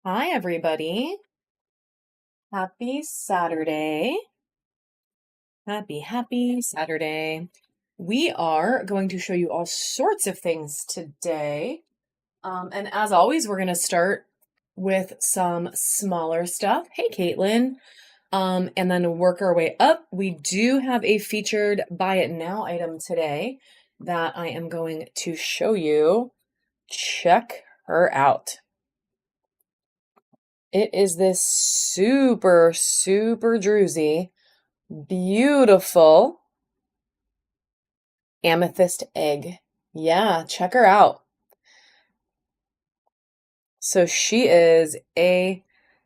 Hi, everybody. Happy Saturday. Happy Saturday. We are going to show you all sorts of things today. And as always, we're going to start with some smaller stuff. Hey, Caitlin. And then work our way up. We do have a featured buy it now item today that I am going to show you. Check her out. It is this super druzy, beautiful amethyst egg. Yeah, check her out. So she is a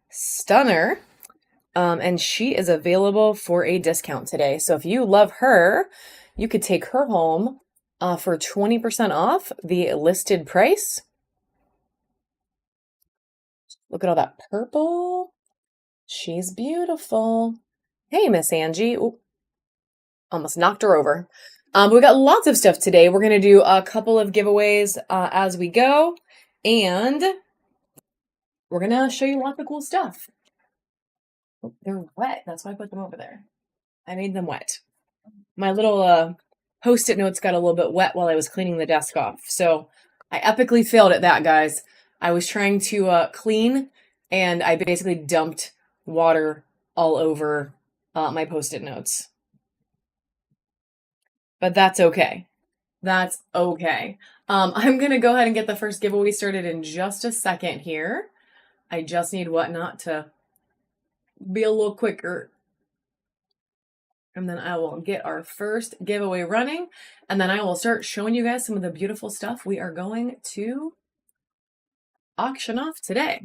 stunner, and she is available for a discount today. So if you love her, you could take her home for 20% off the listed price. Look at all that purple. She's beautiful. Hey, Miss Angie. Ooh, almost knocked her over. We got lots of stuff today. We're going to do a couple of giveaways as we go, and we're going to show you lots of cool stuff. Oh, they're wet. That's why I put them over there. I made them wet. My little Post-it notes got a little bit wet while I was cleaning the desk off. So I epically failed at that, guys. I was trying to clean, and I basically dumped water all over my Post-it notes. But that's okay. That's okay. I'm going to go ahead and get the first giveaway started in just a second here. I just need Whatnot to be a little quicker. And then I will get our first giveaway running. And then I will start showing you guys some of the beautiful stuff we are going to auction off today.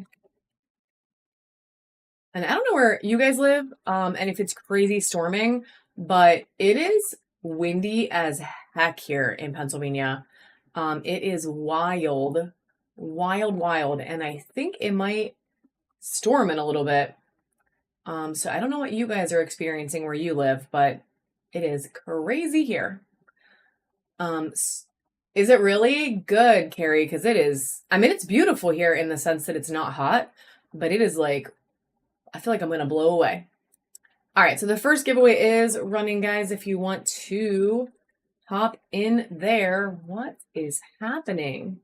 And I don't know where you guys live, and if it's crazy storming, but it is windy as heck here in Pennsylvania. It is wild, and I think it might storm in a little bit. So I don't know what you guys are experiencing where you live, but it is crazy here. Is it really good, Carrie? Because it is, I mean, it's beautiful here in the sense that it's not hot, but it is like, I feel like I'm going to blow away. All right, so the first giveaway is running, guys. If you want to hop in there, what is happening?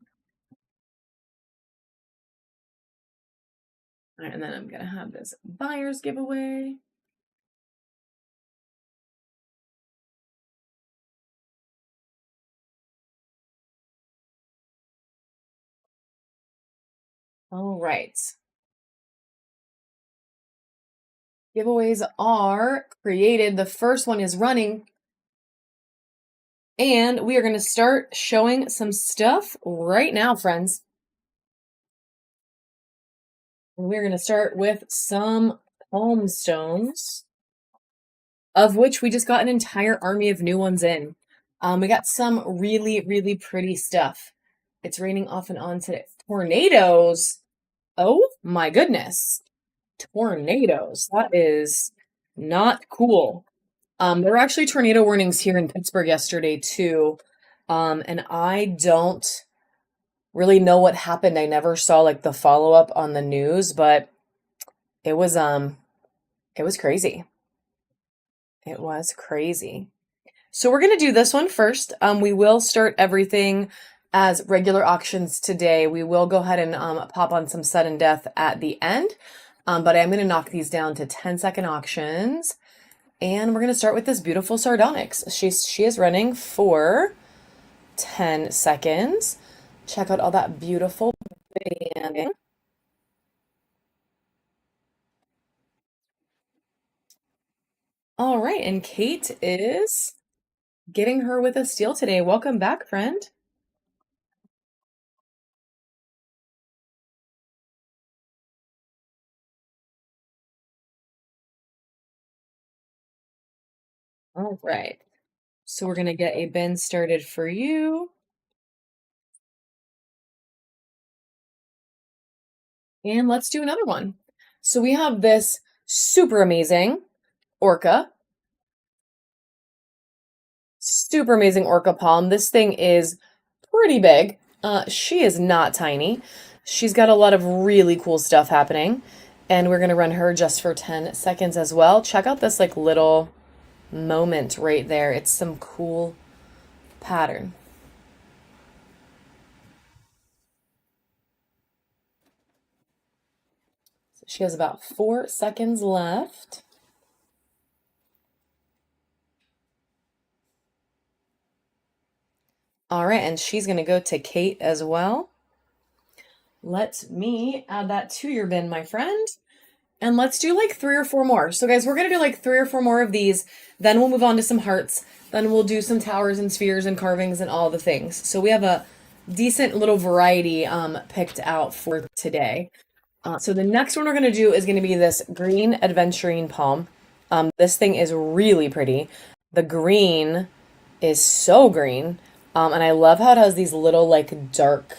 All right, and then I'm going to have this buyer's giveaway. All right. Giveaways are created. The first one is running. And we are going to start showing some stuff right now, friends. And we're going to start with some palm stones, of which we just got an entire army of new ones in. We got some really pretty stuff. It's raining off and on today. Tornadoes. Oh my goodness. Tornadoes. That is not cool. There were actually tornado warnings here in Pittsburgh yesterday too. And I don't really know what happened. I never saw like the follow-up on the news, but it was crazy. It was crazy. So we're going to do this one first. We will start everything as regular auctions today. We will go ahead and pop on some sudden death at the end. But I'm going to knock these down to 10-second auctions. And we're going to start with this beautiful sardonyx. She is running for 10 seconds. Check out all that beautiful banding. All right, and Kate is getting her with a steal today. Welcome back, friend. All right. So we're going to get a bin started for you. And let's do another one. So we have this super amazing orca. Super amazing orca palm. This thing is pretty big. She is not tiny. She's got a lot of really cool stuff happening, and we're gonna run her just for 10 seconds as well. Check out this like little moment right there. It's some cool pattern. So she has about 4 seconds left. All right, and she's gonna go to Kate as well. Let me add that to your bin, my friend. And let's do like 3 or 4 more. So guys, we're gonna do like 3 or 4 more of these. Then we'll move on to some hearts. Then we'll do some towers and spheres and carvings and all the things. So we have a decent little variety picked out for today. So the next one we're gonna do is gonna be this green aventurine palm. This thing is really pretty. The green is so green. And I love how it has these little like dark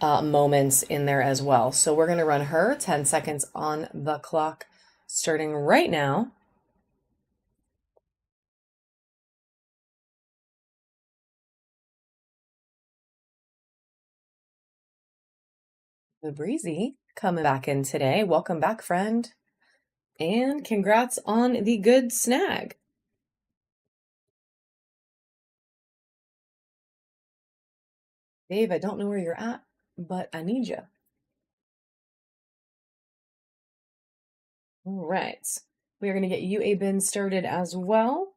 moments in there as well. So we're going to run her 10 seconds on the clock starting right now. The Breezy coming back in today. Welcome back, friend. And congrats on the good snag. Dave, I don't know where you're at, but I need you. All right. We are going to get you a bin started as well.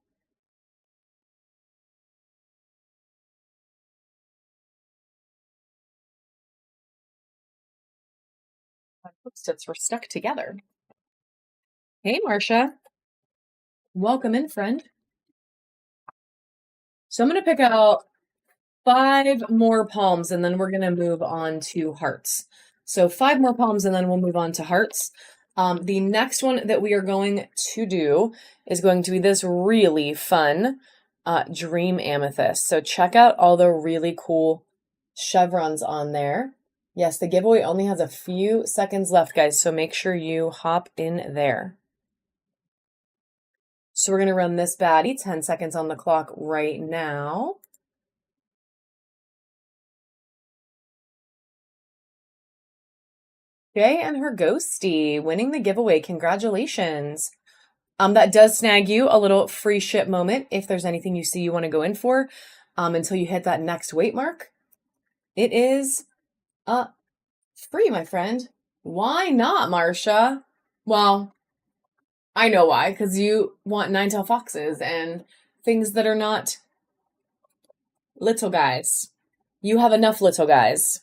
My post-its were stuck together. Hey, Marcia. Welcome in, friend. So I'm going to pick out 5 more palms and then we're going to move on to hearts. So 5 more palms and then we'll move on to hearts. The next one that we are going to do is going to be this really fun dream amethyst. So check out all the really cool chevrons on there. Yes, the giveaway only has a few seconds left, guys, so make sure you hop in there. So we're going to run this baddie, 10 seconds on the clock right now. Jay and her ghosty winning the giveaway. Congratulations. That does snag you a little free ship moment if there's anything you see you want to go in for until you hit that next weight mark. It is free, my friend. Why not, Marcia? Well, I know why, because you want 9-tail foxes and things that are not little guys. You have enough little guys.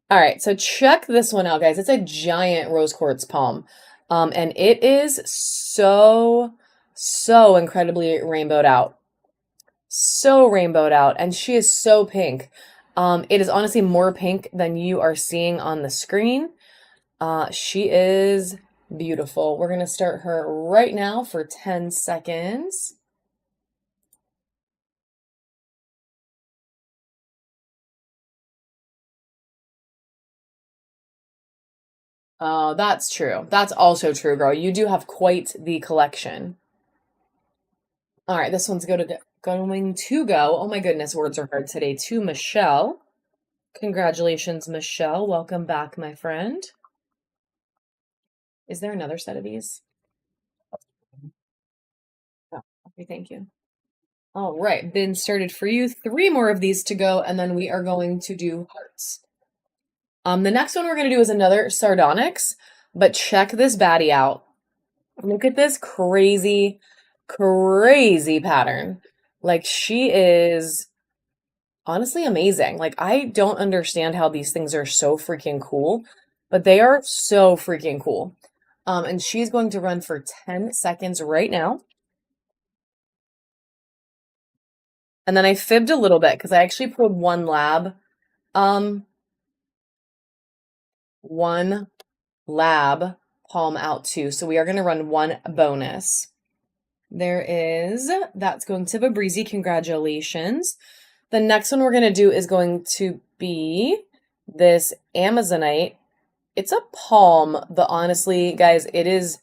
All right, so check this one out, guys. It's a giant rose quartz palm. And it is so incredibly rainbowed out. So rainbowed out. And she is so pink. It is honestly more pink than you are seeing on the screen. She is beautiful. We're going to start her right now for 10 seconds. Oh, that's true. That's also true, girl. You do have quite the collection. All right, this one's going to go. Oh my goodness, words are hard today. To Michelle. Congratulations, Michelle. Welcome back, my friend. Is there another set of these? Oh, okay, thank you. All right, bin started for you. 3 more of these to go, and then we are going to do hearts. The next one we're going to do is another sardonyx, but check this baddie out. Look at this crazy pattern. Like, she is honestly amazing. Like, I don't understand how these things are so freaking cool, but they are so freaking cool. And she's going to run for 10 seconds right now. And then I fibbed a little bit because I actually pulled one lab palm out too. So we are going to run 1 bonus. That's going to be Breezy. Congratulations. The next one we're going to do is going to be this Amazonite. It's a palm, but honestly, guys, it is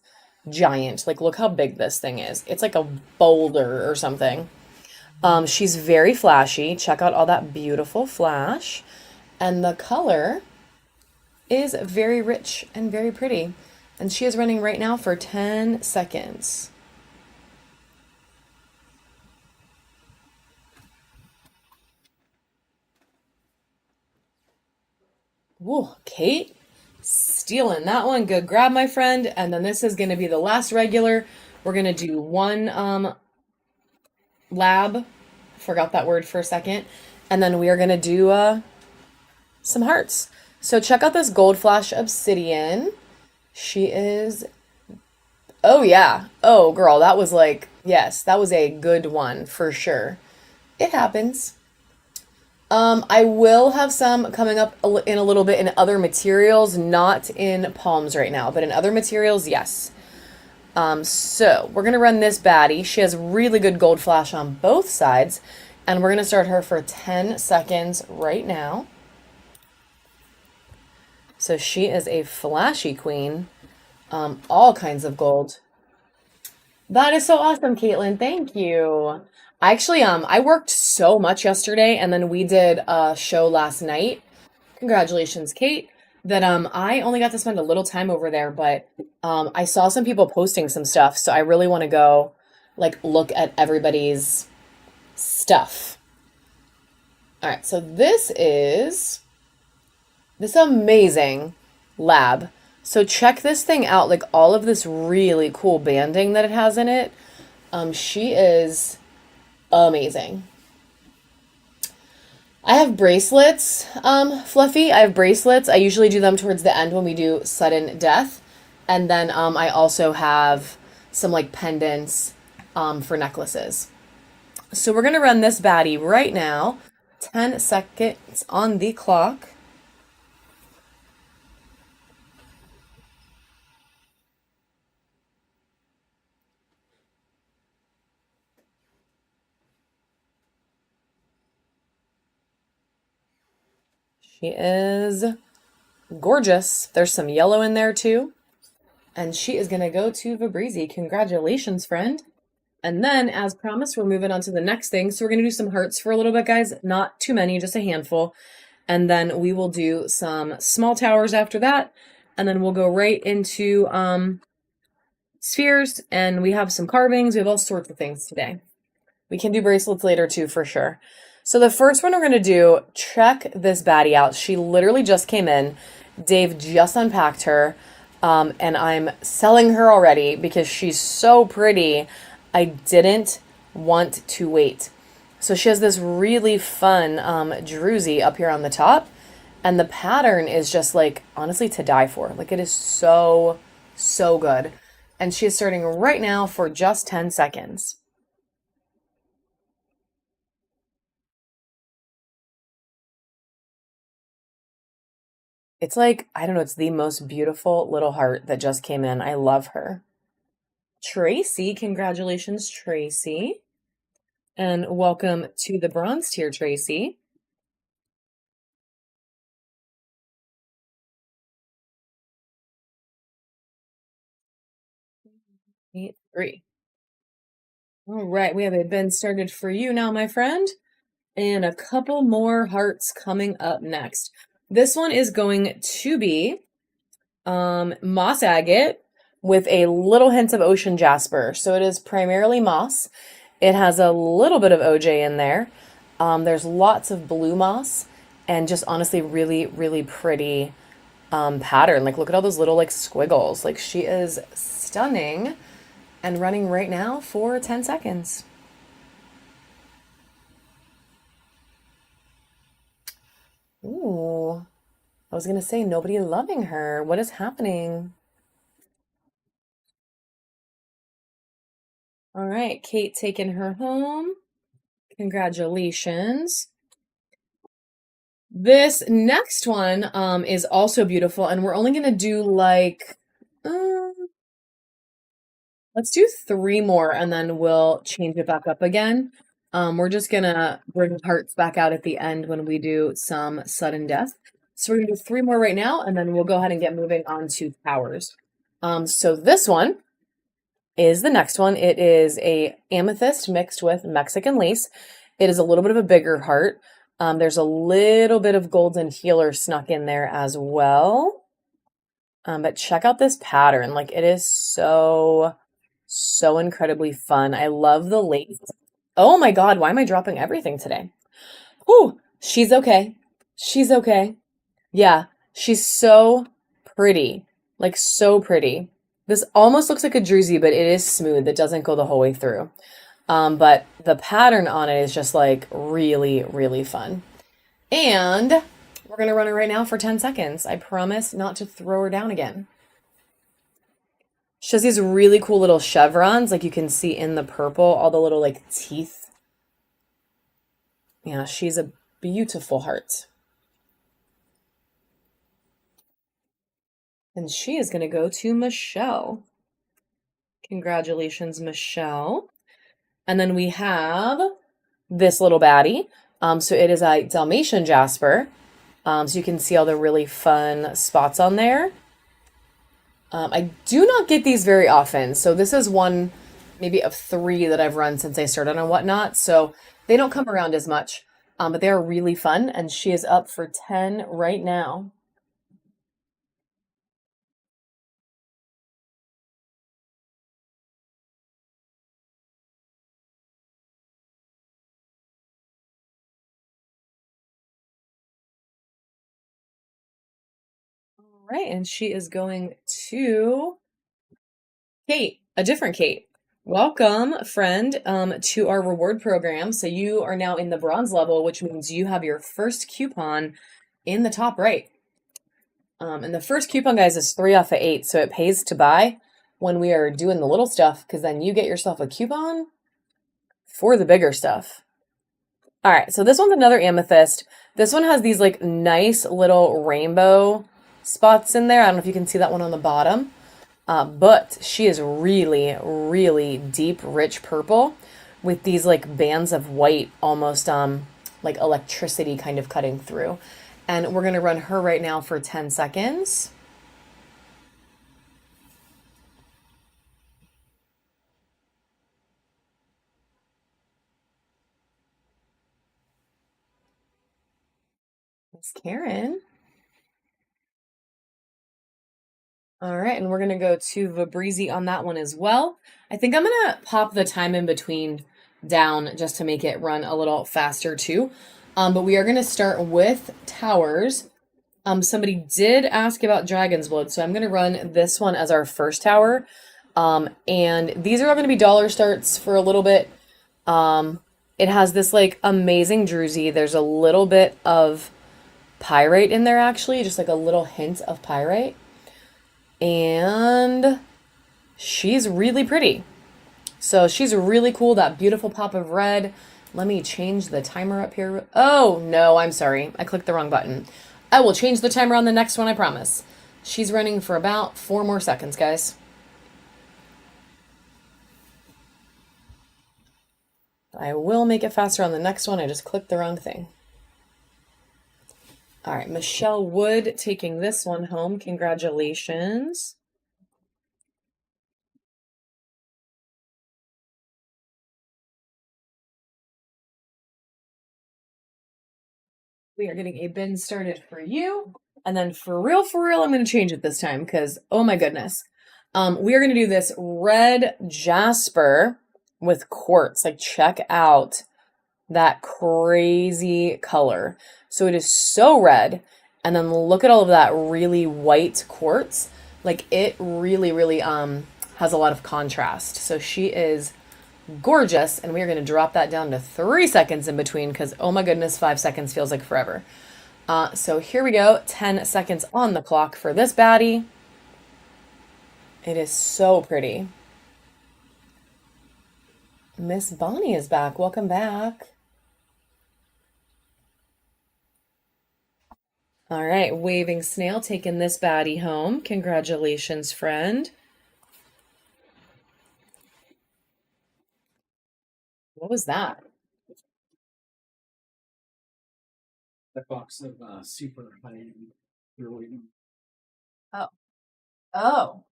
giant. Like, look how big this thing is. It's like a boulder or something. She's very flashy. Check out all that beautiful flash. And the color is very rich and very pretty. And she is running right now for 10 seconds. Whoa, Kate, stealing that one. Good grab, my friend. And then this is going to be the last regular. We're going to do one lab. Forgot that word for a second. And then we are going to do some hearts. So check out this Gold Flash Obsidian. She is, oh yeah. Oh girl, that was like, yes, that was a good one for sure. It happens. I will have some coming up in a little bit in other materials, not in palms right now, but in other materials, yes. So we're gonna run this baddie. She has really good gold flash on both sides, and we're gonna start her for 10 seconds right now. So she is a flashy queen, all kinds of gold. That is so awesome, Caitlin. Thank you. I actually, I worked so much yesterday, and then we did a show last night. Congratulations, Kate. That I only got to spend a little time over there, but I saw some people posting some stuff, so I really want to go like look at everybody's stuff. All right, so this is this amazing lab. So check this thing out, like all of this really cool banding that it has in it. She is amazing. I have bracelets, Fluffy. I have bracelets. I usually do them towards the end when we do sudden death. And then I also have some like pendants for necklaces. So we're going to run this baddie right now. 10 seconds on the clock. She is gorgeous. There's some yellow in there too. And she is going to go to Fabrizi. Congratulations, friend. And then, as promised, we're moving on to the next thing. So we're going to do some hearts for a little bit, guys. Not too many, just a handful. And then we will do some small towers after that. And then we'll go right into spheres. And we have some carvings. We have all sorts of things today. We can do bracelets later too, for sure. So the first one we're going to do, check this baddie out. She literally just came in. Dave just unpacked her. And I'm selling her already because she's so pretty. I didn't want to wait. So she has this really fun druzy up here on the top. And the pattern is just like, honestly, to die for. Like it is so, so good. And she is starting right now for just 10 seconds. It's like, I don't know, it's the most beautiful little heart that just came in. I love her. Tracy, congratulations, Tracy. And welcome to the bronze tier, Tracy. 8-3. All right, we have a bin started for you now, my friend. And a couple more hearts coming up next. This one is going to be moss agate with a little hint of ocean jasper. So it is primarily moss. It has a little bit of OJ in there. There's lots of blue moss and just honestly really, really pretty pattern. Like look at all those little like squiggles. Like she is stunning and running right now for 10 seconds. Ooh, I was going to say nobody loving her. What is happening? All right, Kate taking her home. Congratulations. This next one is also beautiful, and we're only going to do like, let's do 3 more, and then we'll change it back up again. We're just going to bring hearts back out at the end when we do some sudden death. So we're going to do 3 more right now, and then we'll go ahead and get moving on to towers. So this one is the next one. It is a amethyst mixed with Mexican lace. It is a little bit of a bigger heart. There's a little bit of golden healer snuck in there as well. But check out this pattern. Like, it is so, so incredibly fun. I love the lace. Oh my God, why am I dropping everything today? Whew, she's okay. She's okay. Yeah, she's so pretty. Like, so pretty. This almost looks like a druzy, but it is smooth. It doesn't go the whole way through. But the pattern on it is just like really, really fun. And we're going to run it right now for 10 seconds. I promise not to throw her down again. She has these really cool little chevrons, like you can see in the purple, all the little like teeth. Yeah, she's a beautiful heart. And she is going to go to Michelle. Congratulations, Michelle. And then we have this little baddie. So it is a Dalmatian Jasper. So you can see all the really fun spots on there. I do not get these very often. So this is one maybe of 3 that I've run since I started on Whatnot. So they don't come around as much, but they are really fun. And she is up for 10 right now. All right, and she is going to Kate, a different Kate. Welcome, friend, to our reward program. So you are now in the bronze level, which means you have your first coupon in the top right. And the first coupon, guys, is 3 off of 8, so it pays to buy when we are doing the little stuff, because then you get yourself a coupon for the bigger stuff. All right, so this one's another amethyst. This one has these like nice little rainbow spots in there. I don't know if you can see that one on the bottom. But she is really, really deep, rich purple with these like bands of white, almost like electricity kind of cutting through. And we're going to run her right now for 10 seconds. Miss Karen. All right, and we're going to go to Vibreezy on that one as well. I think I'm going to pop the time in between down just to make it run a little faster too. But we are going to start with towers. Somebody did ask about Dragon's Blood, so I'm going to run this one as our first tower. And these are all going to be dollar starts for a little bit. It has this like amazing druzy. There's a little bit of pyrite in there actually, just like a little hint of pyrite. And she's really pretty. So she's really cool, that beautiful pop of red. Let me change the timer up here. Oh, no, I'm sorry. I clicked the wrong button. I will change the timer on the next one, I promise. She's running for about 4 more seconds, guys. I will make it faster on the next one. I just clicked the wrong thing. All right, Michelle Wood taking this one home. Congratulations. We are getting a bin started for you. And then for real, I'm going to change it this time because, oh my goodness. We are going to do this red jasper with quartz. Like, check out that crazy color. So it is so red. And then look at all of that really white quartz. Like, it really, really has a lot of contrast. So she is gorgeous, and we are going to drop that down to 3 seconds in between because, oh my goodness, 5 seconds feels like forever. So here we go, 10 seconds on the clock for this baddie. It is so pretty. Miss Bonnie is back. Welcome back. All right, Waving Snail taking this baddie home. Congratulations, friend. What was that? That box of super high-end jewelry. Oh. Oh.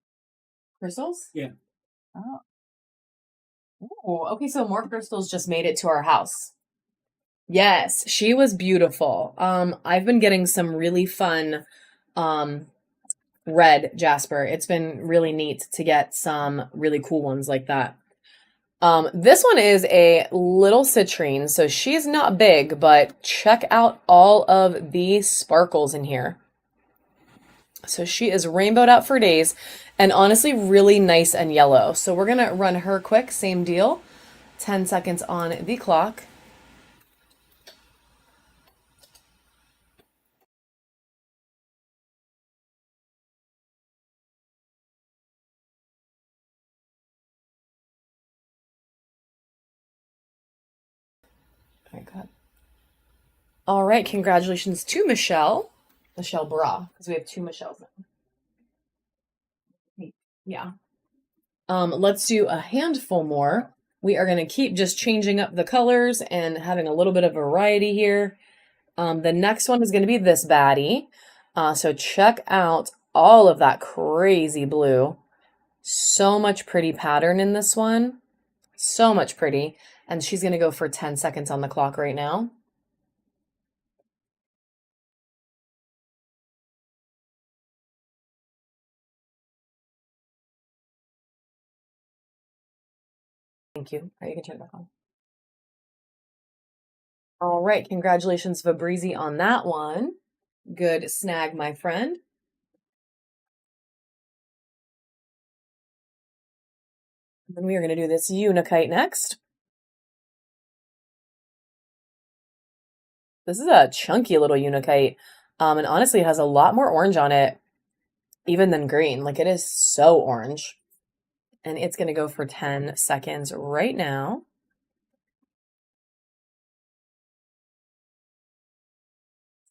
Crystals? Yeah. Oh. Ooh, okay, so more crystals just made it to our house. Yes, she was beautiful. I've been getting some really fun um red jasper. It's been really neat to get some really cool ones like that. This one is a little citrine, so she's not big, but check out all of the sparkles in here. So she is rainbowed out for days and honestly really nice and yellow. So we're gonna run her quick, same deal. 10 seconds on the clock. All right, good. All right, congratulations to Michelle. Michelle Bra, because we have two Michelles now. Yeah. Let's do a handful more. We are going to keep just changing up the colors and having a little bit of variety here. The next one is going to be this baddie. So check out all of that crazy blue. So much pretty pattern in this one. So much pretty. And she's going to go for 10 seconds on the clock right now. Thank you. All right, you can turn it back on. All right, congratulations, Fabrizi, on that one. Good snag, my friend. And then we are going to do this Unikite next. This is a chunky little Unikite. And honestly, it has a lot more orange on it, even than green. Like, it is so orange. And it's going to go for 10 seconds right now.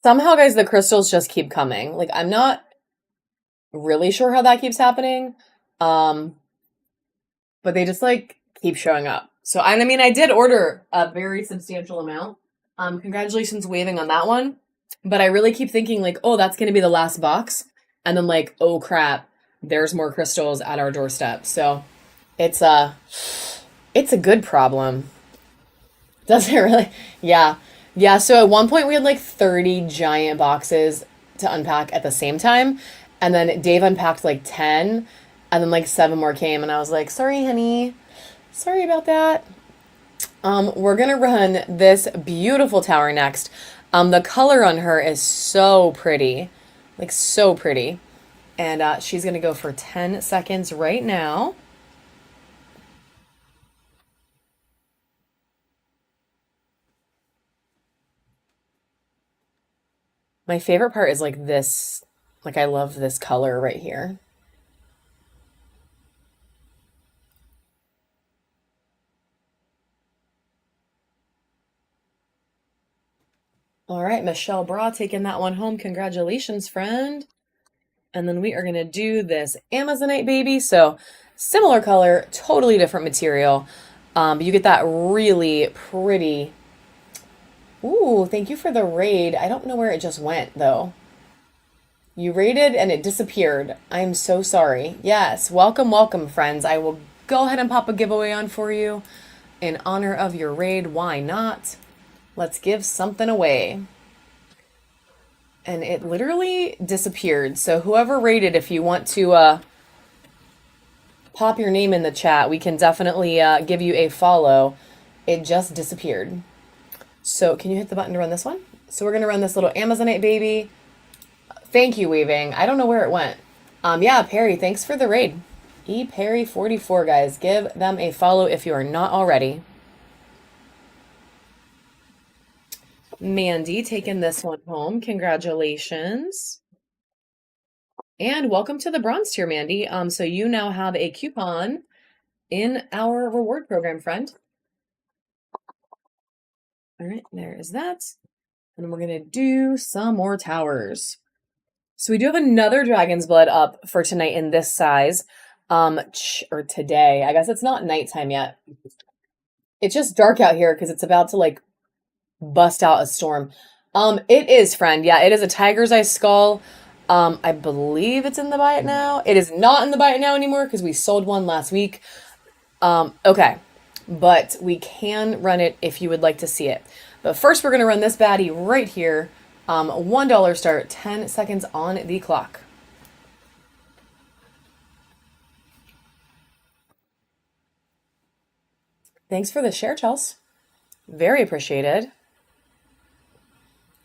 Somehow, guys, the crystals just keep coming. Like, I'm not really sure how that keeps happening. But they just, like, keep showing up. So, I mean, I did order a very substantial amount. Congratulations waving on that one. But I really keep thinking, like, oh, that's going to be the last box. And then, like, oh, crap, there's more crystals at our doorstep. So it's a good problem. Does it really? Yeah. Yeah. So at one point we had like 30 giant boxes to unpack at the same time. And then Dave unpacked like 10. And then like seven more came. And I was like, sorry, honey. Sorry about that. We're gonna run this beautiful tower next. The color on her is so pretty. Like so pretty. And she's gonna go for 10 seconds right now. My favorite part is like this, like I love this color right here. All right, Michelle Bra taking that one home. Congratulations, friend. And then we are going to do this Amazonite baby. So similar color, totally different material. But you get that really pretty. Ooh, thank you for the raid. I don't know where it just went though. You raided and it disappeared. I'm so sorry. Yes, welcome, welcome, friends. I will go ahead and pop a giveaway on for you in honor of your raid. Why not? Let's give something away. And it literally disappeared. So whoever raided, if you want to pop your name in the chat, we can definitely give you a follow. It just disappeared. So can you hit the button to run this one? So we're going to run this little Amazonite baby. Thank you, Weaving. I don't know where it went. Yeah, Perry, thanks for the raid. ePerry44, guys. Give them a follow if you are not already. Mandy taking this one home. Congratulations. And welcome to the bronze tier, Mandy. So you now have a coupon in our reward program, friend. All right, there is that. And we're going to do some more towers. So we do have another dragon's blood up for tonight in this size. Or today. I guess it's not nighttime yet. It's just dark out here because it's about to like bust out a storm. It is, friend. Yeah, it is a tiger's eye skull. I believe it's in the buy it now. It is not in the buy it now anymore because we sold one last week. Okay, but we can run it if you would like to see it. But first, we're going to run this baddie right here. $1 start, 10 seconds on the clock. Thanks for the share, Chels. Very appreciated.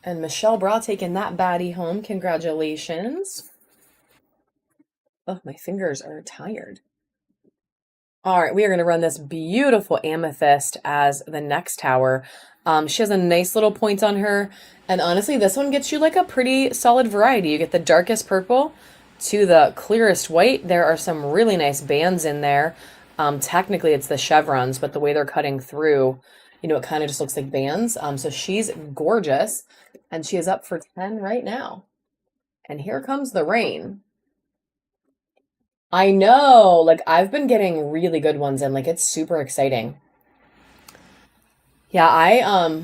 And Michelle Bra taking that baddie home. Congratulations. Oh, my fingers are tired. All right, we are going to run this beautiful amethyst as the next tower. She has a nice little point on her. And honestly, this one gets you like a pretty solid variety. You get the darkest purple to the clearest white. There are some really nice bands in there. Technically, it's the chevrons, but the way they're cutting through, it kind of just looks like bands. So she's gorgeous. And she is up for 10 right now. And here comes the rain. I know, like I've been getting really good ones in, like it's super exciting. Yeah,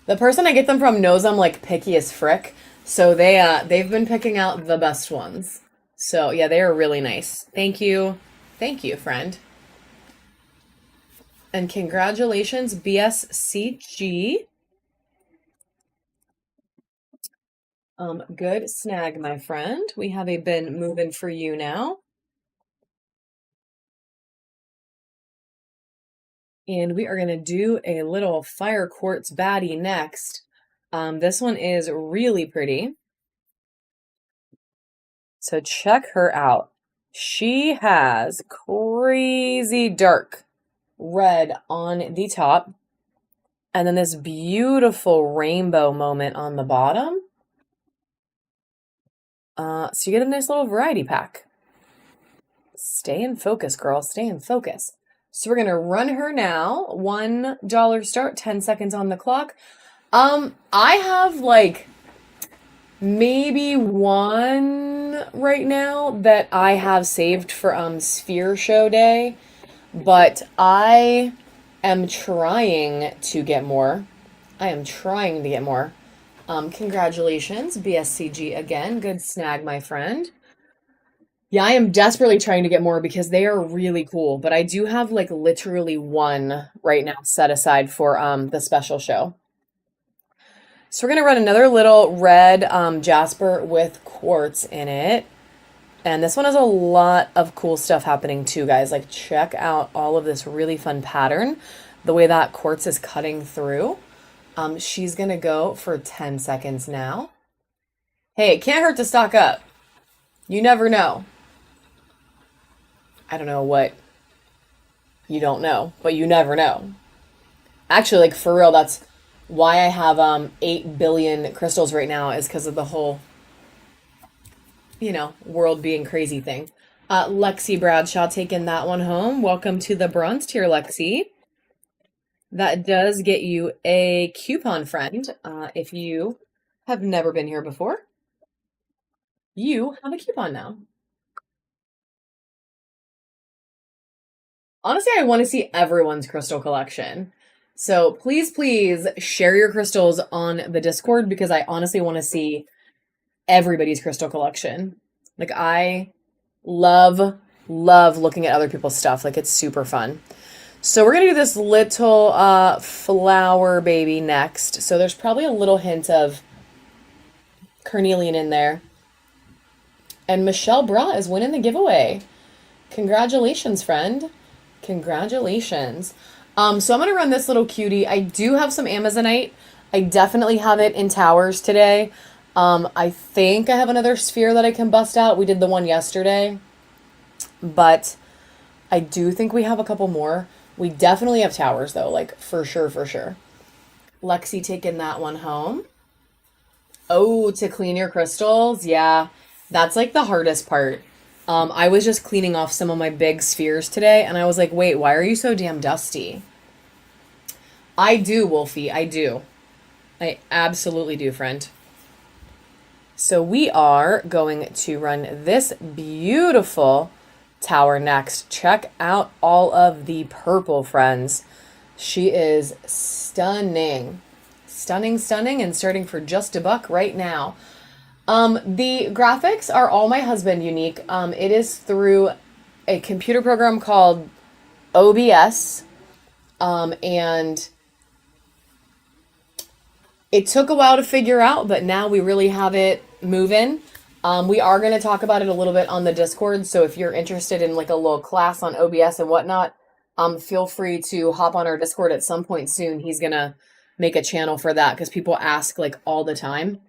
the person I get them from knows I'm like picky as frick, so they've been picking out the best ones. So yeah, they are really nice. Thank you. Thank you, friend. And congratulations, BSCG. Good snag, my friend. We have a bin moving for you now. And we are going to do a little fire quartz baddie next. This one is really pretty. So check her out. She has crazy dark red on the top. And then this beautiful rainbow moment on the bottom. So you get a nice little variety pack. Stay in focus, girl. Stay in focus. So we're going to run her now. $1 start, 10 seconds on the clock. I have like maybe one right now that I have saved for Sphere Show Day, but I am trying to get more. I am trying to get more. Congratulations, BSCG again. Good snag, my friend. Yeah, I am desperately trying to get more because they are really cool, but I do have like literally one right now set aside for the special show. So we're going to run another little red jasper with quartz in it. And this one has a lot of cool stuff happening too, guys. Like check out all of this really fun pattern. The way that quartz is cutting through. She's going to go for 10 seconds now. Hey, it can't hurt to stock up. You never know. I don't know what you don't know, but you never know. Actually, like for real, that's why I have 8 billion crystals right now is because of the whole, world being crazy thing. Lexi Bradshaw taking that one home. Welcome to the bronze tier, Lexi. That does get you a coupon, friend. If you have never been here before, you have a coupon now. Honestly, I want to see everyone's crystal collection. So please, please share your crystals on the Discord because I honestly want to see everybody's crystal collection. Like I love looking at other people's stuff. Like it's super fun. So we're going to do this little flower baby next. So there's probably a little hint of carnelian in there. And Michelle Bra is winning the giveaway. Congratulations, friend. Congratulations. So I'm going to run this little cutie. I do have some Amazonite. I definitely have it in towers today. I think I have another sphere that I can bust out. We did the one yesterday. But I do think we have a couple more. We definitely have towers though, like for sure, for sure. Lexi taking that one home. Oh, to clean your crystals? Yeah, that's like the hardest part. I was just cleaning off some of my big spheres today, and I was like, wait, why are you so damn dusty? I do, Wolfie, I do. I absolutely do, friend. So we are going to run this beautiful tower next. Check out all of the purple, friends. She is stunning. Stunning, stunning, and starting for just $1 right now. The graphics are all my husband unique. It is through a computer program called OBS. And It took a while to figure out, but now we really have it moving. We are going to talk about it a little bit on the Discord. So if you're interested in like a little class on OBS and whatnot, feel free to hop on our Discord at some point soon. He's going to make a channel for that because people ask like all the time.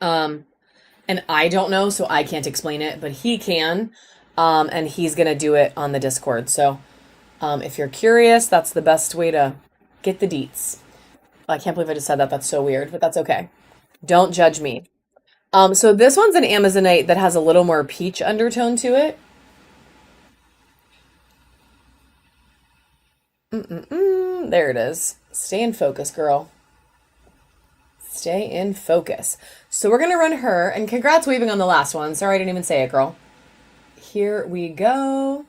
And I don't know, so I can't explain it, but he can. And he's going to do it on the Discord. So if you're curious, that's the best way to get the deets. I can't believe I just said that. That's so weird, but that's okay. Don't judge me. So this one's an Amazonite that has a little more peach undertone to it. There it is. Stay in focus, girl. Stay in focus. So we're going to run her, and congrats weaving on the last one. Sorry, I didn't even say it, girl. Here we go.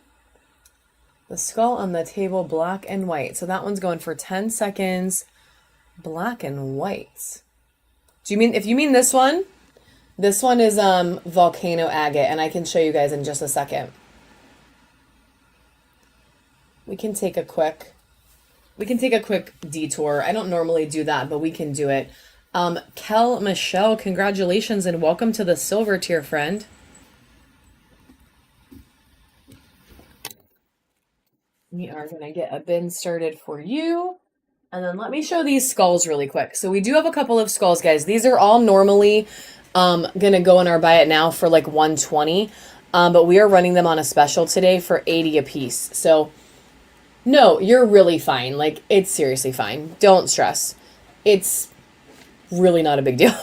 The skull on the table, black and white. So that one's going for 10 seconds. Black and white. Do you mean, if you mean this one is volcano agate, and I can show you guys in just a second. We can take a quick detour. I don't normally do that, but we can do it. Kel Michelle, congratulations and welcome to the silver tier, friend. We are going to get a bin started for you. And then let me show these skulls really quick. So we do have a couple of skulls, guys. These are all normally going to go in our buy it now for like 120. But we are running them on a special today for 80 a piece. So no, you're really fine. Like, it's seriously fine. Don't stress. It's really not a big deal.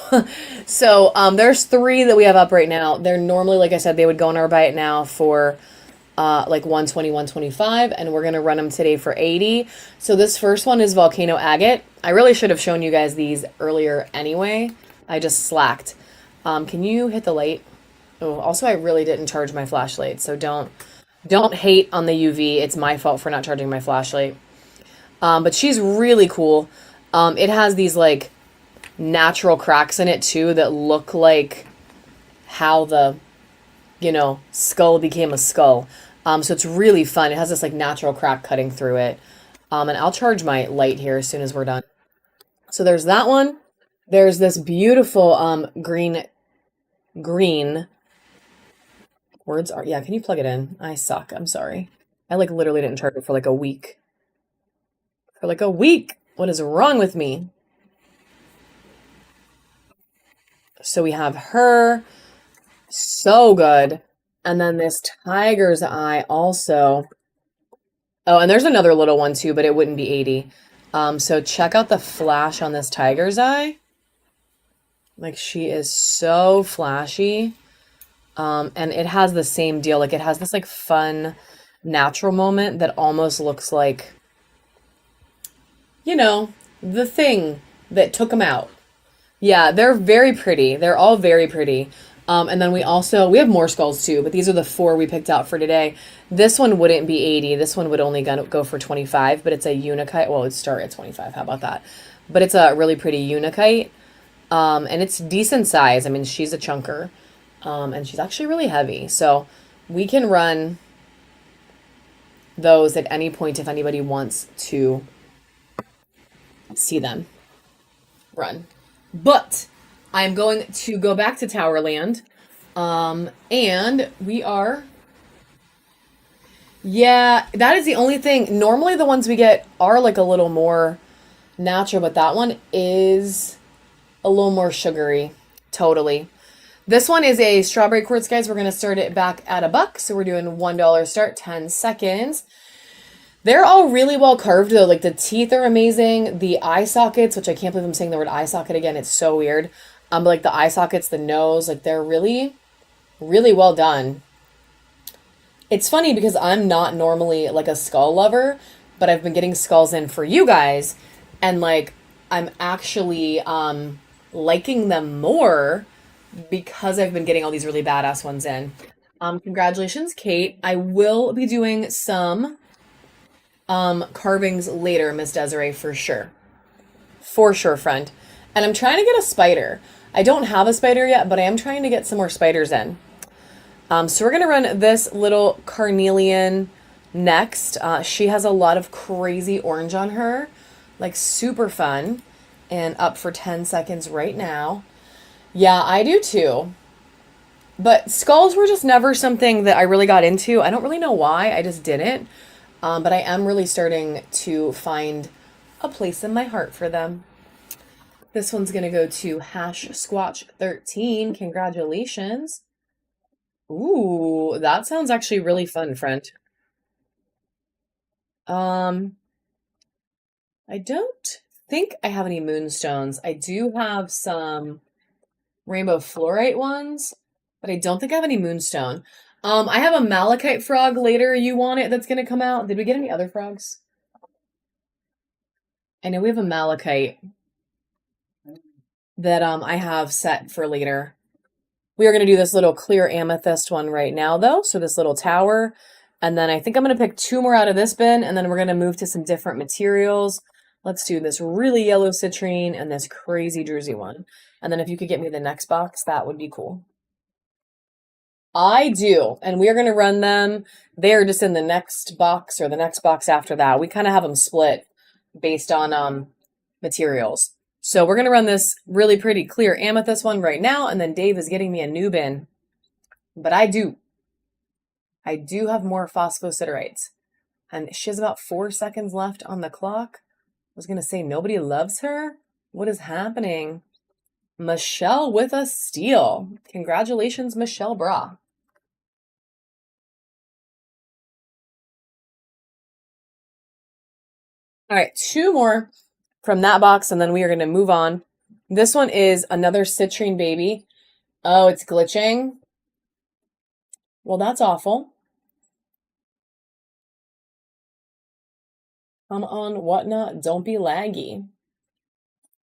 So there's 3 that we have up right now. They're normally, like I said, they would go in our buy it now for like 120, 125, and we're going to run them today for 80. So this first one is volcano agate. I really should have shown you guys these earlier anyway. I just slacked. Can you hit the light? Oh, also I really didn't charge my flashlight, so don't hate on the UV. It's my fault for not charging my flashlight. But she's really cool. It has these like natural cracks in it too that look like how the, skull became a skull. So it's really fun. It has this like natural crack cutting through it. And I'll charge my light here as soon as we're done. So there's that one. There's this beautiful green words are, yeah, can you plug it in? I suck. I'm sorry. I like literally didn't charge it for like a week. What is wrong with me? So we have her. So good. And then this tiger's eye also. Oh, and there's another little one too, but it wouldn't be 80. So check out the flash on this tiger's eye. Like, she is so flashy. And it has the same deal. Like, it has this like fun natural moment that almost looks like, the thing that took them out. Yeah, they're very pretty. They're all very pretty. And then we have more skulls too, but these are the 4 we picked out for today. This one wouldn't be 80. This one would only go for 25, but it's a unikite. Well, it'd start at 25. How about that? But it's a really pretty unikite. And it's decent size. I mean, she's a chunker. And she's actually really heavy. So we can run those at any point if anybody wants to see them run. But I'm going to go back to Towerland. And we are... Yeah, that is the only thing. Normally the ones we get are like a little more natural, but that one is a little more sugary. Totally. This one is a strawberry quartz, guys. We're going to start it back at $1. So we're doing $1 start, 10 seconds. They're all really well carved though. Like, the teeth are amazing. The eye sockets, which I can't believe I'm saying the word eye socket again. It's so weird. But like the eye sockets, the nose, like they're really, really well done. It's funny because I'm not normally like a skull lover, but I've been getting skulls in for you guys. And like, I'm actually liking them more because I've been getting all these really badass ones in. Congratulations, Kate. I will be doing some carvings later, Miss Desiree, for sure. For sure, friend. And I'm trying to get a spider. I don't have a spider yet, but I am trying to get some more spiders in. So we're going to run this little carnelian next. She has a lot of crazy orange on her, like super fun. And up for 10 seconds right now. Yeah, I do too. But skulls were just never something that I really got into. I don't really know why. I just didn't. But I am really starting to find a place in my heart for them. This one's going to go to Hash Squatch 13. Congratulations. Ooh, that sounds actually really fun, friend. Um, I don't think I have any moonstones. I do have some rainbow fluorite ones, but I don't think I have any moonstone. I have a malachite frog later. You want it? That's gonna come out. Did we get any other frogs? I know we have a malachite that I have set for later. We are gonna do this little clear amethyst one right now though. So this little tower. And then I think I'm gonna pick two more out of this bin, and then we're gonna move to some different materials. Let's do this really yellow citrine and this crazy druzy one. And then if you could get me the next box, that would be cool. I do, and we are going to run them. They're just in the next box or the next box after that. We kind of have them split based on materials. So we're going to run this really pretty clear amethyst one right now, and then Dave is getting me a new bin. But I do have more phosphositerites, and she has about 4 seconds left on the clock. I was going to say nobody loves her. What is happening? Michelle with a steal. Congratulations, Michelle Bra. All right, two more from that box, and then we are going to move on. This one is another citrine baby. Oh, it's glitching. Well, that's awful. Come on, whatnot. Don't be laggy.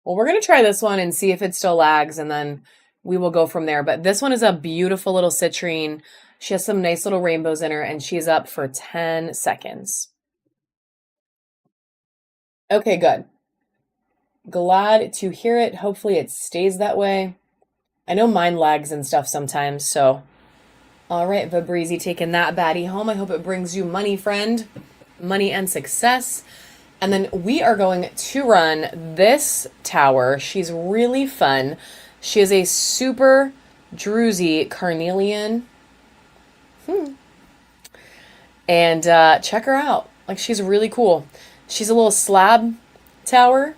Well, we're going to try this one and see if it still lags, and then we will go from there. But this one is a beautiful little citrine. She has some nice little rainbows in her, and she's up for 10 seconds. Okay, good. Glad to hear it. Hopefully it stays that way. I know mine lags and stuff sometimes, so. All right, Vabreezy taking that baddie home. I hope it brings you money, friend. Money and success. And then we are going to run this tower. She's really fun. She is a super druzy carnelian. And check her out. Like, she's really cool. She's a little slab tower,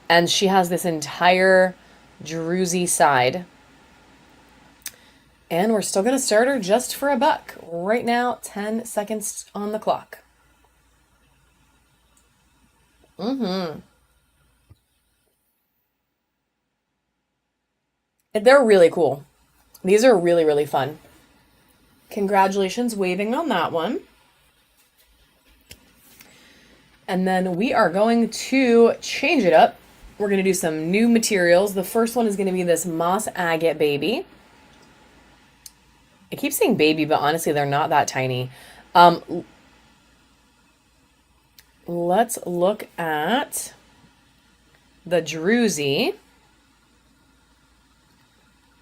and she has this entire druzy side. And we're still going to start her just for $1. Right now, 10 seconds on the clock. They're really cool. These are really, really fun. Congratulations, waving on that one. And then we are going to change it up. We're going to do some new materials. The first one is going to be this moss agate baby. I keep saying baby, but honestly, they're not that tiny. Let's look at the druzy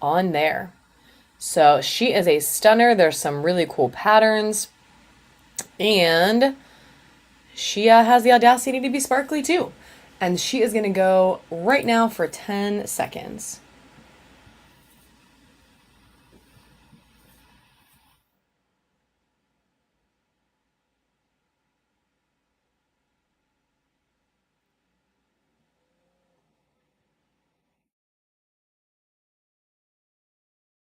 on there. So she is a stunner. There's some really cool patterns. And she has the audacity to be sparkly too. And she is going to go right now for 10 seconds.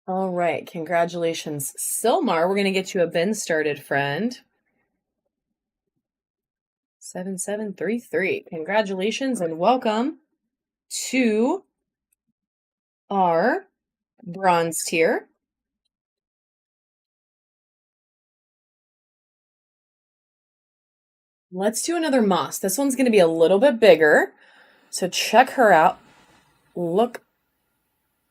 All right. Congratulations, Silmar. We're going to get you a bin started, friend. 7733. Congratulations and welcome to our bronze tier. Let's do another moss. This one's going to be a little bit bigger. So check her out. Look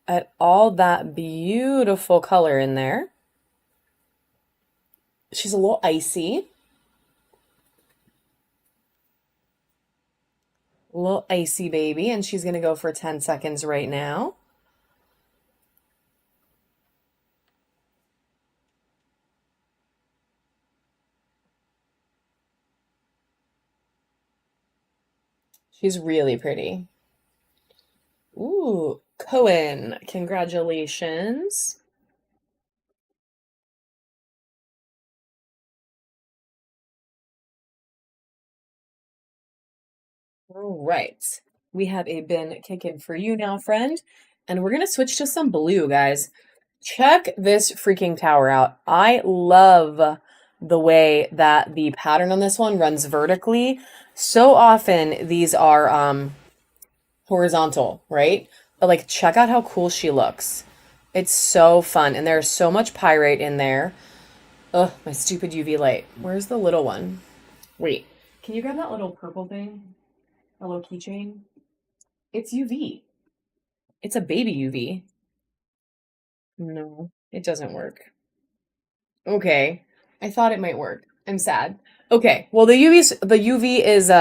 at all that beautiful color in there. She's a little icy. A little icy baby, and she's going to go for 10 seconds right now. She's really pretty. Ooh, Cohen, congratulations. All right. We have a bin kicking for you now, friend. And we're going to switch to some blue, guys. Check this freaking tower out. I love the way that the pattern on this one runs vertically. So often these are horizontal, right? But like check out how cool she looks. It's so fun and there's so much pyrite in there. Ugh, my stupid UV light. Where's the little one? Wait, can you grab that little purple thing? A little keychain? It's UV. It's a baby UV. No, it doesn't work. Okay. I thought it might work. I'm sad. Okay. Well, the UV is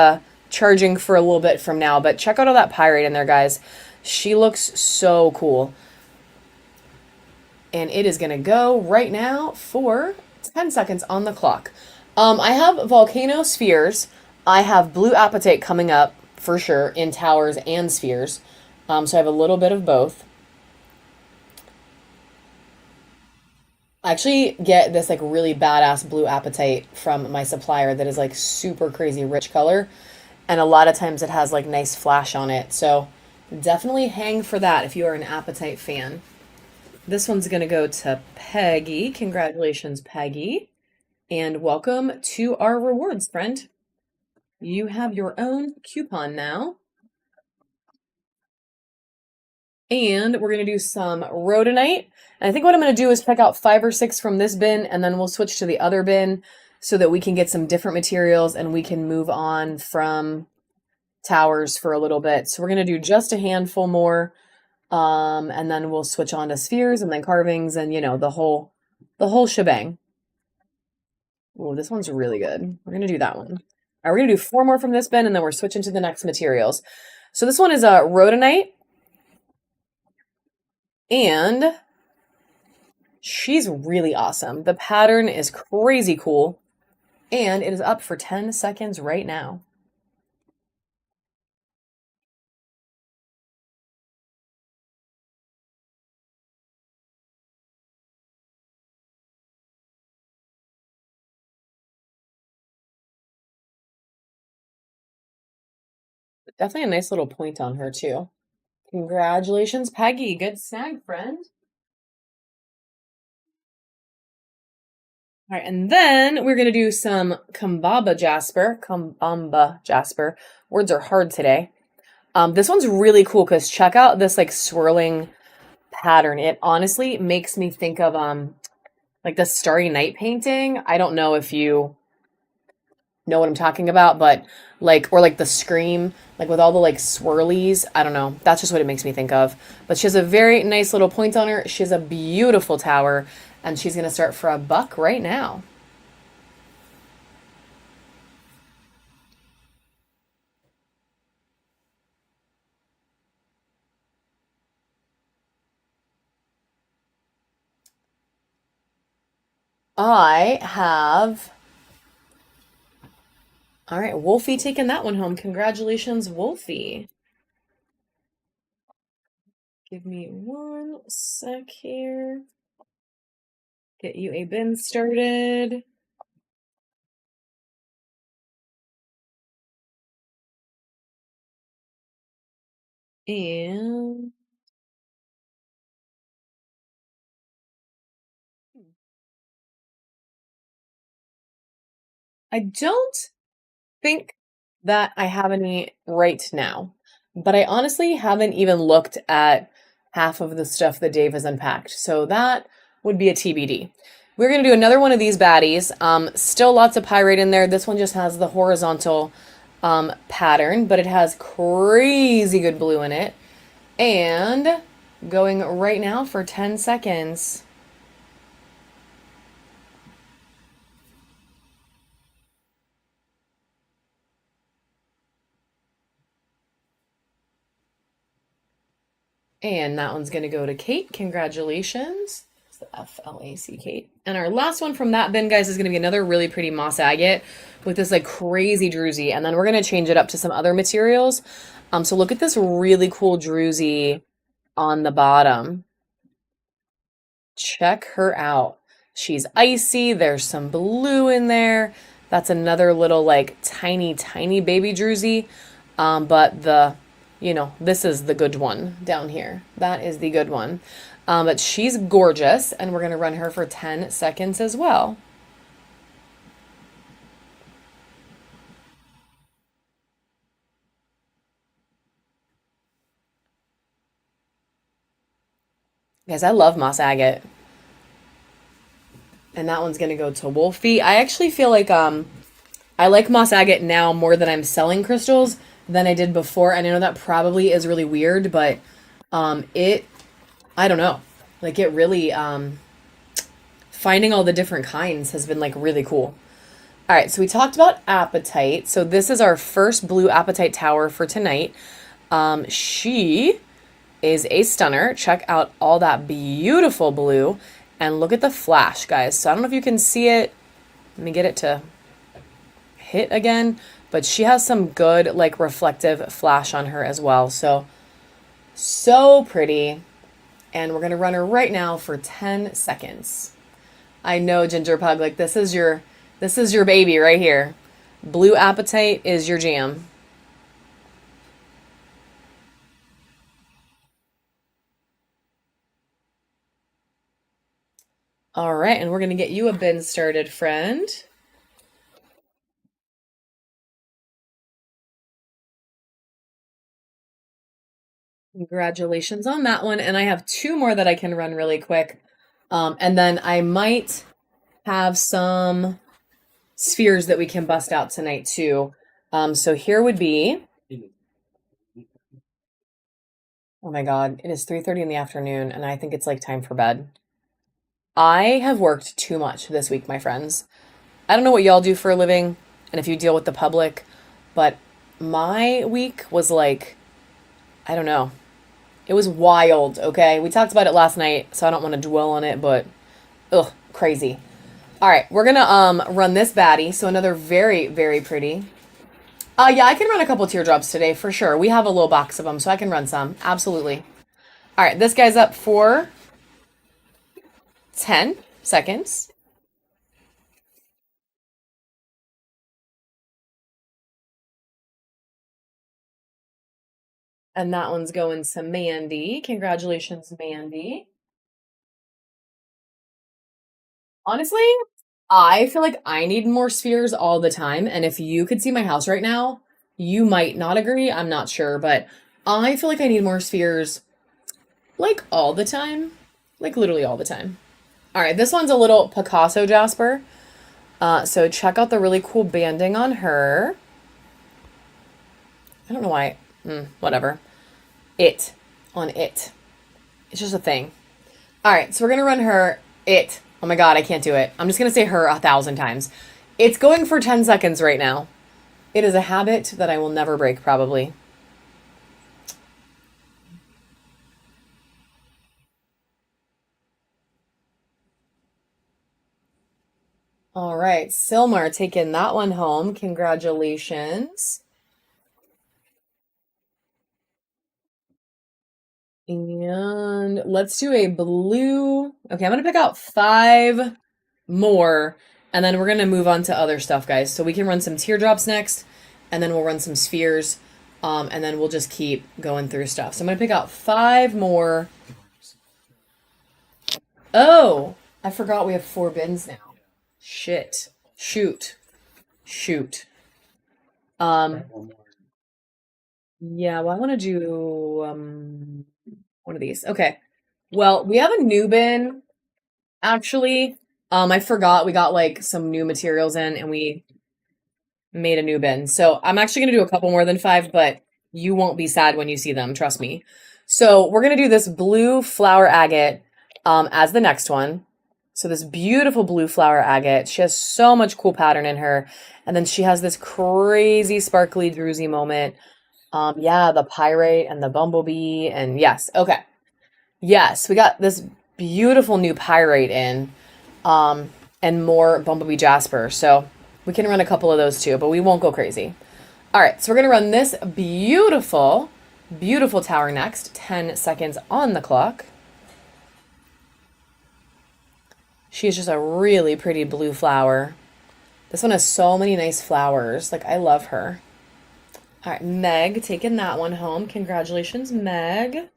charging for a little bit from now, but check out all that pyrite in there, guys. She looks so cool. And it is going to go right now for 10 seconds on the clock. I have volcano spheres. I have blue apatite coming up for sure in towers and spheres. So I have a little bit of both. I actually get this like really badass blue apatite from my supplier that is like super crazy rich color. And a lot of times it has like nice flash on it. So definitely hang for that if you are an apatite fan. This one's going to go to Peggy. Congratulations, Peggy. And welcome to our rewards, friend. You have your own coupon now. And we're going to do some rhodonite. And I think what I'm going to do is pick out 5 or 6 from this bin, and then we'll switch to the other bin so that we can get some different materials and we can move on from towers for a little bit. So we're going to do just a handful more. And then we'll switch on to spheres and then carvings and, you know, the whole shebang. Oh, this one's really good. We're going to do that one. All right, we're going to do 4 more from this bin, and then we're switching to the next materials. So this one is a rhodonite. And she's really awesome. The pattern is crazy cool. And it is up for 10 seconds right now. Definitely a nice little point on her, too. Congratulations, Peggy. Good snag, friend. All right, and then we're going to do some Kambaba Jasper. Kambamba Jasper. Words are hard today. This one's really cool because check out this like swirling pattern. It honestly makes me think of like the Starry Night painting. I don't know if you know what I'm talking about, but like, or like the Scream, like with all the like swirlies. I don't know. That's just what it makes me think of. But she has a very nice little point on her. She has a beautiful tower, and she's going to start for $1 right now. I have. All right, Wolfie taking that one home. Congratulations, Wolfie. Give me 1 sec here. Get you a bin started. And I don't think that I have any right now, but I honestly haven't even looked at half of the stuff that Dave has unpacked. So that would be a TBD. We're going to do another one of these baddies. Still lots of pyrite in there. This one just has the horizontal pattern, but it has crazy good blue in it. And going right now for 10 seconds. And that one's going to go to Kate. Congratulations. It's the FLAC Kate. And our last one from that bin, guys, is going to be another really pretty moss agate with this like crazy druzy. And then we're going to change it up to some other materials. So look at this really cool druzy on the bottom. Check her out. She's icy. There's some blue in there. That's another little like tiny, tiny baby druzy. But this is the good one down here. That is the good one. But she's gorgeous, and we're going to run her for 10 seconds as well. Guys, I love moss agate. And that one's going to go to Wolfie. I actually feel like I like moss agate now more than I'm selling crystals than I did before. And I know that probably is really weird, but I don't know. Like it really finding all the different kinds has been like really cool. All right, so we talked about Appetite. So this is our first blue Appetite tower for tonight. She is a stunner. Check out all that beautiful blue. And look at the flash, guys. So I don't know if you can see it. Let me get it to hit again. But she has some good, like, reflective flash on her as well. So pretty. And we're going to run her right now for 10 seconds. I know, Ginger Pug, like, this is your baby right here. Blue Appetite is your jam. All right, and we're going to get you a bin started, friend. Congratulations on that one. And I have two more that I can run really quick. And then I might have some spheres that we can bust out tonight too. So here would be, oh my God, it is 3:30 in the afternoon and I think it's like time for bed. I have worked too much this week, my friends. I don't know what y'all do for a living and if you deal with the public, but my week was like, I don't know. It was wild, okay? We talked about it last night, so I don't want to dwell on it, but ugh, crazy. All right, we're gonna run this baddie. So another very, very pretty. Yeah, I can run a couple teardrops today for sure. We have a little box of them, so I can run some. Absolutely. All right, this guy's up for 10 seconds. And that one's going to Mandy. Congratulations, Mandy. Honestly, I feel like I need more spheres all the time. And if you could see my house right now, you might not agree. I'm not sure, but I feel like I need more spheres like all the time. Like literally all the time. All right, this one's a little Picasso Jasper. So check out the really cool banding on her. I don't know why. Whatever. It on it. It's just a thing. All right, so we're gonna run her it. Oh my God, I can't do it. I'm just gonna say her 1,000 times. It's going for 10 seconds right now. It is a habit that I will never break, probably. All right, Silmar taking that one home. Congratulations. And let's do a blue. Okay, I'm going to pick out 5 more, and then we're going to move on to other stuff, guys. So we can run some teardrops next, and then we'll run some spheres, and then we'll just keep going through stuff. So I'm going to pick out 5 more. Oh, I forgot we have 4 bins now. Shit. Shoot. Yeah, well, I want to do one of these. Okay. Well, we have a new bin, actually. I forgot we got like some new materials in and we made a new bin. So I'm actually gonna do a couple more than 5, but you won't be sad when you see them, trust me. So we're gonna do this blue flower agate as the next one. So this beautiful blue flower agate. She has so much cool pattern in her. And then she has this crazy sparkly druzy moment. Yeah, the pyrite and the bumblebee, and yes, okay. Yes, we got this beautiful new pyrite in, and more bumblebee jasper. So we can run a couple of those too, but we won't go crazy. All right, so we're gonna run this beautiful Beautiful tower next. 10 seconds on the clock. She is just a really pretty blue flower. This one has so many nice flowers. Like, I love her. All right, Meg taking that one home. Congratulations, Meg.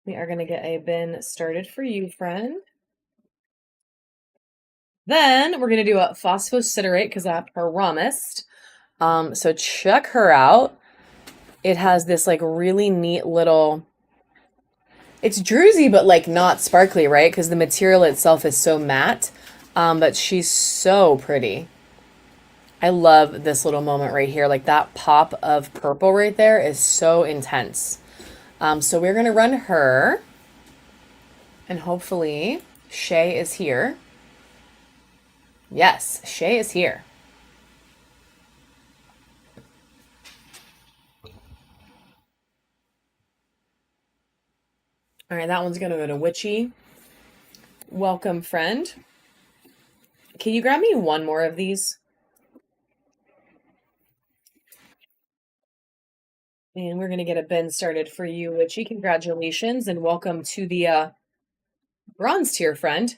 We are going to get a bin started for you, friend. Then we're going to do a phosphosiderate because I promised. So check her out. It has this like really neat little, it's druzy, but like not sparkly, right? Because the material itself is so matte. But she's so pretty. I love this little moment right here. Like that pop of purple right there is so intense. So we're going to run her. And hopefully Shay is here. Yes, Shay is here. All right, that one's going to go to Witchy. Welcome, friend. Can you grab me one more of these? And we're going to get a bin started for you, Witchy. Congratulations and welcome to the bronze tier, friend.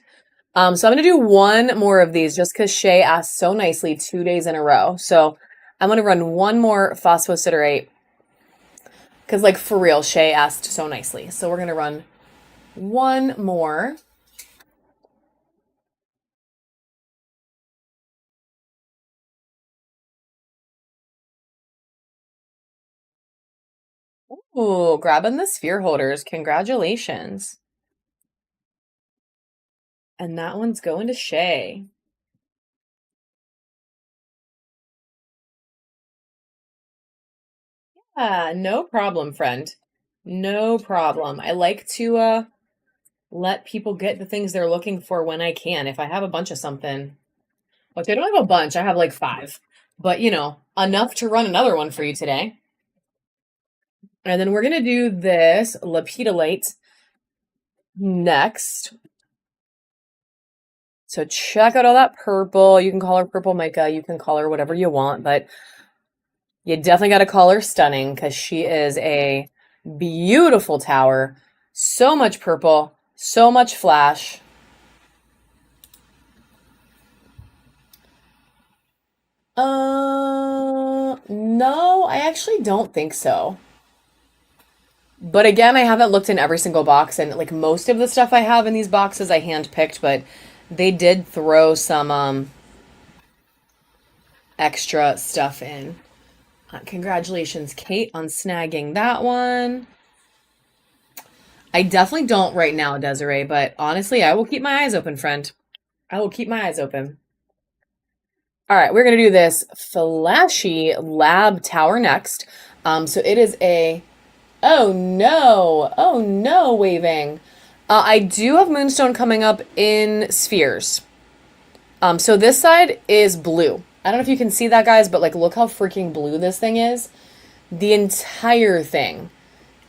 So I'm going to do one more of these just because Shay asked so nicely 2 days in a row. So I'm going to run one more phosphosiderate because, like, for real, Shay asked so nicely. So we're going to run one more. Ooh, grabbing the sphere holders. Congratulations. And that one's going to Shay. No problem, friend. No problem. I like to let people get the things they're looking for when I can. If I have a bunch of something, which I don't have a bunch, I have like 5, but you know, enough to run another one for you today. And then we're gonna do this lepidolite next. So check out all that purple. You can call her purple mica. You can call her whatever you want, but you definitely got to call her stunning because she is a beautiful tower. So much purple, so much flash. No, I actually don't think so. But again, I haven't looked in every single box, and like most of the stuff I have in these boxes I handpicked, but they did throw some extra stuff in. Congratulations, Kate, on snagging that one. I definitely don't right now, Desiree, but honestly, I will keep my eyes open, friend. I will keep my eyes open. All right, we're going to do this flashy lab tower next. So it is a, oh no, waving. I do have Moonstone coming up in spheres. So this side is blue. I don't know if you can see that, guys, but like, look how freaking blue this thing is. The entire thing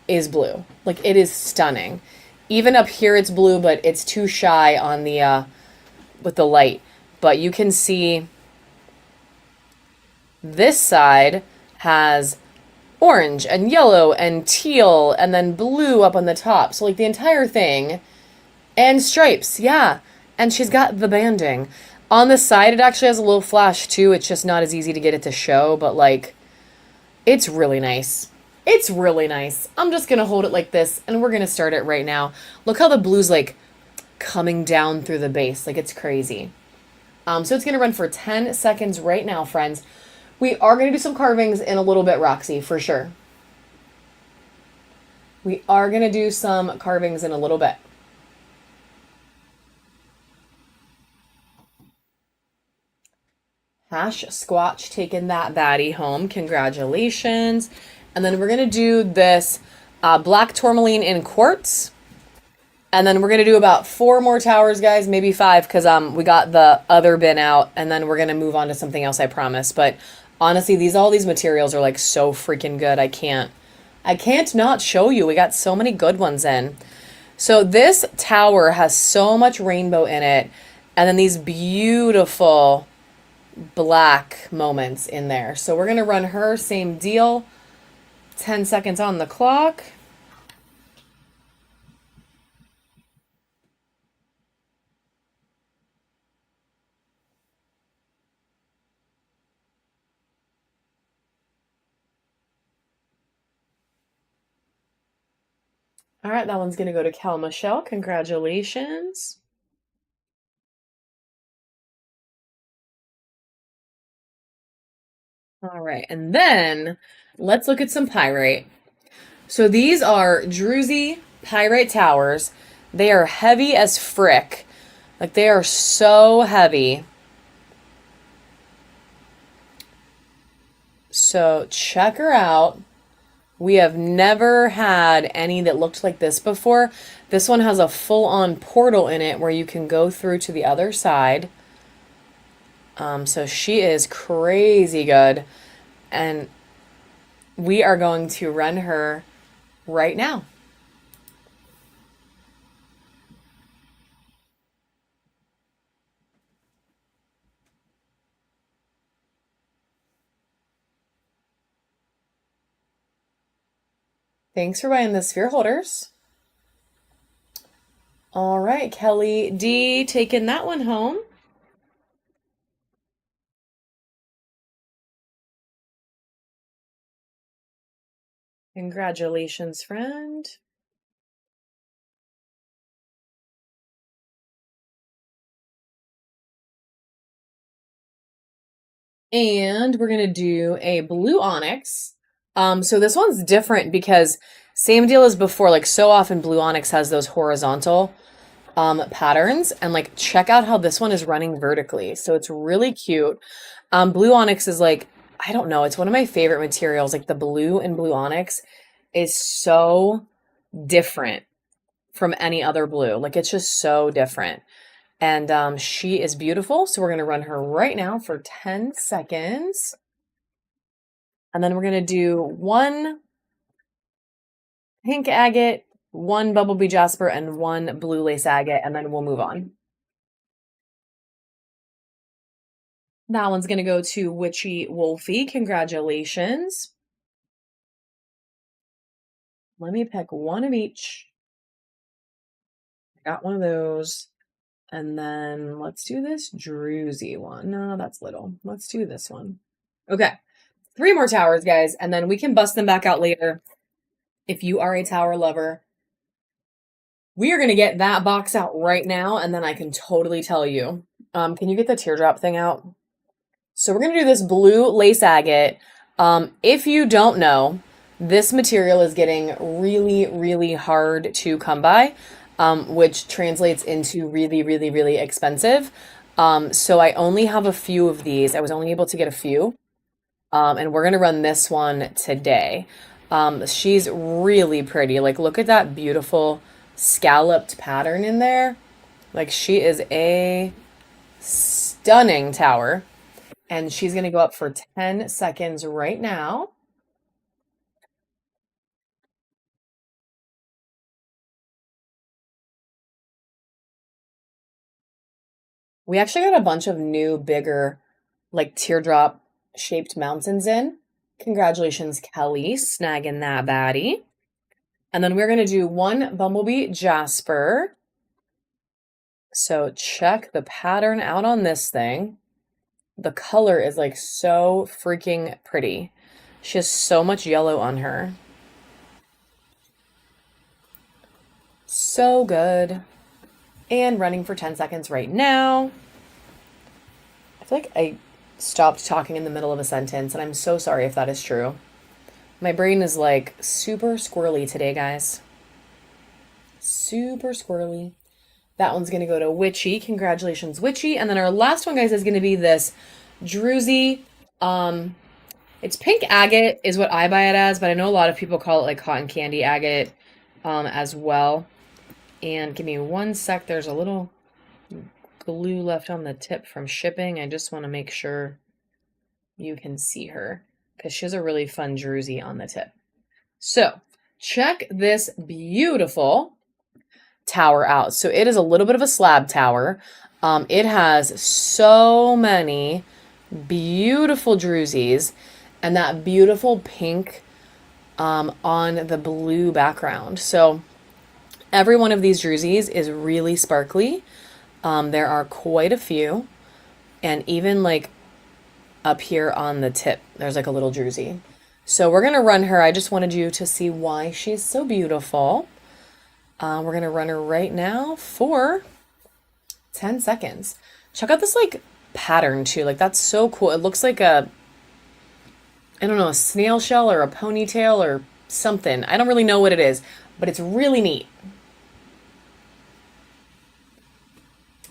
is blue. Like, it is stunning. Even up here it's blue, but it's too shy on the with the light. But you can see this side has orange and yellow and teal and then blue up on the top. So like the entire thing, and stripes, yeah. And she's got the banding. On the side it actually has a little flash too. It's just not as easy to get it to show, but like, it's really nice. It's really nice. I'm just going to hold it like this, and we're going to start it right now. Look how the blue's, like, coming down through the base. Like, it's crazy. So it's going to run for 10 seconds right now, friends. We are going to do some carvings in a little bit, Roxy, for sure. We are going to do some carvings in a little bit. Hash Squatch taking that baddie home. Congratulations. And then we're going to do this black tourmaline in quartz. And then we're going to do about 4 more towers, guys. Maybe 5 because we got the other bin out. And then we're going to move on to something else, I promise. But honestly, all these materials are like so freaking good. I can't not show you. We got so many good ones in. So this tower has so much rainbow in it. And then these beautiful black moments in there. So we're going to run her, same deal. 10 seconds on the clock. All right, that one's going to go to Cal Michelle. Congratulations. All right, and then let's look at some pyrite. So these are Druzy pyrite towers. They are heavy as frick. Like they are so heavy. So check her out. We have never had any that looked like this before. This one has a full-on portal in it where you can go through to the other side. So she is crazy good. And we are going to run her right now. Thanks for buying the sphere holders. All right, Kelly D taking that one home. Congratulations, friend. And we're going to do a blue onyx. So this one's different because same deal as before. Like so often blue onyx has those horizontal patterns, and like check out how this one is running vertically. So it's really cute. Blue onyx is like, I don't know, it's one of my favorite materials. Like the blue in blue onyx is so different from any other blue. Like it's just so different. And she is beautiful. So we're going to run her right now for 10 seconds. And then we're going to do one pink agate, one bumblebee jasper, and one blue lace agate, and then we'll move on. That one's going to go to Witchy Wolfie. Congratulations. Let me pick one of each. Got one of those. And then let's do this Druzy one. No, that's little. Let's do this one. Okay. 3 more towers, guys, and then we can bust them back out later if you are a tower lover. We are going to get that box out right now, and then I can totally tell you. Can you get the teardrop thing out? So we're going to do this blue lace agate. If you don't know, this material is getting really, really hard to come by, which translates into really, really, really expensive. So I only have a few of these. I was only able to get a few. And we're going to run this one today. She's really pretty. Like, look at that beautiful scalloped pattern in there. Like, she is a stunning tower. And she's going to go up for 10 seconds right now. We actually got a bunch of new, bigger, like teardrop shaped mountains in. Congratulations, Kelly, snagging that baddie. And then we're going to do one bumblebee jasper. So check the pattern out on this thing. The color is like so freaking pretty. She has so much yellow on her. So good. And running for 10 seconds right now. I feel like I stopped talking in the middle of a sentence, and I'm so sorry if that is true. My brain is like super squirrely today, guys. Super squirrely. That one's going to go to Witchy. Congratulations, Witchy. And then our last one, guys, is going to be this Druzy. It's pink agate is what I buy it as, but I know a lot of people call it like cotton candy agate as well. And give me one sec. There's a little glue left on the tip from shipping. I just want to make sure you can see her because she has a really fun Druzy on the tip. So check this beautiful tower out. So it is a little bit of a slab tower. It has so many beautiful drusies, and that beautiful pink on the blue background. So every one of these drusies is really sparkly. There are quite a few, and even like up here on the tip, there's like a little druzy. So we're gonna run her. I just wanted you to see why she's so beautiful. We're gonna run her right now for 10 seconds. Check out this like pattern too. Like that's so cool. It looks like I don't know, a snail shell or a ponytail or something. I don't really know what it is, but it's really neat.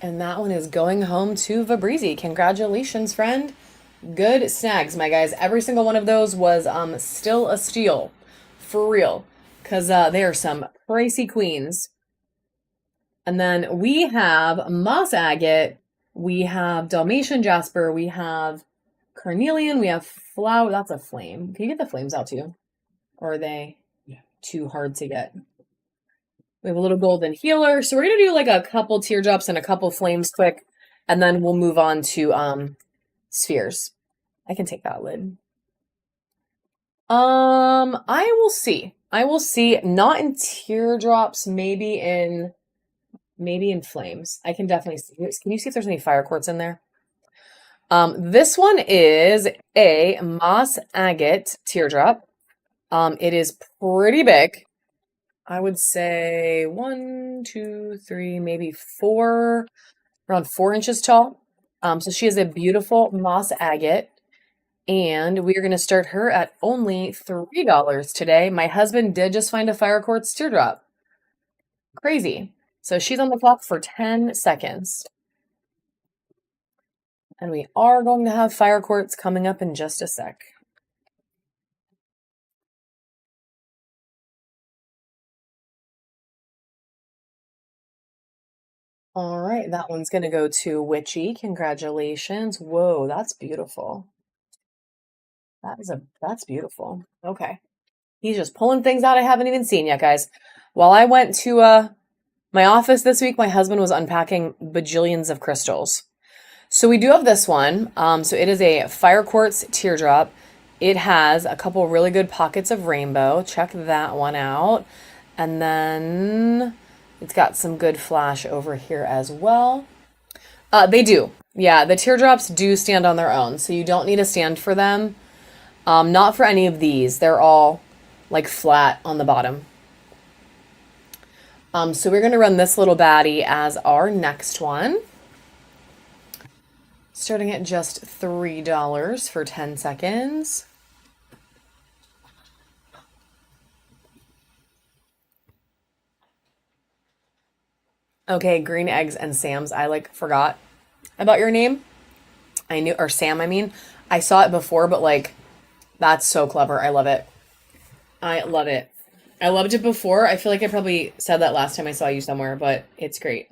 And that one is going home to Fabrizi. Congratulations, friend. Good snags, my guys. Every single one of those was still a steal. For real. Because they are some pricey queens. And then we have moss agate. We have Dalmatian jasper. We have carnelian. We have flower. That's a flame. Can you get the flames out too? Or are they too hard to get? We have a little golden healer. So we're going to do like a couple teardrops and a couple flames quick. And then we'll move on to spheres. I can take that lid. I will see. I will see. Not in teardrops, maybe in flames. I can definitely see. Can you see if there's any fire quartz in there? This one is a moss agate teardrop. It is pretty big. I would say 1, 2, 3, maybe 4, around 4 inches tall. So she is a beautiful moss agate. And we are going to start her at only $3 today. My husband did just find a fire quartz teardrop. Crazy. So she's on the clock for 10 seconds. And we are going to have fire quartz coming up in just a sec. All right, that one's going to go to Witchy. Congratulations. Whoa, that's beautiful. That's beautiful. Okay. He's just pulling things out I haven't even seen yet, guys. While I went to my office this week, my husband was unpacking bajillions of crystals. So we do have this one. So it is a fire quartz teardrop. It has a couple really good pockets of rainbow. Check that one out. And then it's got some good flash over here as well. They do. Yeah, the teardrops do stand on their own. So you don't need a stand for them. Not for any of these. They're all like flat on the bottom. So we're going to run this little baddie as our next one. Starting at just $3 for 10 seconds. Okay, Green Eggs and Sam's. I like forgot about your name. I knew, or Sam, I mean. I saw it before, but like, that's so clever. I love it. I love it. I loved it before. I feel like I probably said that last time I saw you somewhere, but it's great.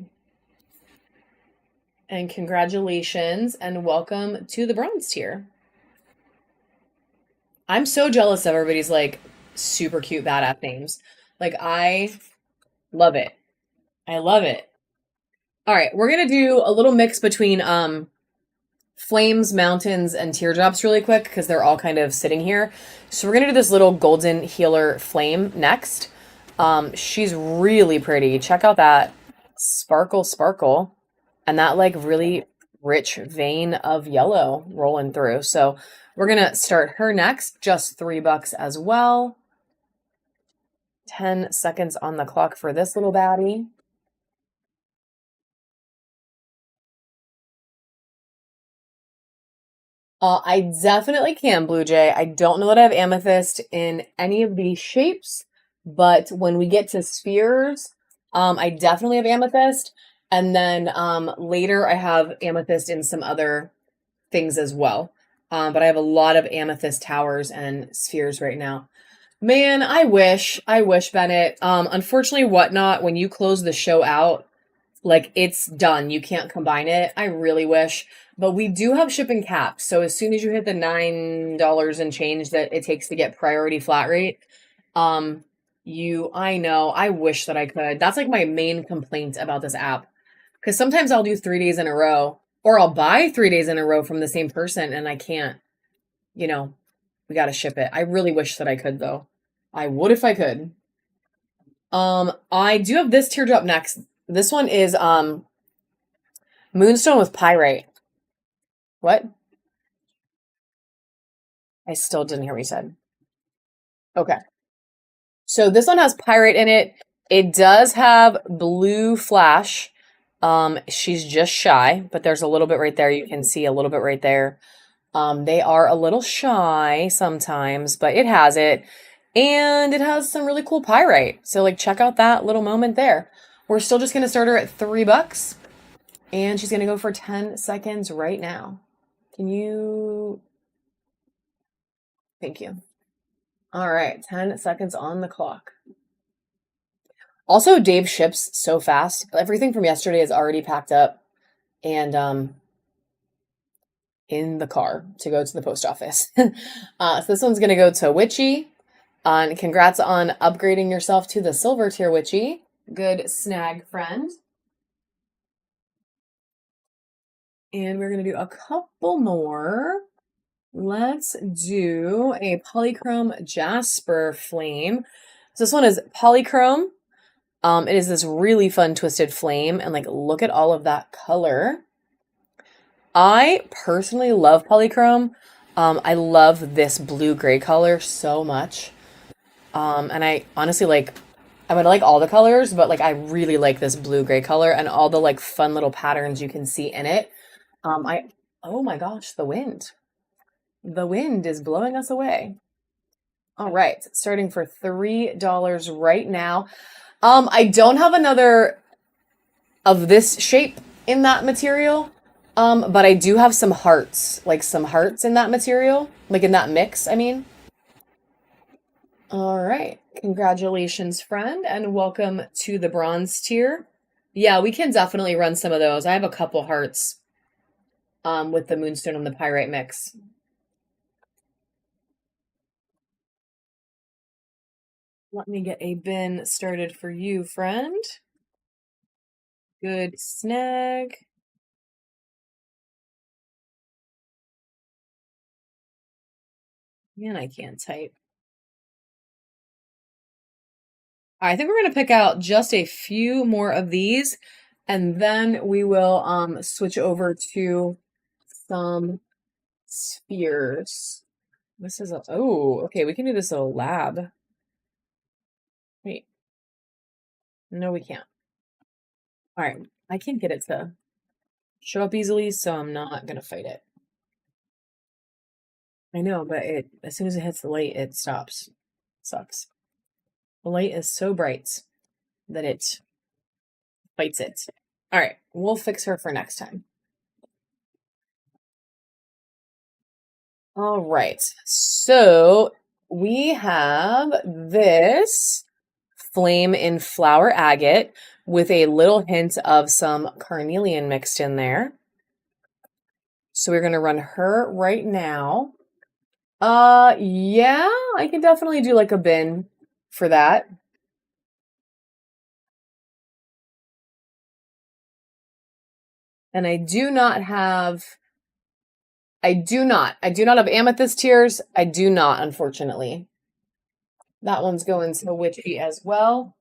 And congratulations and welcome to the bronze tier. I'm so jealous of everybody's like super cute badass names. Like I love it. I love it. All right, we're going to do a little mix between flames, mountains, and teardrops really quick because they're all kind of sitting here. So we're going to do this little golden healer flame next. She's really pretty. Check out that sparkle and that like really rich vein of yellow rolling through. So we're going to start her next, just $3 as well. 10 seconds on the clock for this little baddie. I definitely can, Blue Jay. I don't know that I have amethyst in any of these shapes, but when we get to spheres, I definitely have amethyst. And then later I have amethyst in some other things as well. But I have a lot of amethyst towers and spheres right now. Man, I wish, Bennett. Unfortunately, Whatnot, when you close the show out, like it's done. You can't combine it. I really wish. But we do have shipping caps. So as soon as you hit the $9 and change that it takes to get priority flat rate, I know, I wish that I could. That's like my main complaint about this app. Because sometimes I'll do 3 days in a row Or I'll buy 3 days in a row from the same person and I can't, we got to ship it. I really wish that I could though. I would if I could. I do have this teardrop next. This one is Moonstone with Pyrite. What? I still didn't hear what you said. Okay. So this one has Pyrite in it. It does have blue flash. She's just shy, but there's a little bit right there. You can see a little bit right there. They are a little shy sometimes, but it has it. And it has some really cool Pyrite. So like check out that little moment there. We're still just gonna start her at $3. And she's gonna go for 10 seconds right now. Can you? Thank you. All right, 10 seconds on the clock. Also, Dave ships so fast. Everything from yesterday is already packed up and in the car to go to the post office. So this one's gonna go to Witchy. And congrats on upgrading yourself to the silver tier, Witchy. Good snag, friend. And we're gonna do a couple more. Let's do a polychrome jasper flame. So this one is polychrome. It is this really fun twisted flame, and like look at all of that color. I personally love polychrome. I love this blue-gray color so much. And I honestly I would like all the colors, but like I really like this blue-gray color and all the like fun little patterns you can see in it. Oh my gosh, the wind. The wind is blowing us away. All right, starting for $3 right now. I don't have another of this shape in that material, but I do have some hearts, like some hearts in that material, like in that mix, I mean. All right, congratulations, friend, and welcome to the bronze tier. Yeah, we can definitely run some of those. I have a couple hearts with the Moonstone and the Pyrite mix. Let me get a bin started for you, friend. Good snag. Man, I can't type. I think we're going to pick out just a few more of these, and then we will switch over to some spheres. This is okay, we can do this at a lab. Wait. No, we can't. All right, I can't get it to show up easily, so I'm not going to fight it. I know, but as soon as it hits the light, it stops. Sucks. The light is so bright that it fights it. All right, we'll fix her for next time. All right, so we have this flame in flower agate with a little hint of some carnelian mixed in there. So we're going to run her right now. Yeah, I can definitely do like a bin for that. And I do not have amethyst tears. I do not, unfortunately. That one's going to Witchy as well.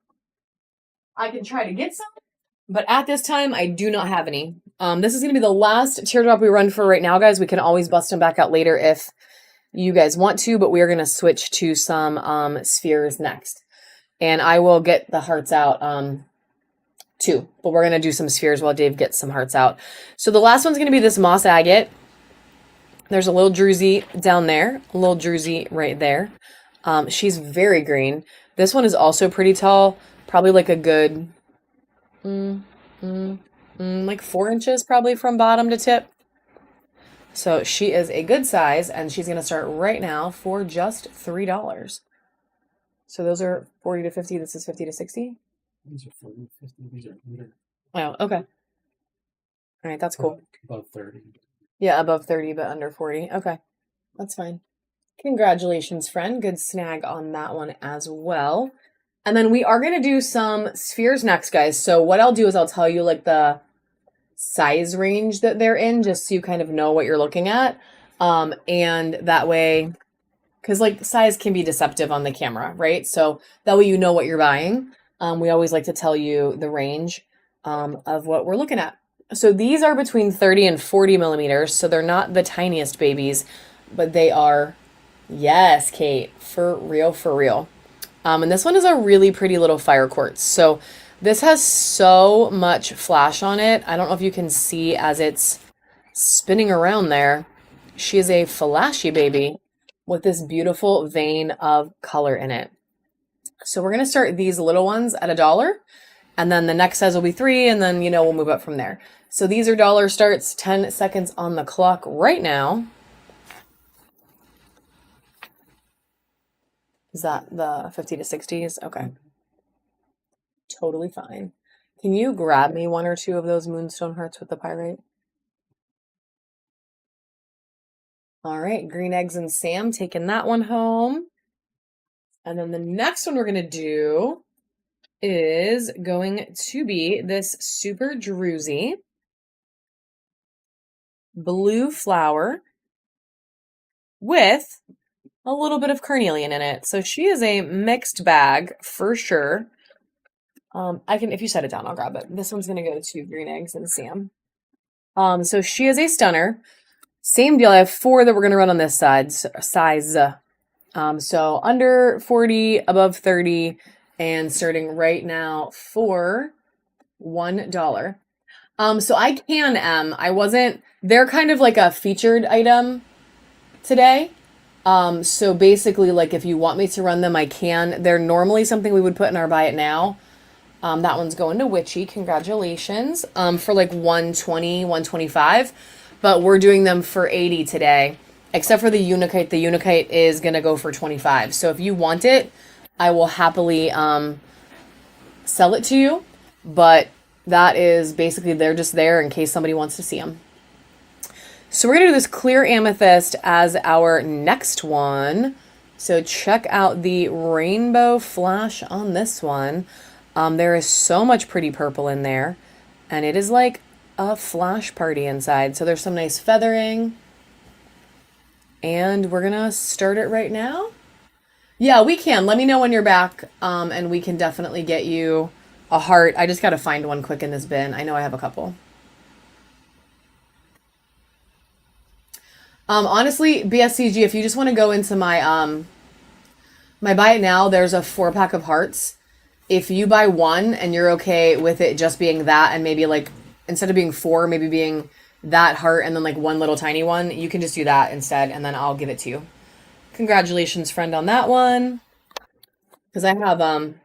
I can try to get some, but at this time, I do not have any. This is going to be the last teardrop we run for right now, guys. We can always bust them back out later if you guys want to, but we are going to switch to some spheres next. And I will get the hearts out too, but we're going to do some spheres while Dave gets some hearts out. So the last one's going to be this moss agate. There's a little druzy down there, a little druzy right there. She's very green. This one is also pretty tall, probably like a good, like 4 inches probably from bottom to tip. So she is a good size, and she's going to start right now for just $3. So those are 40 to 50. This is 50 to 60. These are 40 to 50. These are under. Oh, okay. All right, that's cool. Above 30. Yeah, above 30, but under 40. Okay, that's fine. Congratulations, friend. Good snag on that one as well. And then we are going to do some spheres next, guys. So what I'll do is I'll tell you like the size range that they're in, just so you kind of know what you're looking at. And that way, because like size can be deceptive on the camera, right? So that way you know what you're buying. We always like to tell you the range of what we're looking at. So these are between 30 and 40 millimeters. So they're not the tiniest babies, but they are, yes, Kate, for real, for real. And this one is a really pretty little fire quartz. So this has so much flash on it. I don't know if you can see as it's spinning around there. She is a flashy baby with this beautiful vein of color in it. So we're going to start these little ones at $1, and then the next size will be $3, and then, we'll move up from there. So these are dollar starts, 10 seconds on the clock right now. Is that the 50 to 60s? Okay. Totally fine. Can you grab me one or two of those moonstone hearts with the pyrite? All right, green eggs and Sam taking that one home. And then the next one we're going to do is going to be this super druzy blue flower with a little bit of carnelian in it. So she is a mixed bag for sure. I can, if you set it down, I'll grab it. This one's going to go to green eggs and Sam. So she is a stunner. Same deal. I have 4 that we're going to run on this size. So under 40, above 30, and starting right now for $1. So I can, they're kind of like a featured item today. So basically, like, if you want me to run them, I can. They're normally something we would put in our buy it now. That one's going to Witchy. Congratulations. For like 120, 125, but we're doing them for 80 today, except for the Unikite. The Unikite is going to go for 25. So if you want it, I will happily, sell it to you, but that is basically, they're just there in case somebody wants to see them. So we're going to do this clear amethyst as our next one. So check out the rainbow flash on this one. There is so much pretty purple in there, and it is like a flash party inside. So there's some nice feathering, and we're going to start it right now. Yeah, we can. Let me know when you're back, and we can definitely get you a heart. I just got to find one quick in this bin. I know I have a couple. Honestly, BSCG, if you just want to go into my buy it now, there's a 4-pack of hearts. If you buy one and you're okay with it just being that, and maybe like instead of being 4, maybe being that heart and then like one little tiny one, you can just do that instead, and then I'll give it to you. Congratulations, friend, on that one. Because I have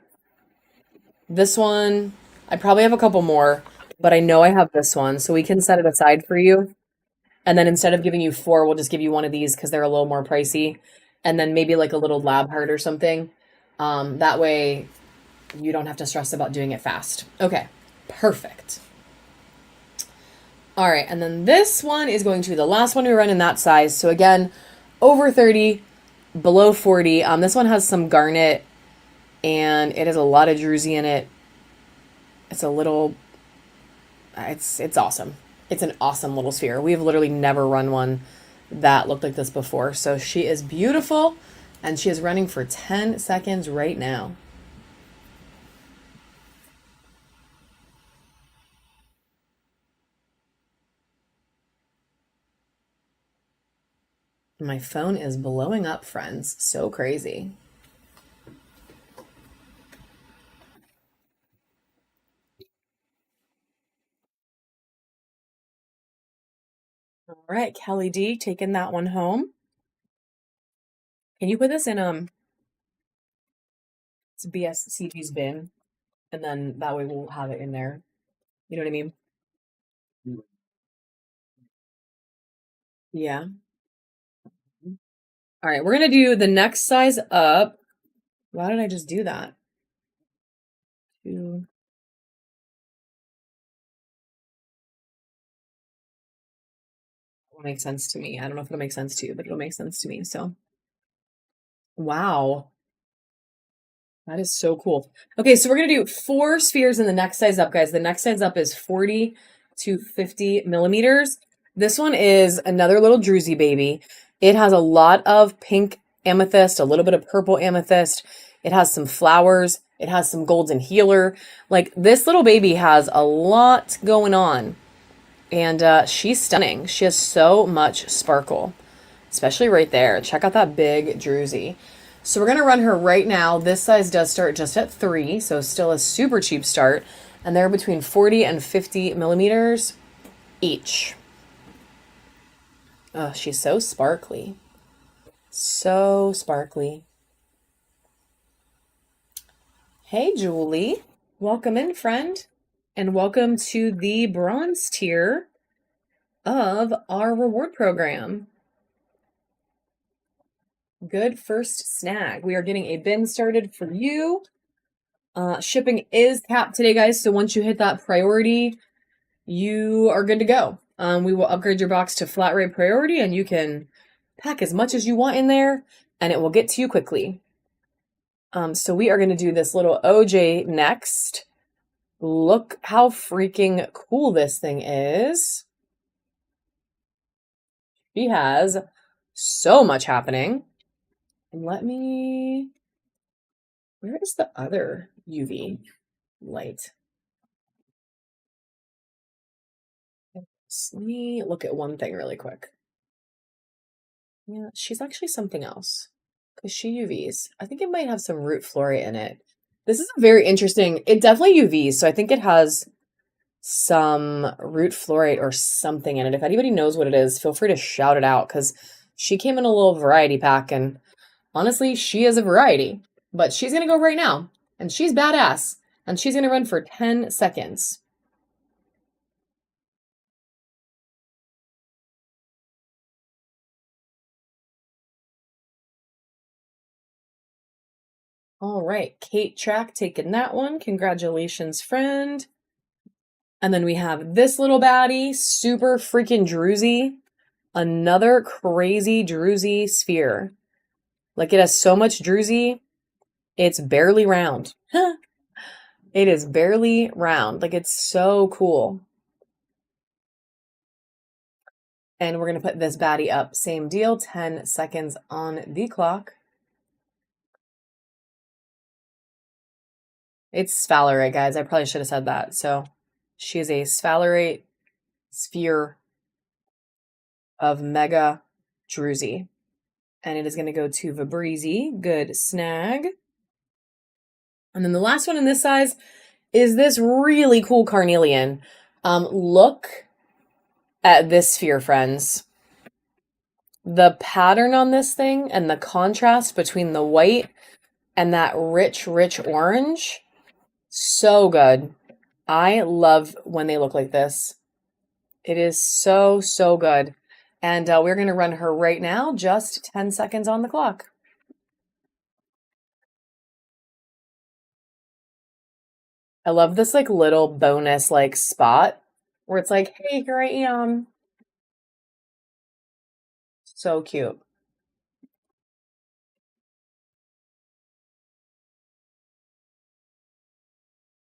this one. I probably have a couple more, but I know I have this one, so we can set it aside for you. And then instead of giving you 4, we'll just give you one of these because they're a little more pricey. And then maybe like a little lab heart or something. That way you don't have to stress about doing it fast. Okay, perfect. All right, and then this one is going to be the last one we run in that size. So again, over 30, below 40. This one has some garnet, and it has a lot of druzy in it. It's it's awesome. It's an awesome little sphere. We've literally never run one that looked like this before. So she is beautiful, and she is running for 10 seconds right now. My phone is blowing up, friends. So crazy. All right, Kelly D, taking that one home. Can you put this in it's BSCG's bin, and then that way we'll have it in there. You know what I mean? Yeah. All right, we're gonna do the next size up. Why did I just do that? Two. It'll make sense to me. I don't know if it'll make sense to you, but it'll make sense to me. So, wow. That is so cool. Okay, so we're gonna do 4 spheres in the next size up, guys. The next size up is 40 to 50 millimeters. This one is another little druzy baby. It has a lot of pink amethyst, a little bit of purple amethyst. It has some flowers. It has some golden healer. Like this little baby has a lot going on. And she's stunning. She has so much sparkle, especially right there. Check out that big druzy. So we're going to run her right now. This size does start just at 3, so still a super cheap start. And they're between 40 and 50 millimeters each. Oh, she's so sparkly. So sparkly. Hey, Julie. Welcome in, friend. And welcome to the bronze tier of our reward program. Good first snag. We are getting a bin started for you. Shipping is capped today, guys. So once you hit that priority, you are good to go. We will upgrade your box to flat rate priority and you can pack as much as you want in there and it will get to you quickly. So we are going to do this little OJ next. Look how freaking cool this thing is. She has so much happening. Let me... Where is the other UV light? Let me look at one thing really quick. Yeah, she's actually something else. Because she UVs. I think it might have some root flora in it. This is a very interesting... It definitely UVs, so I think it has some root fluorite or something in it. If anybody knows what it is, feel free to shout it out because she came in a little variety pack and honestly, she is a variety. But she's going to go right now and she's badass and she's going to run for 10 seconds. All right, Kate Track taking that one. Congratulations, friend. And then we have this little baddie, super freaking druzy. Another crazy druzy sphere. Like it has so much druzy, it's barely round. It is barely round. Like it's so cool. And we're going to put this baddie up. Same deal, 10 seconds on the clock. It's sphalerite, guys. I probably should have said that. So she is a sphalerite sphere of mega druzy. And it is going to go to Vibreezy. Good snag. And then the last one in this size is this really cool carnelian. Look at this sphere, friends. The pattern on this thing and the contrast between the white and that rich, rich orange. So good. I love when they look like this. It is so, so good. And we're going to run her right now, just 10 seconds on the clock. I love this like little bonus like spot where it's like, hey, here I am. So cute.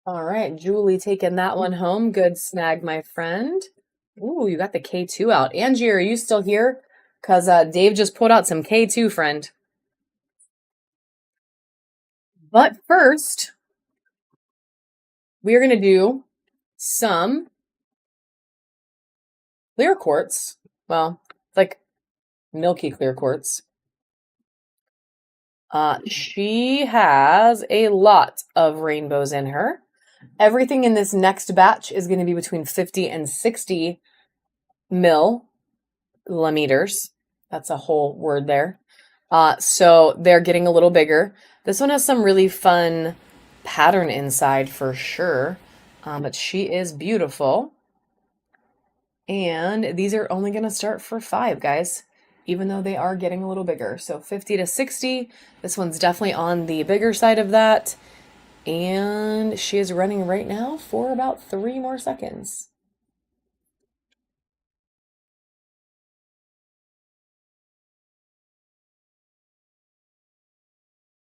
All right, Julie taking that one home. Good snag, my friend. Ooh, you got the K2 out. Angie, are you still here? Because Dave just pulled out some K2, friend. But first, we are going to do some clear quartz. Well, like milky clear quartz. She has a lot of rainbows in her. Everything in this next batch is going to be between 50 and 60 millimeters. That's a whole word there. So they're getting a little bigger. This one has some really fun pattern inside for sure. But she is beautiful. And these are only going to start for 5, guys, even though they are getting a little bigger. So 50 to 60. This one's definitely on the bigger side of that. And she is running right now for about 3 more seconds.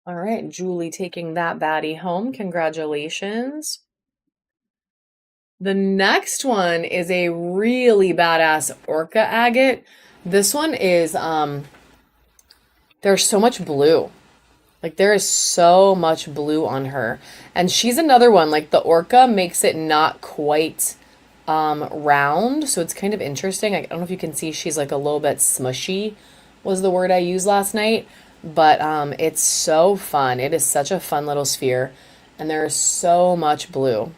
All right, Julie taking that baddie home. Congratulations. The next one is a really badass orca agate. This one is there's so much blue. Like there is so much blue on her. And she's another one, like the orca makes it not quite round, so it's kind of interesting. I don't know if you can see she's like a little bit smushy was the word I used last night, but it's so fun. It is such a fun little sphere and there's so much blue.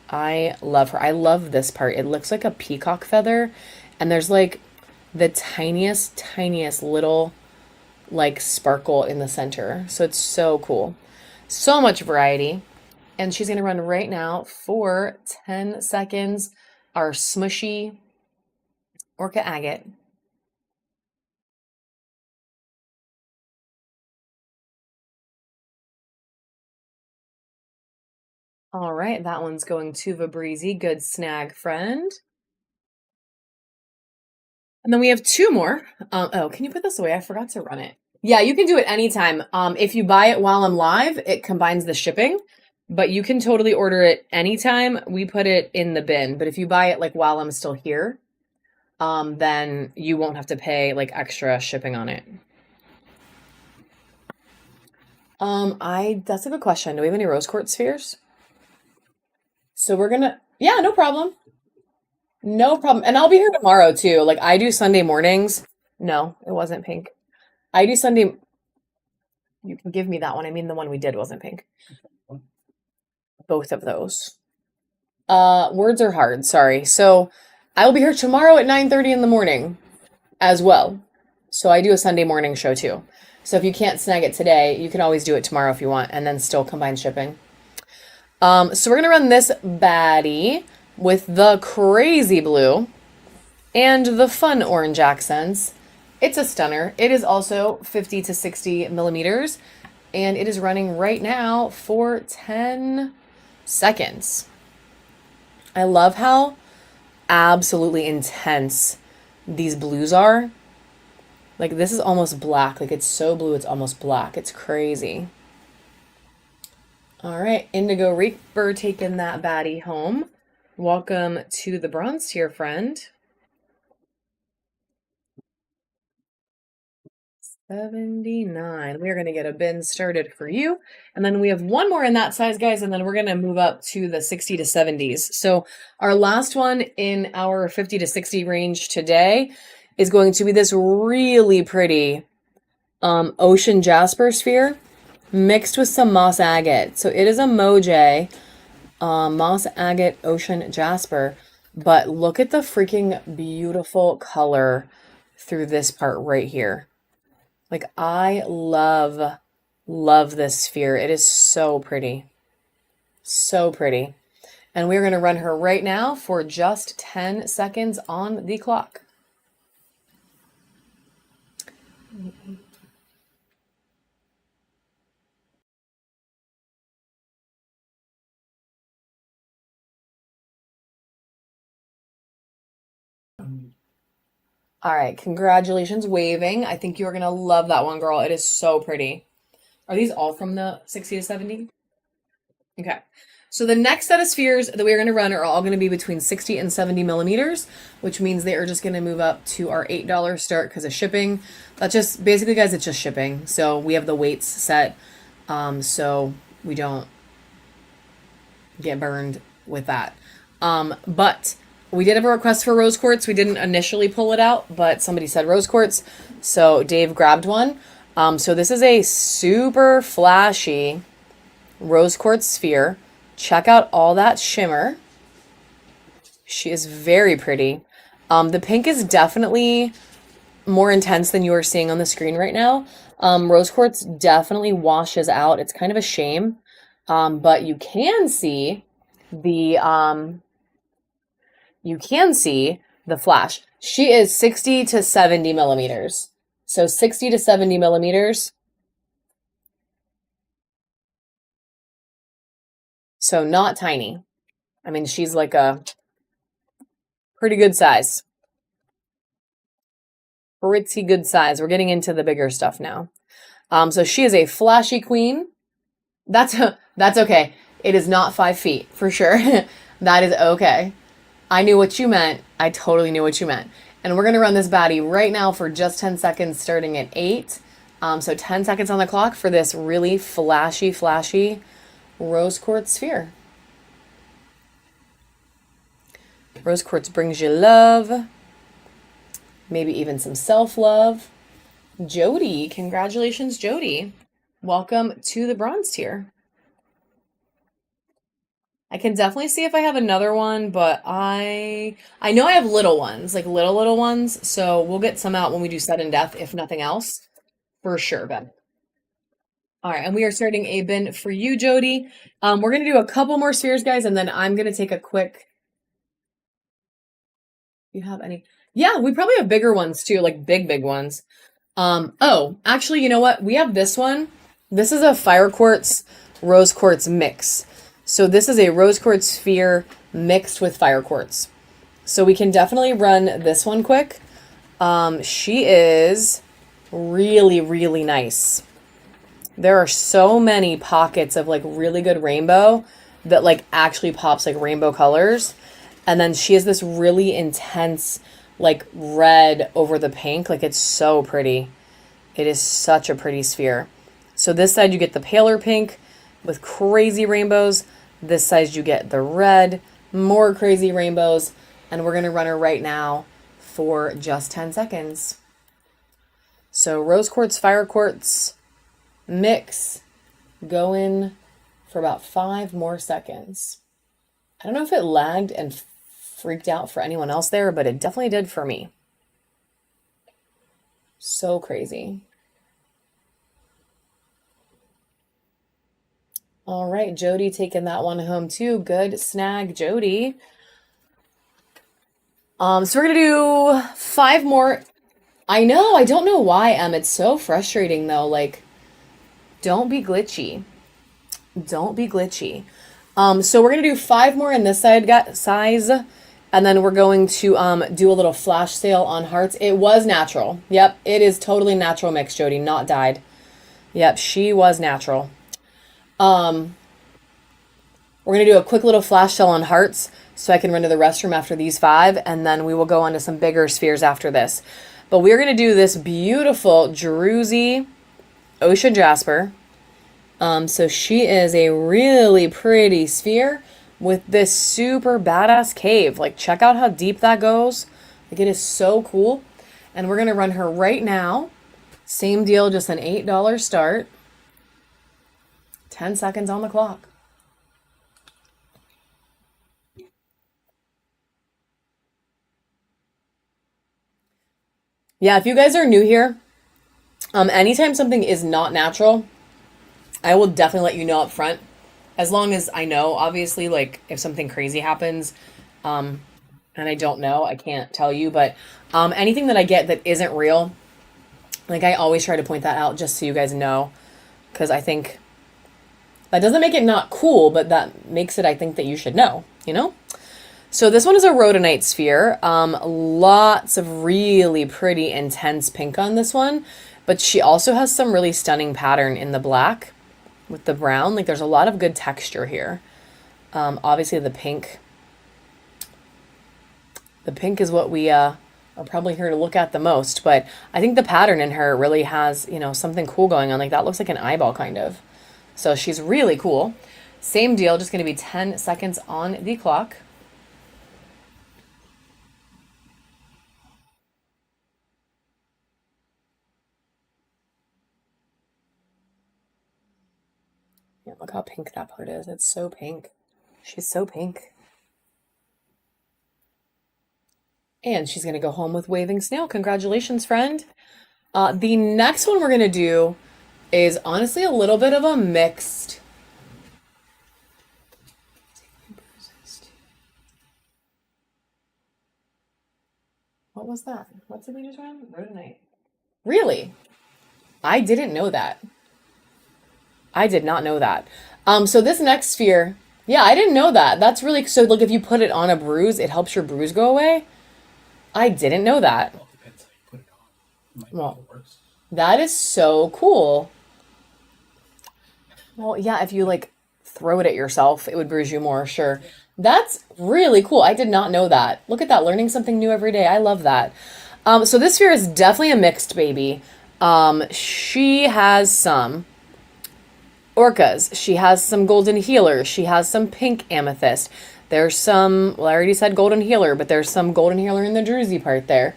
I love her. I love this part. It looks like a peacock feather and there's like the tiniest little like sparkle in the center. So it's so cool. So much variety. And she's going to run right now for 10 seconds. Our smushy orca agate. All right, that one's going to Vibreezy. Good snag, friend. And then we have two more. Oh, can you put this away? I forgot to run it. Yeah, you can do it anytime. If you buy it while I'm live, it combines the shipping, but you can totally order it anytime. We put it in the bin, but if you buy it like while I'm still here, then you won't have to pay like extra shipping on it. That's a good question. Do we have any rose quartz spheres? So we're gonna, yeah, no problem. No problem. And I'll be here tomorrow too. Like I do Sunday mornings. No, it wasn't pink. I do Sunday. You can give me that one. I mean, the one we did wasn't pink. Both of those. Words are hard. Sorry. So I will be here tomorrow at 9:30 in the morning as well. So I do a Sunday morning show too. So if you can't snag it today, you can always do it tomorrow if you want, and then still combine shipping. So we're gonna run this baddie with the crazy blue and the fun orange accents. It's a stunner. It is also 50 to 60 millimeters, and it is running right now for 10 seconds. I love how absolutely intense these blues are. Like this is almost black. Like it's so blue, it's almost black. It's crazy. All right, Indigo Reaper taking that baddie home. Welcome to the bronze tier, friend. 79. We're going to get a bin started for you. And then we have one more in that size, guys, and then we're going to move up to the 60 to 70s. So our last one in our 50 to 60 range today is going to be this really pretty ocean jasper sphere mixed with some moss agate. So it is a Moj moss agate ocean jasper, but look at the freaking beautiful color through this part right here. Like I love this sphere. It is so pretty. So pretty. And we're going to run her right now for just 10 seconds on the clock. All right, congratulations, waving. I think you're going to love that one, girl. It is so pretty. Are these all from the 60 to 70? Okay. So the next set of spheres that we're going to run are all going to be between 60 and 70 millimeters, which means they are just going to move up to our $8 start because of shipping. That's just, basically, guys, it's just shipping. So we have the weights set so we don't get burned with that. But we did have a request for rose quartz. We didn't initially pull it out, but somebody said rose quartz. So Dave grabbed one. So this is a super flashy rose quartz sphere. Check out all that shimmer. She is very pretty. The pink is definitely more intense than you are seeing on the screen right now. Rose quartz definitely washes out. It's kind of a shame. But you can see the flash. She is 60 to 70 millimeters. So 60 to 70 millimeters. So not tiny. I mean, she's like a pretty good size. Pretty good size. We're getting into the bigger stuff now. So she is a flashy queen. That's okay. It is not 5 feet for sure. That is okay. I knew what you meant. I totally knew what you meant. And we're going to run this baddie right now for just 10 seconds starting at 8. So 10 seconds on the clock for this really flashy rose quartz sphere. Rose quartz brings you love, maybe even some self-love. Jody, congratulations, Jody. Welcome to the bronze tier. I can definitely see if I have another one, but I know I have little ones, like little ones, so we'll get some out when we do sudden death, if nothing else. For sure, Ben. All right, and we are starting a bin for you, Jody. We're gonna do a couple more spheres, guys, and then I'm gonna take a quick. You have any? Yeah, we probably have bigger ones too, like big ones. Oh, actually, you know what? We have this one. This is a fire quartz, rose quartz mix. So this is a rose quartz sphere mixed with fire quartz. So we can definitely run this one quick. She is really nice. There are so many pockets of like really good rainbow that like actually pops like rainbow colors. And then she has this really intense like red over the pink. Like it's so pretty. It is such a pretty sphere. So this side you get the paler pink with crazy rainbows. This side you get the red, more crazy rainbows. And we're going to run her right now for just 10 seconds. So rose quartz, fire quartz, mix, going for about 5 more seconds. I don't know if it lagged and freaked out for anyone else there, but it definitely did for me. So crazy. All right, Jody taking that one home too. Good snag, Jody. So we're gonna do 5 more. I know, I don't know why, Em. It's so frustrating though. Like, don't be glitchy. Don't be glitchy. So we're gonna do 5 more in this size, and then we're going to do a little flash sale on hearts. It was natural. Yep, it is totally natural mix, Jody, not dyed. Yep, she was natural. We're gonna do a quick little flash sale on hearts so I can run to the restroom after these 5, and then we will go on to some bigger spheres after this. But we're gonna do this beautiful Druzy Ocean Jasper. So she is a really pretty sphere with this super badass cave. Like, check out how deep that goes. Like, it is so cool. And we're gonna run her right now. Same deal, just an $8 start. 10 seconds on the clock. Yeah, if you guys are new here, anytime something is not natural, I will definitely let you know up front. As long as I know, obviously, like if something crazy happens, and I don't know, I can't tell you, but anything that I get that isn't real, like I always try to point that out just so you guys know, because I think that doesn't make it not cool, but that makes it, I think that you should know, you know? So this one is a rhodonite sphere. Lots of really pretty intense pink on this one, but she also has some really stunning pattern in the black with the brown. Like there's a lot of good texture here. Obviously the pink is what we are probably here to look at the most, but I think the pattern in her really has, you know, something cool going on. Like that looks like an eyeball kind of. So she's really cool. Same deal, just going to be 10 seconds on the clock. Yeah, look how pink that part is. It's so pink. She's so pink. And she's going to go home with Waving Snail. Congratulations, friend. The next one we're going to do is honestly a little bit of a mixed. What was that? What did we just run? Rhodonite. Really? I didn't know that. I did not know that. So this next sphere, yeah, I didn't know that. That's really, so look, if you put it on a bruise, it helps your bruise go away. I didn't know that. Well, it depends how you put it on. It might Well, make it worse. that is so cool. Well, yeah, if you like throw it at yourself, it would bruise you more, sure. That's really cool. I did not know that. Look at that, learning something new every day. I love that. So this sphere is definitely a mixed baby. She has some orcas. She has some golden healers. She has some pink amethyst. There's some, well, I already said golden healer, but there's some golden healer in the druzy part there.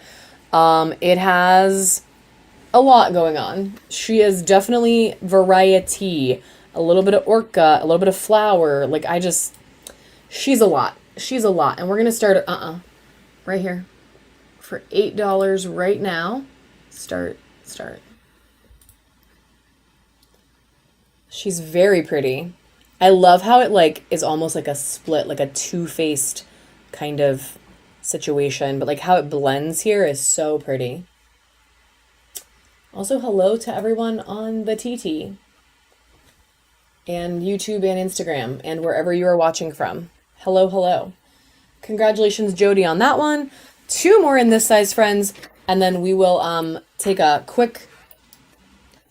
It has a lot going on. She is definitely variety. A little bit of orca, a little bit of flower. Like, she's a lot. She's a lot. And we're going to start, right here for $8 right now. Start. She's very pretty. I love how it like is almost like a split, like a two-faced kind of situation, but like how it blends here is so pretty. Also, hello to everyone on the TT and YouTube and Instagram and wherever you are watching from. Hello, hello. Congratulations, Jody, on that one. Two more in this size, friends, and then we will take a quick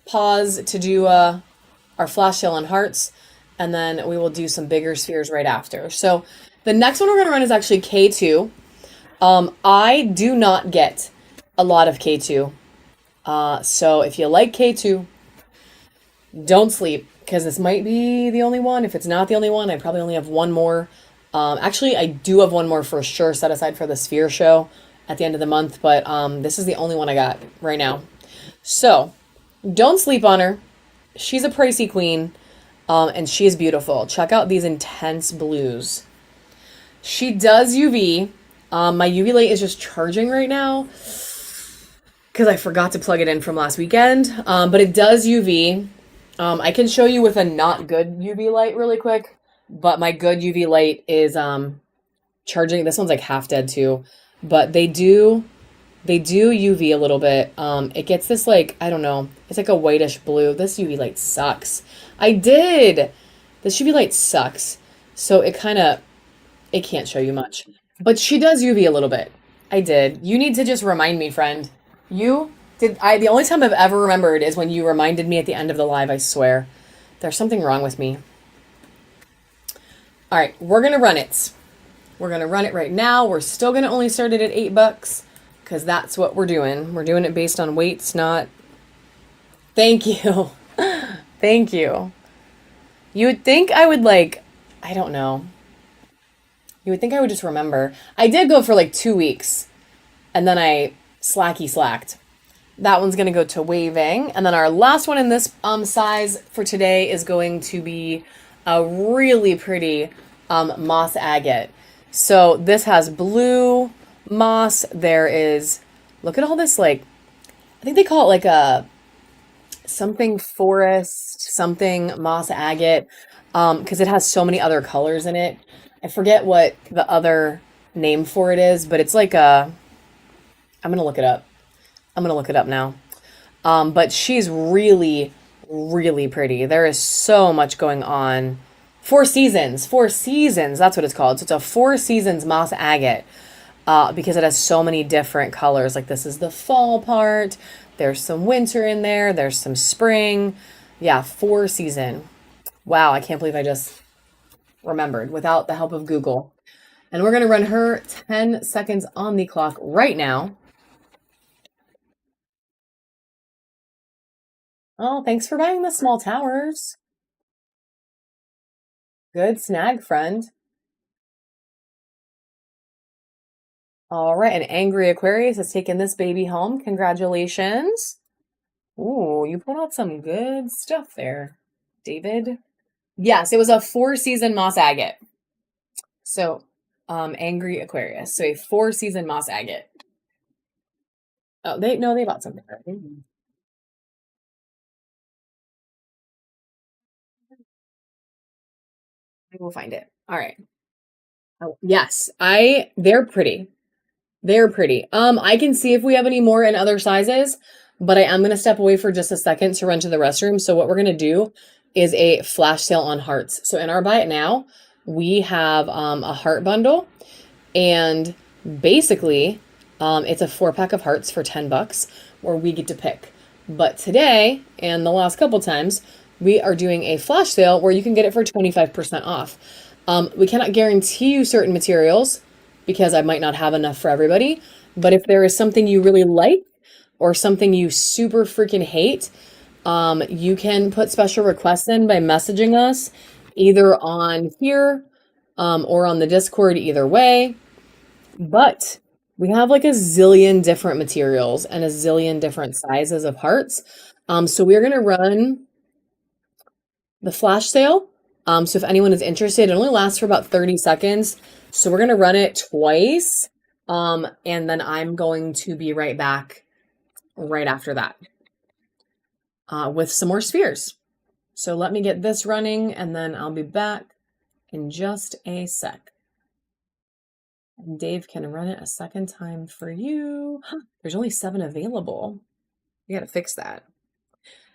pause to do our flash sale on hearts, and then we will do some bigger spheres right after. So the next one we're going to run is actually K2. I do not get a lot of K2. So if you like K2, don't sleep, because this might be the only one. If it's not the only one, I probably only have one more. Actually, I do have one more for sure set aside for the sphere show at the end of the month, but this is the only one I got right now. So don't sleep on her. She's a pricey queen, and she is beautiful. Check out these intense blues. She does UV. My UV light is just charging right now because I forgot to plug it in from last weekend, but it does UV. I can show you with a not good UV light really quick, but my good UV light is charging. This one's like half dead too, but they do UV a little bit. It gets this like, I don't know, it's like a whitish blue. This UV light sucks. This UV light sucks. So it can't show you much. But she does UV a little bit. I did. You need to just remind me, friend. The only time I've ever remembered is when you reminded me at the end of the live, I swear. There's something wrong with me. All right, we're going to run it. We're going to run it right now. We're still going to only start it at $8 because that's what we're doing. We're doing it based on weights, not... Thank you. Thank you. You would think I would I don't know. You would think I would just remember. I did go for 2 weeks and then I slacked. That one's going to go to waving. And then our last one in this size for today is going to be a really pretty moss agate. So this has blue moss. There is, look at all this, I think they call it a something forest, something moss agate, because it has so many other colors in it. I forget what the other name for it is, but it's I'm going to look it up. I'm going to look it up now. But she's really, really pretty. There is so much going on. Four seasons, that's what it's called. So it's a 4 seasons moss agate, because it has so many different colors. Like this is the fall part. There's some winter in there. There's some spring. Yeah, 4 season. Wow, I can't believe I just remembered without the help of Google. And we're going to run her 10 seconds on the clock right now. Oh, thanks for buying the small towers. Good snag, friend. All right, an angry Aquarius has taken this baby home. Congratulations. Ooh, you pulled out some good stuff there, David. Yes, it was a 4 season moss agate. So, angry Aquarius. So a 4 season moss agate. Oh, they bought something. We'll find it. All right. Oh, yes, they're pretty. They're pretty. I can see if we have any more in other sizes, but I am going to step away for just a second to run to the restroom. So what we're going to do is a flash sale on hearts. So in our buy it now, we have a heart bundle, and basically it's a 4-pack of hearts for $10 where we get to pick. But today and the last couple times, we are doing a flash sale where you can get it for 25% off. We cannot guarantee you certain materials because I might not have enough for everybody. But if there is something you really like or something you super freaking hate, you can put special requests in by messaging us either on here or on the Discord, either way. But we have like a zillion different materials and a zillion different sizes of hearts. So we're going to run the flash sale. So if anyone is interested, it only lasts for about 30 seconds. So we're going to run it twice. And then I'm going to be right back right after that with some more spheres. So let me get this running and then I'll be back in just a sec. And Dave can run it a second time for you. There's only 7 available. You got to fix that.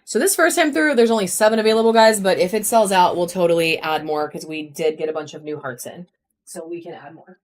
So this first time through, there's only 7 available, guys, but if it sells out, we'll totally add more because we did get a bunch of new hearts in. So we can add more.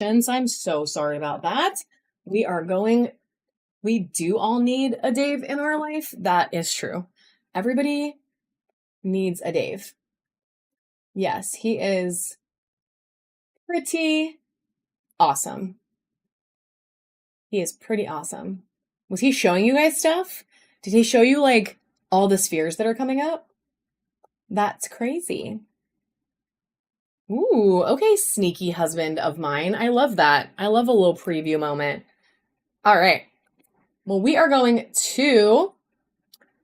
I'm so sorry about that. We do all need a Dave in our life. That is true. Everybody needs a Dave. Yes, he is pretty awesome. He is pretty awesome. Was he showing you guys stuff? Did he show you like all the spheres that are coming up? That's crazy. Ooh, okay, sneaky husband of mine. I love that. I love a little preview moment. All right. Well, we are going to.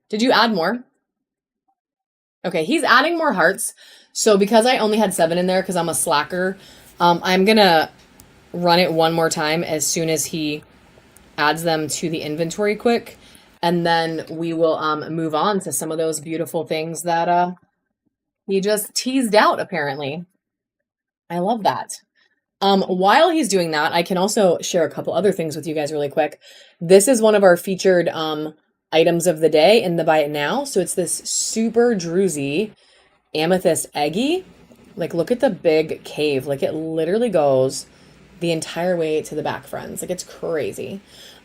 Did you add more? Okay, he's adding more hearts. So because I only had 7 in there because I'm a slacker, I'm gonna run it one more time as soon as he adds them to the inventory quick. And then we will move on to some of those beautiful things that he just teased out, apparently. I love that. While he's doing that, I can also share a couple other things with you guys really quick. This is one of our featured items of the day in the Buy It Now. So it's this super druzy amethyst eggy. Like, look at the big cave. Like, it literally goes the entire way to the back, friends. Like, it's crazy.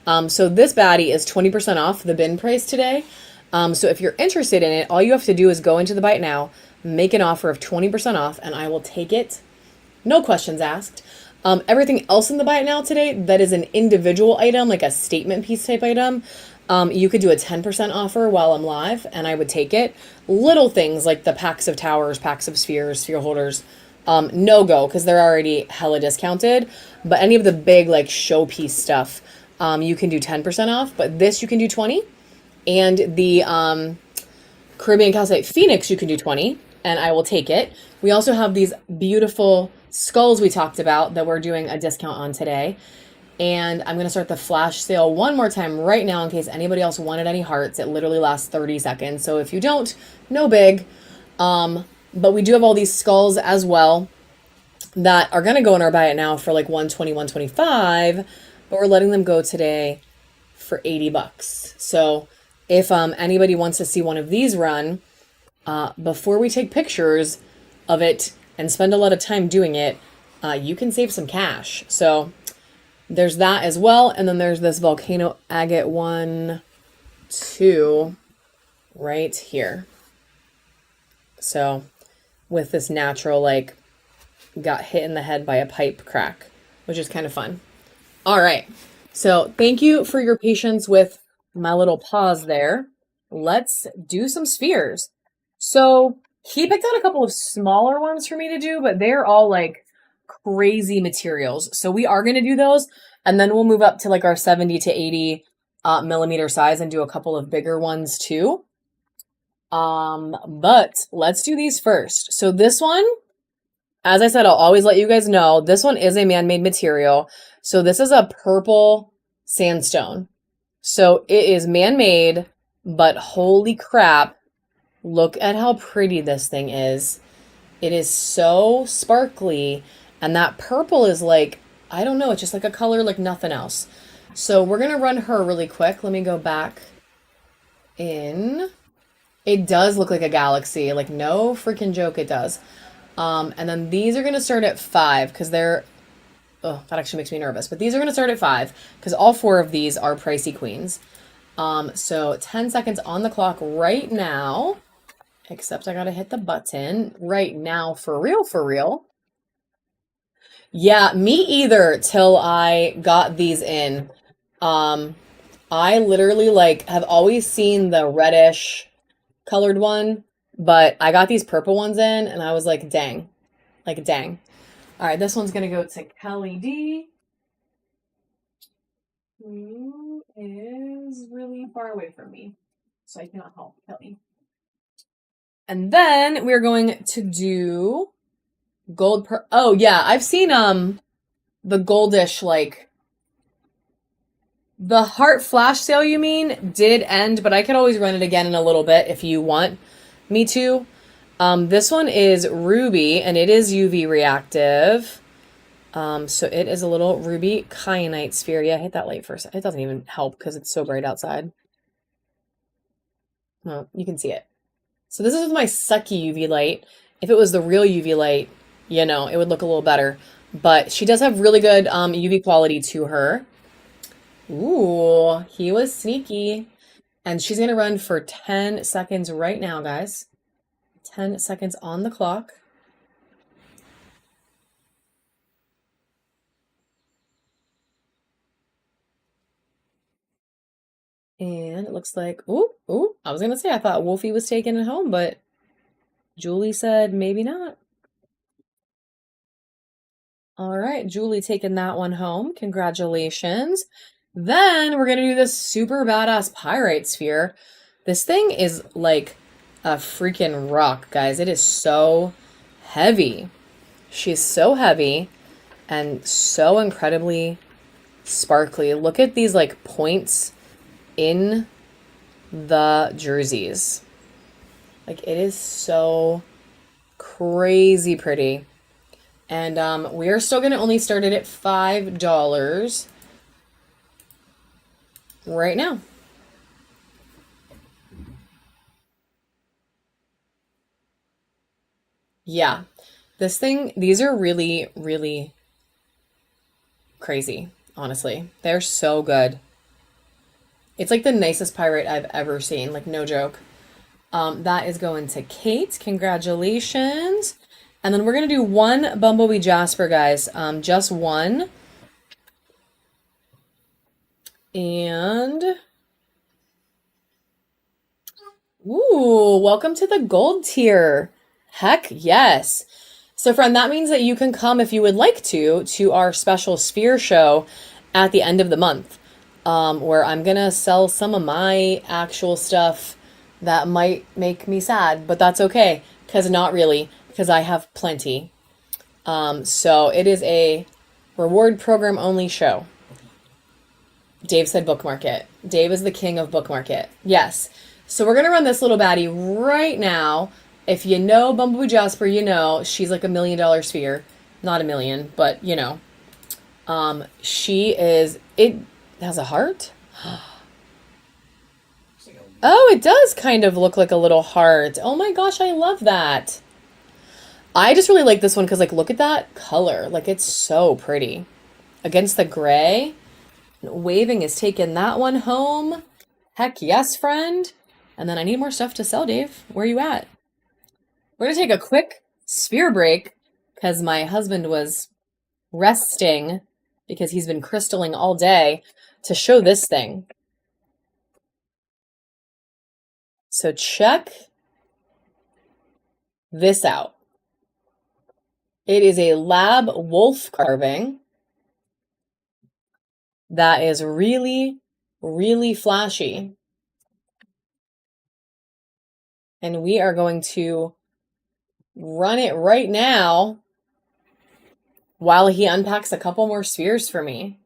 So this baddie is 20% off the bin price today. So if you're interested in it, all you have to do is go into the Buy It Now, make an offer of 20% off, and I will take it. No questions asked. Everything else in the Buy It Now today that is an individual item, like a statement piece type item, you could do a 10% offer while I'm live, and I would take it. Little things like the packs of towers, packs of spheres, sphere holders, no go because they're already hella discounted. But any of the big like showpiece stuff, you can do 10% off. But this you can do 20, and the Caribbean Calcite Phoenix you can do 20, and I will take it. We also have these beautiful skulls we talked about that we're doing a discount on today. And I'm going to start the flash sale one more time right now in case anybody else wanted any hearts. It literally lasts 30 seconds. So if you don't, no big. But we do have all these skulls as well that are going to go in our Buy It Now for like 120, 125, but we're letting them go today for 80 bucks. So if anybody wants to see one of these run, before we take pictures of it and spend a lot of time doing it, you can save some cash. So there's that as well. And then there's this volcano agate one, too, right here. So with this natural, like, got hit in the head by a pipe crack, which is kind of fun. All right. So thank you for your patience with my little pause there. Let's do some spheres. So he picked out a couple of smaller ones for me to do, but they're all like crazy materials. So we are going to do those, and then we'll move up to like our 70 to 80 millimeter size and do a couple of bigger ones too. But let's do these first. So this one, as I said, I'll always let you guys know, this one is a man-made material. So this is a purple sandstone. So it is man-made, but holy crap, look at how pretty this thing is. It is so sparkly, and that purple is like, I don't know, it's just like a color like nothing else. So we're going to run her really quick. Let me go back in. It does look like a galaxy, like no freaking joke it does. And then these are going to start at 5 because they're, oh, that actually makes me nervous. But these are going to start at 5 because all 4 of these are pricey queens. So 10 seconds on the clock right now, except I got to hit the button right now for real, for real. Yeah, me either till I got these in. I literally like have always seen the reddish colored one, but I got these purple ones in and I was like, dang, like, dang. All right, this one's going to go to Kelly D, who is really far away from me, so I cannot help Kelly. And then we're going to do gold oh yeah, I've seen the goldish, like, the heart flash sale you mean did end, but I could always run it again in a little bit if you want me to. This one is ruby and it is UV reactive. So it is a little ruby kyanite sphere. Yeah, hit that light first. It doesn't even help because it's so bright outside. Well, you can see it. So this is with my sucky UV light. If it was the real UV light, you know, it would look a little better. But she does have really good UV quality to her. Ooh, he was sneaky. And she's going to run for 10 seconds right now, guys. 10 seconds on the clock. And it looks like, ooh, I was going to say, I thought Wolfie was taking it home, but Julie said maybe not. All right, Julie taking that one home. Congratulations. Then we're going to do this super badass pyrite sphere. This thing is like a freaking rock, guys. It is so heavy. She's so heavy and so incredibly sparkly. Look at these like points in the jerseys. Like it is so crazy pretty. And we are still going to only start it at $5 right now. Yeah. These are really, really crazy, honestly. They're so good. It's like the nicest pirate I've ever seen, like no joke. That is going to Kate. Congratulations. And then we're going to do one Bumblebee Jasper, guys. Just one. And ooh, welcome to the gold tier. Heck yes. So, friend, that means that you can come if you would like to our special Sphere show at the end of the month, where I'm gonna sell some of my actual stuff that might make me sad, but that's okay, because not really, because I have plenty. So it is a reward program only show. Dave said book market. Dave is the king of book market. Yes. So we're going to run this little baddie right now. If you know Bumblebee Jasper, you know she's like $1 million sphere. Not a million, but you know. She is, it has a heart. Oh, it does kind of look like a little heart. Oh my gosh, I love that. I just really like this one because like look at that color. Like it's so pretty. Against the gray. Waving is taking that one home. Heck yes, friend. And then I need more stuff to sell, Dave. Where are you at? We're going to take a quick sphere break because my husband was resting because he's been crystalling all day to show this thing. So check this out. It is a lab wolf carving that is really, really flashy. And we are going to run it right now while he unpacks a couple more spheres for me.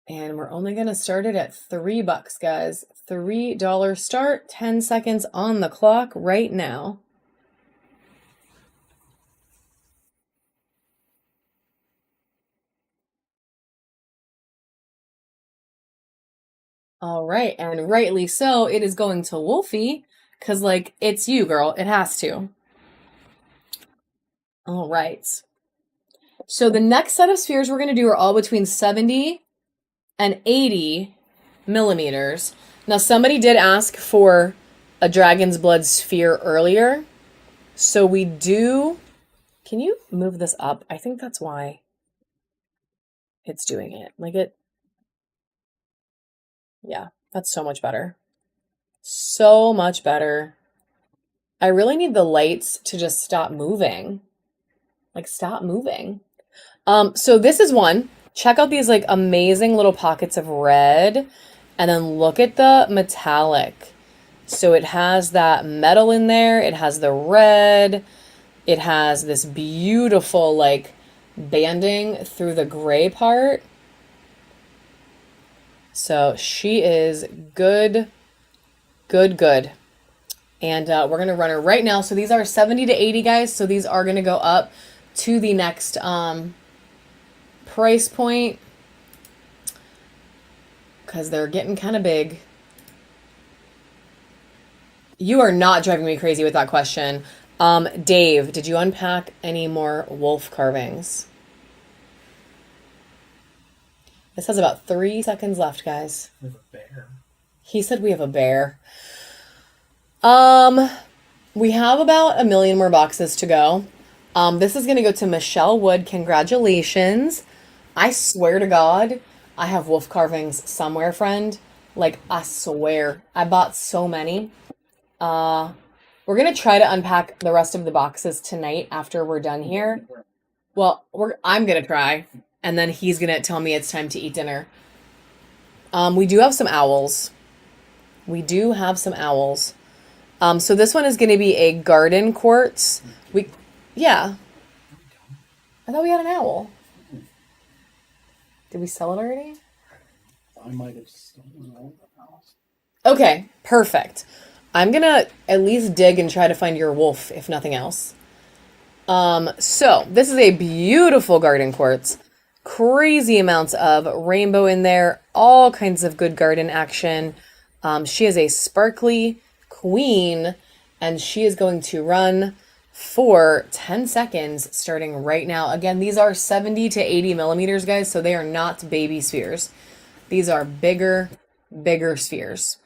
And we're only going to start it at $3, guys. $3 start, 10 seconds on the clock right now. All right, and rightly so, it is going to Wolfie, because, like, it's you, girl. It has to. All right. So the next set of spheres we're going to do are all between 70 and 80 millimeters. Now, somebody did ask for a dragon's blood sphere earlier. So we do... Can you move this up? I think that's why it's doing it. Like it... Yeah, that's so much better. So much better. I really need the lights to just stop moving. Like, stop moving. So this is one. Check out these, like, amazing little pockets of red. And then look at the metallic. So it has that metal in there. It has the red. It has this beautiful, like, banding through the gray part. So she is good, good, good. And we're going to run her right now. So these are 70 to 80, guys. So these are going to go up to the next price point because they're getting kind of big. You are not driving me crazy with that question. Dave, did you unpack any more wolf carvings? This has about 3 seconds left, guys. We have a bear. He said we have a bear. We have about 1 million more boxes to go. This is going to go to Michelle Wood. Congratulations. I swear to God, I have wolf carvings somewhere, friend. Like, I swear. I bought so many. We're going to try to unpack the rest of the boxes tonight after we're done here. Well, I'm going to try. And then he's going to tell me it's time to eat dinner. We do have some owls. We do have some owls. So this one is going to be a garden quartz. We, yeah, I thought we had an owl. Did we sell it already? I might have stolen all the house. Okay, perfect. I'm gonna at least dig and try to find your wolf, if nothing else. So this is a beautiful garden quartz. Crazy amounts of rainbow in there, all kinds of good garden action. She is a sparkly queen, and she is going to run for 10 seconds starting right now. Again, these are 70 to 80 millimeters, guys, so they are not baby spheres. These are bigger, bigger spheres.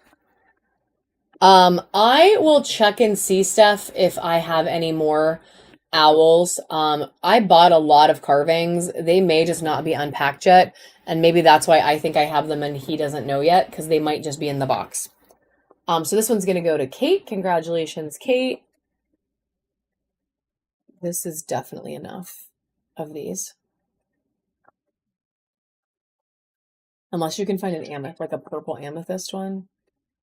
I will check and see, Steph, if I have any more owls. I bought a lot of carvings. They may just not be unpacked yet, and maybe that's why I think I have them and he doesn't know yet, because they might just be in the box. So this one's gonna go to Kate. Congratulations, Kate. This is definitely enough of these. Unless you can find an amethyst, like a purple amethyst one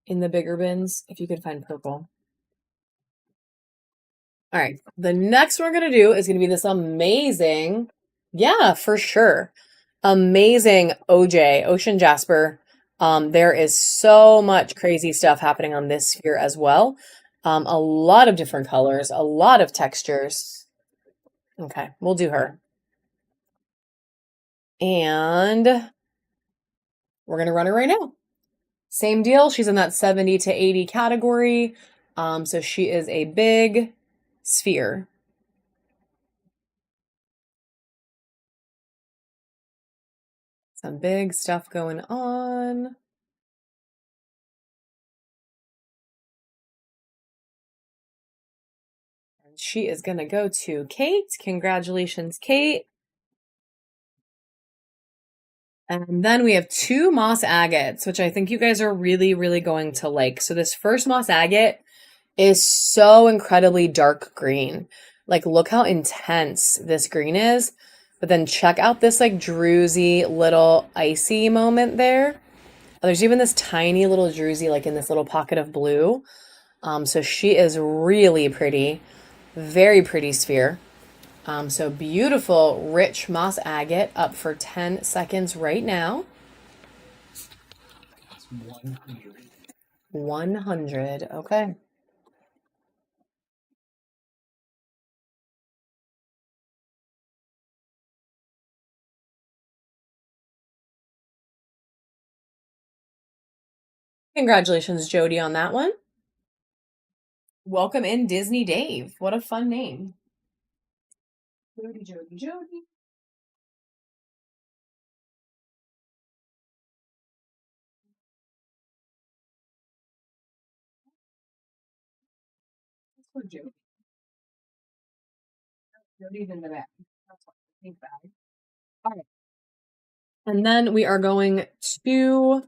in the bigger bins, if you can find purple. All right, the next one we're gonna do is gonna be this amazing, yeah, for sure, amazing OJ, Ocean Jasper. There is so much crazy stuff happening on this sphere as well. A lot of different colors, a lot of textures. Okay, we'll do her. And we're gonna run her right now. Same deal, she's in that 70 to 80 category. So she is a big sphere. Some big stuff going on. She is going to go to Kate. Congratulations, Kate. And then we have two moss agates, which I think you guys are really, really going to like. So this first moss agate is so incredibly dark green. Like, look how intense this green is. But then check out this like druzy little icy moment there. Oh, there's even this tiny little druzy like in this little pocket of blue. So she is really pretty. Very pretty sphere. So beautiful, rich moss agate up for 10 seconds right now. That's 100. 100. Okay. Congratulations, Jody, on that one. Welcome in, Disney Dave. What a fun name. Jody, Jody, Jody. That's for Jody. Jody's in the back. That's what I think bag. All right. And then we are going to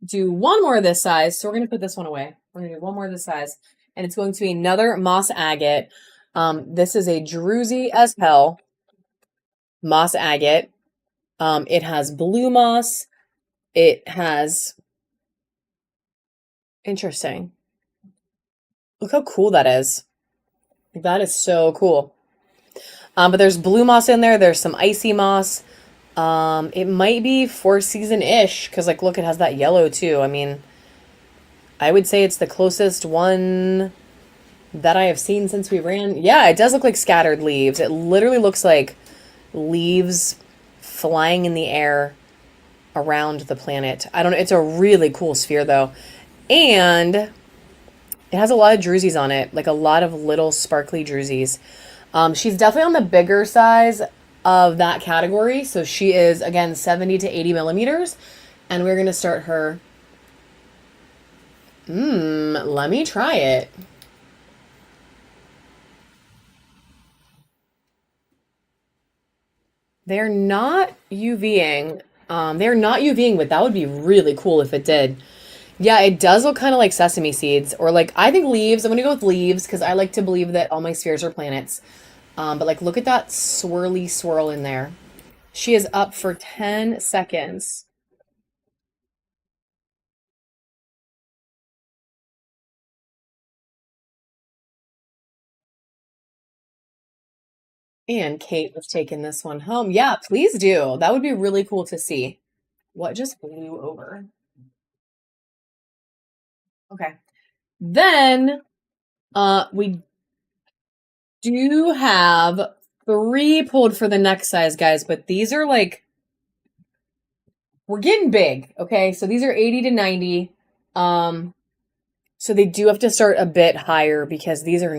do one more of this size. So we're going to put this one away. We're going to do one more of this size. And it's going to be another moss agate. This is a druzy as hell moss agate. It has blue moss. It has, interesting. Look how cool that is. That is so cool. But there's blue moss in there. There's some icy moss. It might be 4-season-ish because, like, look, it has that yellow too. I mean, I would say it's the closest one that I have seen since we ran. Yeah, it does look like scattered leaves. It literally looks like leaves flying in the air around the planet. I don't know. It's a really cool sphere though. And it has a lot of druzies on it, like a lot of little sparkly druzies. She's definitely on the bigger size of that category. So she is, again, 70 to 80 millimeters. And we're going to start her. Let me try it. They're not UVing. They're not UVing, but that would be really cool if it did. Yeah, it does look kind of like sesame seeds, or like, I think leaves. I'm gonna go with leaves because I like to believe that all my spheres are planets. But like, look at that swirly swirl in there. She is up for 10 seconds. And Kate was taking this one home. Yeah, please do. That would be really cool to see. What just blew over? Okay. Then we do have 3 pulled for the next size, guys, but these are like we're getting big, okay? So these are 80 to 90. So they do have to start a bit higher because these are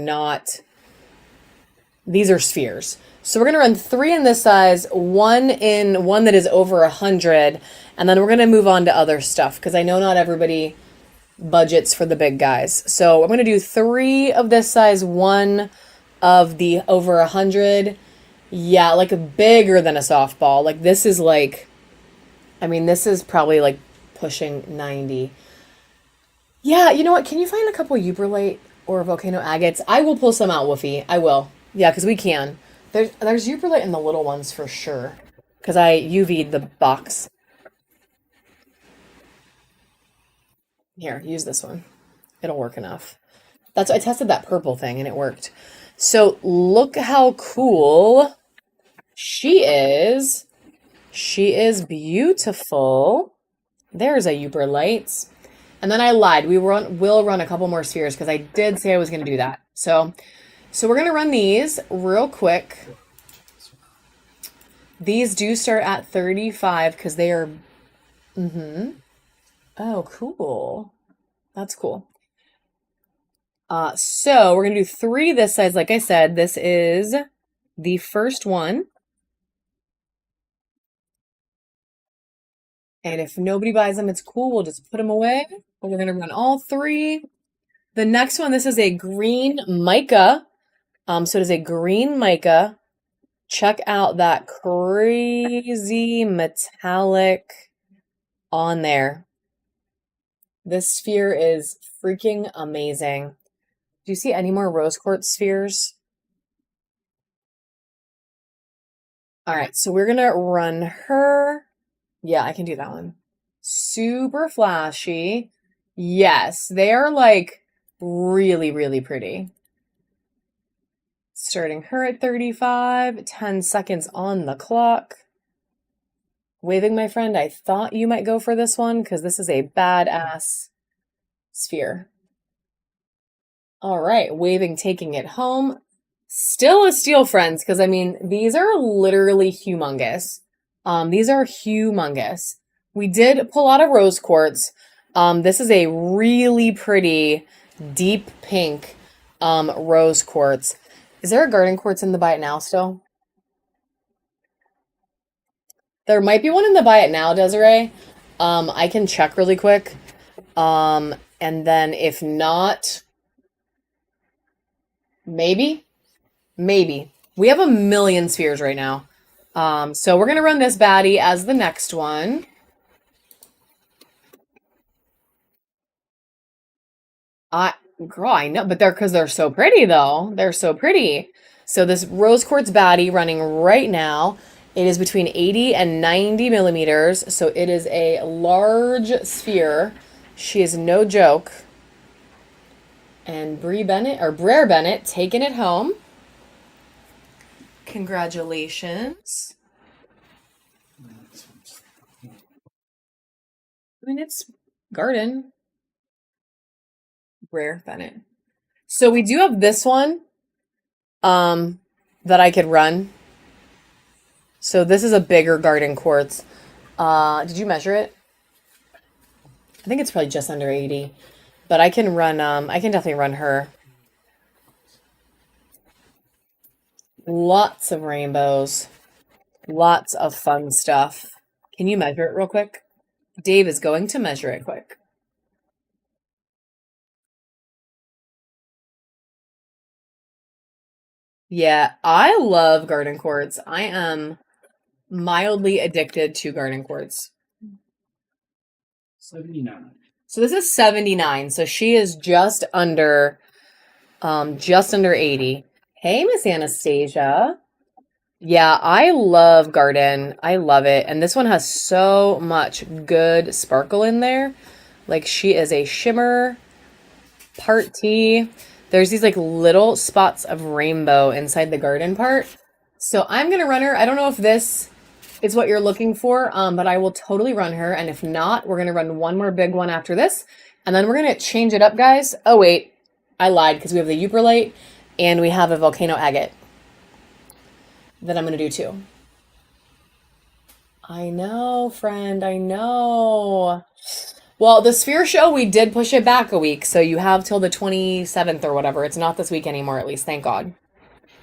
spheres. So we're going to run 3 in this size, one that is over 100, and then we're going to move on to other stuff because I know not everybody budgets for the big guys. So I'm going to do 3 of this size, 1 of the over 100. Yeah, like bigger than a softball. Like this is like, I mean, this is probably like pushing 90. Yeah, you know what? Can you find a couple Uberlite or volcano agates? I will pull some out, Woofy. I will. Yeah, because we can. There's Uberlite in the little ones for sure. Because I UV'd the box. Here, use this one. It'll work enough. I tested that purple thing and it worked. So look how cool she is. She is beautiful. There's a Uberlite. And then I lied. We'll run a couple more spheres because I did say I was going to do that. So we're going to run these real quick. These do start at 35 because they are... Oh, cool. That's cool. So we're going to do 3 this size. Like I said, this is the first one. And if nobody buys them, it's cool. We'll just put them away. But we're going to run all 3. The next one, this is a green mica. So it is a green mica. Check out that crazy metallic on there. This sphere is freaking amazing. Do you see any more rose quartz spheres? All right, so we're going to run her. Yeah, I can do that one. Super flashy. Yes, they are like really, really pretty. Starting her at 35, 10 seconds on the clock. Waving, my friend, I thought you might go for this one because this is a badass sphere. All right, waving, taking it home. Still a steal, friends, because I mean, these are literally humongous. These are humongous. We did pull out a rose quartz. This is a really pretty deep pink rose quartz. Is there a garden quartz in the buy it now still? There might be one in the buy it now, Desiree. I can check really quick. And then if not, maybe. We have a million spheres right now. So we're going to run this baddie as the next one. Girl, I know, but because they're so pretty though. They're so pretty. So this rose quartz baddie running right now. It is between 80 and 90 millimeters. So it is a large sphere. She is no joke. And Brea Bennett taking it home. Congratulations. I mean, it's garden. Brea Bennett. So we do have this one that I could run. So this is a bigger garden quartz. Did you measure it? I think it's probably just under 80. But I can run, I can definitely run her. Lots of rainbows. Lots of fun stuff. Can you measure it real quick? Dave is going to measure it quick. Yeah, I love garden quartz. I am mildly addicted to garden quartz. 79. So this is 79. So she is just under 80. Hey, Miss Anastasia. Yeah, I love garden. I love it. And this one has so much good sparkle in there. Like she is a shimmer part T. There's these like little spots of rainbow inside the garden part. So I'm going to run her. I don't know if this is what you're looking for, but I will totally run her. And if not, we're going to run one more big one after this. And then we're going to change it up, guys. Oh, wait. I lied because we have the Uperlite and we have a volcano agate that I'm going to do too. I know, friend. I know. Well, the Sphere show, we did push it back a week. So you have till the 27th or whatever. It's not this week anymore, at least. Thank God.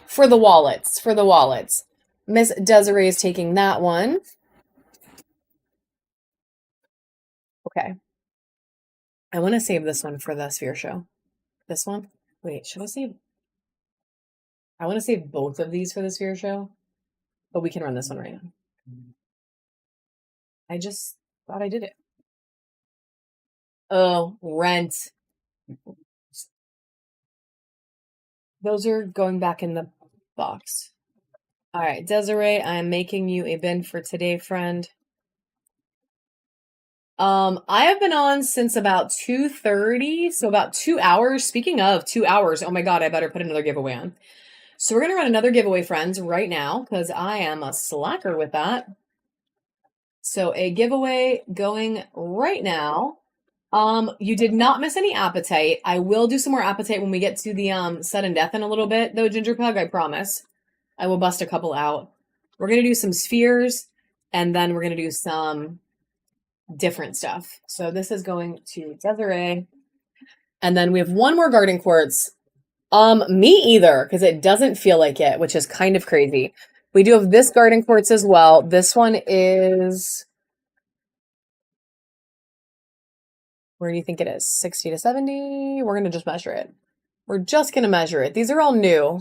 For the wallets. For the wallets. Miss Desiree is taking that one. Okay. I want to save this one for the Sphere show. This one? Wait, should I save? I want to save both of these for the Sphere show, but we can run this one right now. I just thought I did it. Oh, rent. Those are going back in the box. All right, Desiree, I'm making you a bin for today, friend. I have been on since about 2:30, so about 2 hours. Speaking of 2 hours, oh my God, I better put another giveaway on. So we're gonna run another giveaway, friends, right now, because I am a slacker with that. So a giveaway going right now. You did not miss any appetite. I will do some more appetite when we get to the sudden death in a little bit, though, Ginger Pug, I promise. I will bust a couple out. We're gonna do some spheres, and then we're gonna do some different stuff. So this is going to Desiree. And then we have one more garden quartz. Me either, because it doesn't feel like it, which is kind of crazy. We do have this garden quartz as well. This one is, where do you think it is? 60 to 70? We're going to just measure it. We're just going to measure it. These are all new.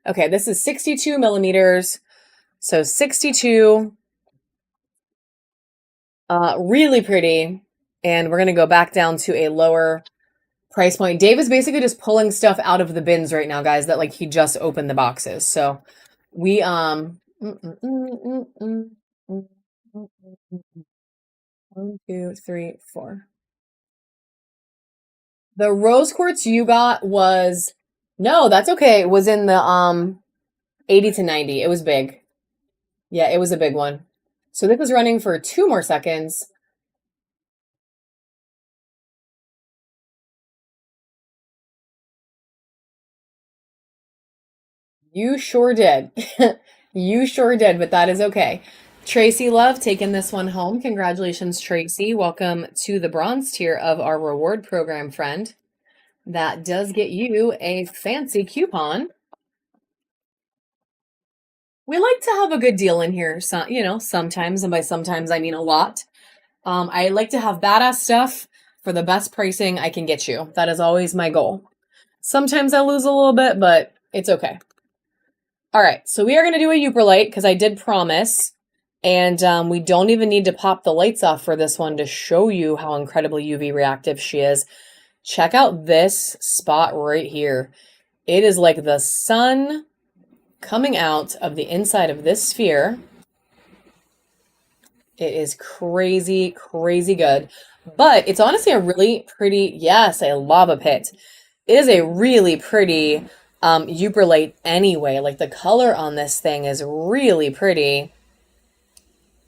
Okay, this is 62 millimeters. So 62. Really pretty. And we're going to go back down to a lower price point. Dave is basically just pulling stuff out of the bins right now, guys, that like he just opened the boxes. So we, 1, 2, 3, 4. The rose quartz you got was, no, that's okay. It was in the 80 to 90. It was big. Yeah, it was a big one. So this is running for 2 more seconds. You sure did. You sure did, but that is okay. Tracy Love taking this one home. Congratulations, Tracy. Welcome to the bronze tier of our reward program, friend. That does get you a fancy coupon. We like to have a good deal in here, so, sometimes, and by sometimes I mean a lot. I like to have badass stuff for the best pricing I can get you. That is always my goal. Sometimes I lose a little bit, but it's okay. All right, so we are going to do a Uperlite because I did promise. And we don't even need to pop the lights off for this one to show you how incredibly UV reactive she is. Check out this spot right here. It is like the sun coming out of the inside of this sphere. It is crazy, crazy good. But it's honestly a really pretty, yes, a lava pit. It is a really pretty Uperlite anyway. Like the color on this thing is really pretty,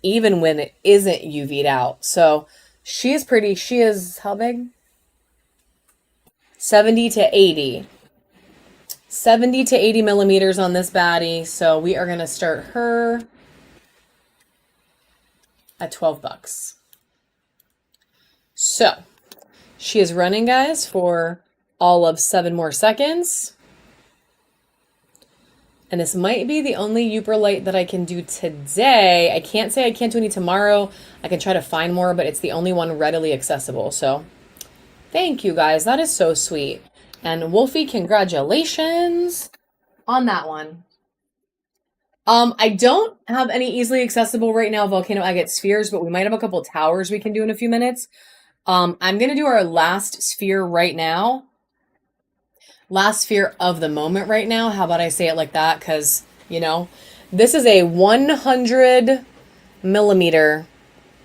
even when it isn't UV'd out. So she is pretty. She is, how big? 70 to 80. 70 to 80 millimeters on this baddie. So we are going to start her at $12. So she is running, guys, for all of 7 more seconds. And this might be the only Uperlite that I can do today. I can't say I can't do any tomorrow. I can try to find more, but it's the only one readily accessible. So thank you, guys. That is so sweet. And Wolfie, congratulations on that one. I don't have any easily accessible right now volcano agate spheres, but we might have a couple towers we can do in a few minutes. I'm going to do our last sphere right now. Last sphere of the moment right now. How about I say it like that? Because, this is a 100 millimeter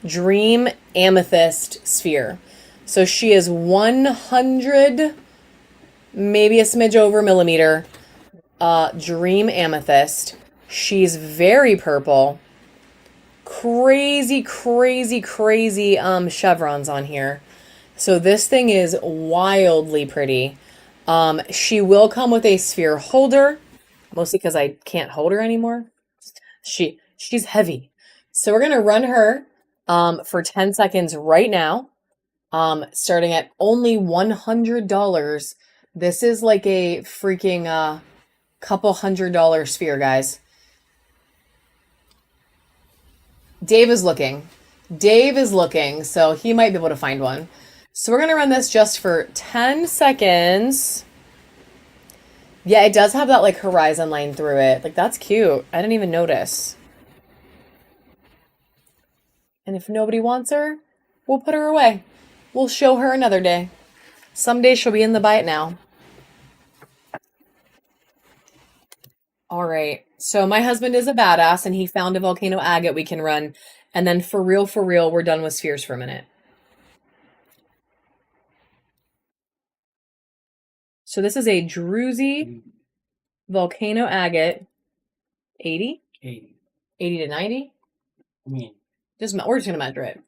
Dream Amethyst sphere. So she is 100, maybe a smidge over millimeter. Dream Amethyst. She's very purple. Crazy, crazy, crazy chevrons on here. So this thing is wildly pretty. She will come with a sphere holder, mostly because I can't hold her anymore. She's heavy. So we're gonna run her for 10 seconds right now. Starting at only $100. This is like a freaking couple $100 sphere, guys. Dave is looking. Dave is looking, so he might be able to find one. So we're going to run this just for 10 seconds. Yeah, it does have that like horizon line through it. Like that's cute. I didn't even notice. And if nobody wants her, we'll put her away. We'll show her another day. Someday she'll be in the bite now. All right. So my husband is a badass and he found a volcano agate we can run. And then for real, we're done with spheres for a minute. So this is a Druzy volcano agate. 80? 80. 80 to 90? I mean, we're just going to measure it.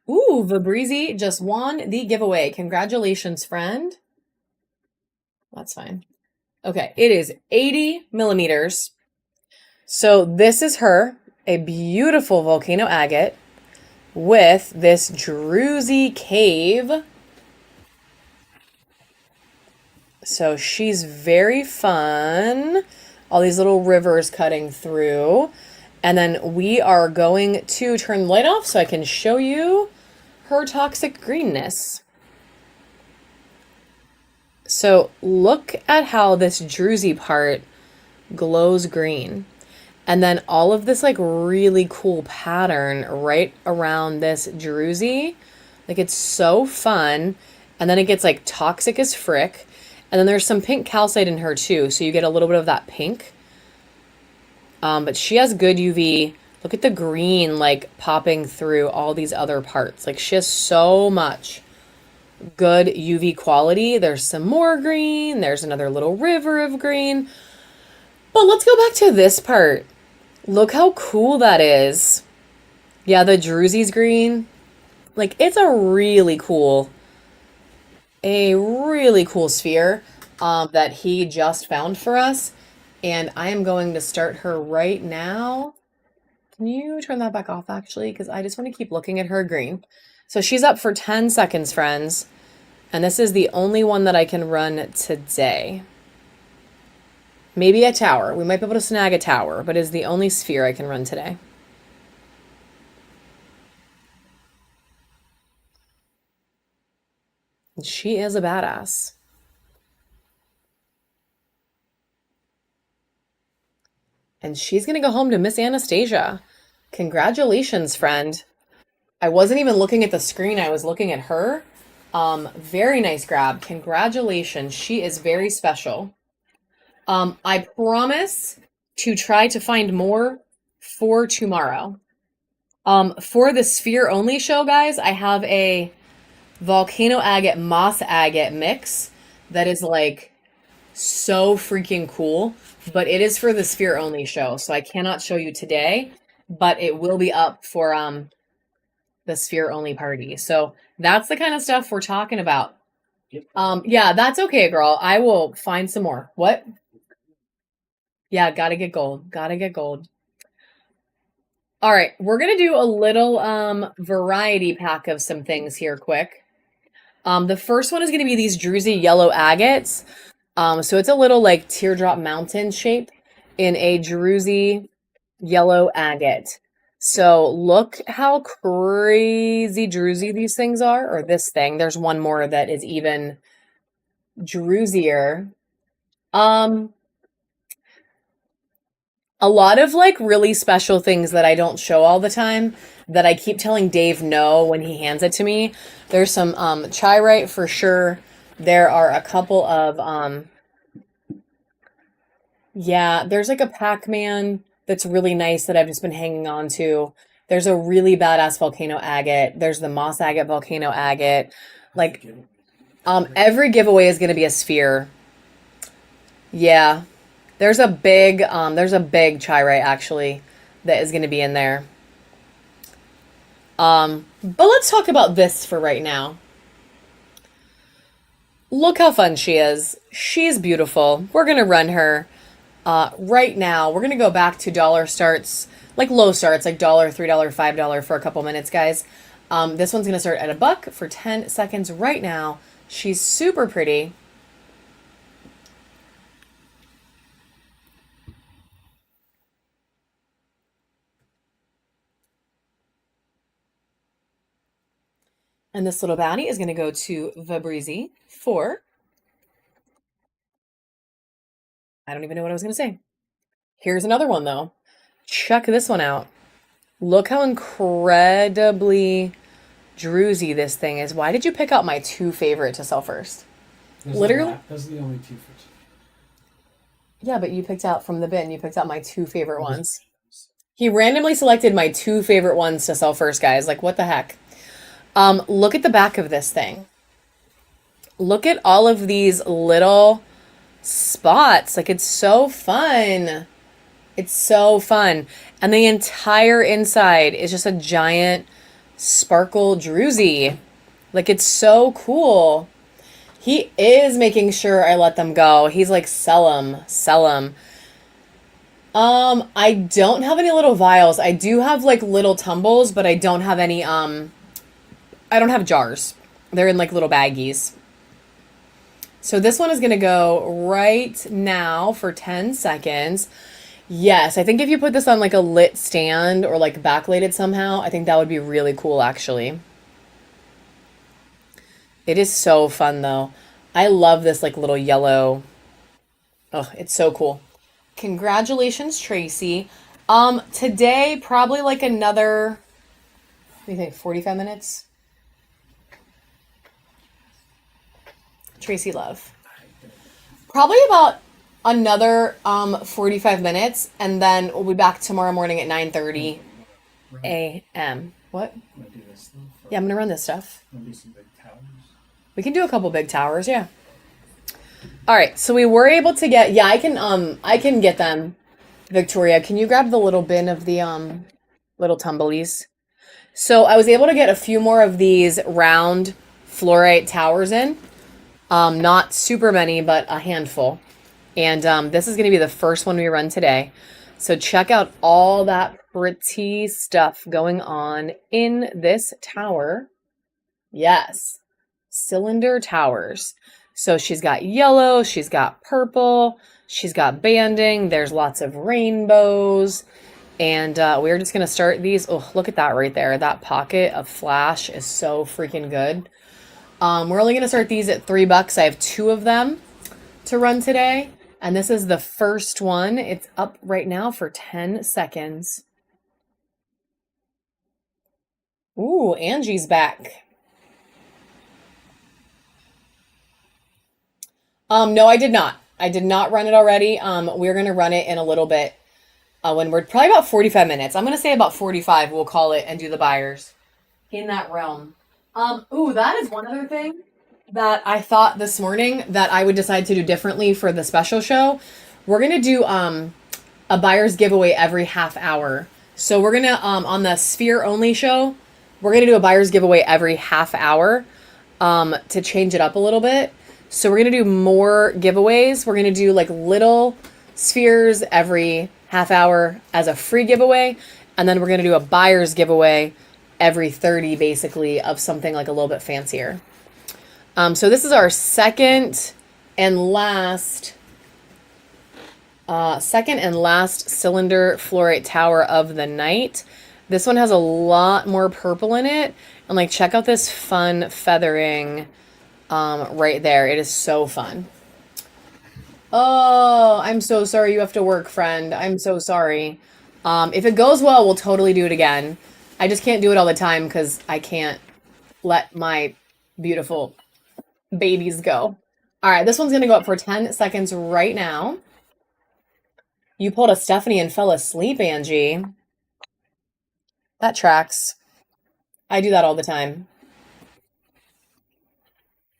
Ooh, Vabrizi just won the giveaway. Congratulations, friend. That's fine. Okay, it is 80 millimeters. So this is her, a beautiful volcano agate with this Druzy cave. So she's very fun. All these little rivers cutting through. And then we are going to turn the light off so I can show you her toxic greenness. So look at how this Druzy part glows green. And then all of this like really cool pattern right around this Druzy. Like it's so fun. And then it gets like toxic as frick. And then there's some pink calcite in her too. So you get a little bit of that pink. But she has good UV. Look at the green like popping through all these other parts. Like she has so much good UV quality. There's some more green. There's another little river of green. But let's go back to this part. Look how cool that is. Yeah, the Druzy's green. Like it's a really cool sphere that he just found for us. And I am going to start her right now. Can you turn that back off actually? Because I just want to keep looking at her green. So she's up for 10 seconds, friends. And this is the only one that I can run today. Maybe a tower. We might be able to snag a tower, but it's the only sphere I can run today. And she is a badass. And she's going to go home to Miss Anastasia. Congratulations, friend. I wasn't even looking at the screen. I was looking at her. Very nice grab. Congratulations. She is very special. I promise to try to find more for tomorrow. For the sphere only show, guys, I have a volcano agate moss agate mix that is like so freaking cool, but it is for the sphere only show, so I cannot show you today, but it will be up for the sphere only party. So that's the kind of stuff we're talking about. Yeah, that's okay, girl. I will find some more. What? Yeah, gotta get gold. Gotta get gold. All right, we're gonna do a little variety pack of some things here quick. The first one is gonna be these Druzy yellow agates. So it's a little like teardrop mountain shape in a Druzy yellow agate. So look how crazy Druzy these things are, or this thing. There's one more that is even Druzier. A lot of like really special things that I don't show all the time that I keep telling Dave no when he hands it to me. There's some chirite for sure. There are a couple of yeah, there's like a Pac-Man that's really nice that I've just been hanging on to. There's a really badass volcano agate. There's the moss agate volcano agate. Like every giveaway is going to be a sphere. Yeah. there's a big chai actually that is going to be in there. But let's talk about this for right now. Look how fun she is. She's beautiful. We're going to run her. Right now, we're going to go back to dollar starts, like low starts, like $1, $3, $5 for a couple minutes, guys. This one's going to start at $1 for 10 seconds right now. She's super pretty. And this little baddie is going to go to Vabrizi for, I don't even know what I was going to say. Here's another one, though. Check this one out. Look how incredibly druzy this thing is. Why did you pick out my two favorite to sell first? Literally? Those are the only two for. Yeah, but you picked out from the bin. You picked out my two favorite ones. He randomly selected my two favorite ones to sell first, guys. Like, what the heck? Look at the back of this thing. Look at all of these little spots. Like, it's so fun. It's so fun. And the entire inside is just a giant sparkle druzy. Like, it's so cool. He is making sure I let them go. He's like, sell them, sell them. I don't have any little vials. I do have like little tumbles, but I don't have any, I don't have jars. They're in like little baggies. So this one is going to go right now for 10 seconds. Yes, I think if you put this on like a lit stand or like backlight it somehow, I think that would be really cool actually. It is so fun though. I love this like little yellow. Oh, it's so cool. Congratulations, Tracy. Today probably like another, what do you think, 45 minutes? Tracy Love. Probably about another 45 minutes and then we'll be back tomorrow morning at 9:30 a.m. What? Yeah, I'm gonna run this stuff. We can do a couple big towers, yeah. All right, so we were able to get, yeah, I can get them. Victoria, can you grab the little bin of the little tumblies? So I was able to get a few more of these round fluorite towers in. Not super many, but a handful. And this is going to be the first one we run today. So check out all that pretty stuff going on in this tower. Yes, cylinder towers. So she's got yellow, she's got purple, she's got banding, there's lots of rainbows. And we're just going to start these. Oh, look at that right there. That pocket of flash is so freaking good. We're only going to start these at $3. I have two of them to run today. And this is the first one. It's up right now for 10 seconds. Ooh, Angie's back. No, I did not. I did not run it already. We're going to run it in a little bit. When we're probably about 45 minutes. I'm going to say about 45. We'll call it and do the buyers in that realm. Ooh, that is one other thing that I thought this morning that I would decide to do differently for the special show. We're going to do a buyer's giveaway every half hour. So we're going to, on the Sphere only show, we're going to do a buyer's giveaway every half hour to change it up a little bit. So we're going to do more giveaways. We're going to do like little spheres every half hour as a free giveaway. And then we're going to do a buyer's giveaway every 30 basically of something like a little bit fancier. So this is our second and last cylinder fluorite tower of the night. This one has a lot more purple in it. And like, check out this fun feathering right there. It is so fun. Oh, I'm so sorry you have to work, friend. I'm so sorry. If it goes well, we'll totally do it again. I just can't do it all the time because I can't let my beautiful babies go. All right, this one's going to go up for 10 seconds right now. You pulled a Stephanie and fell asleep, Angie. That tracks. I do that all the time.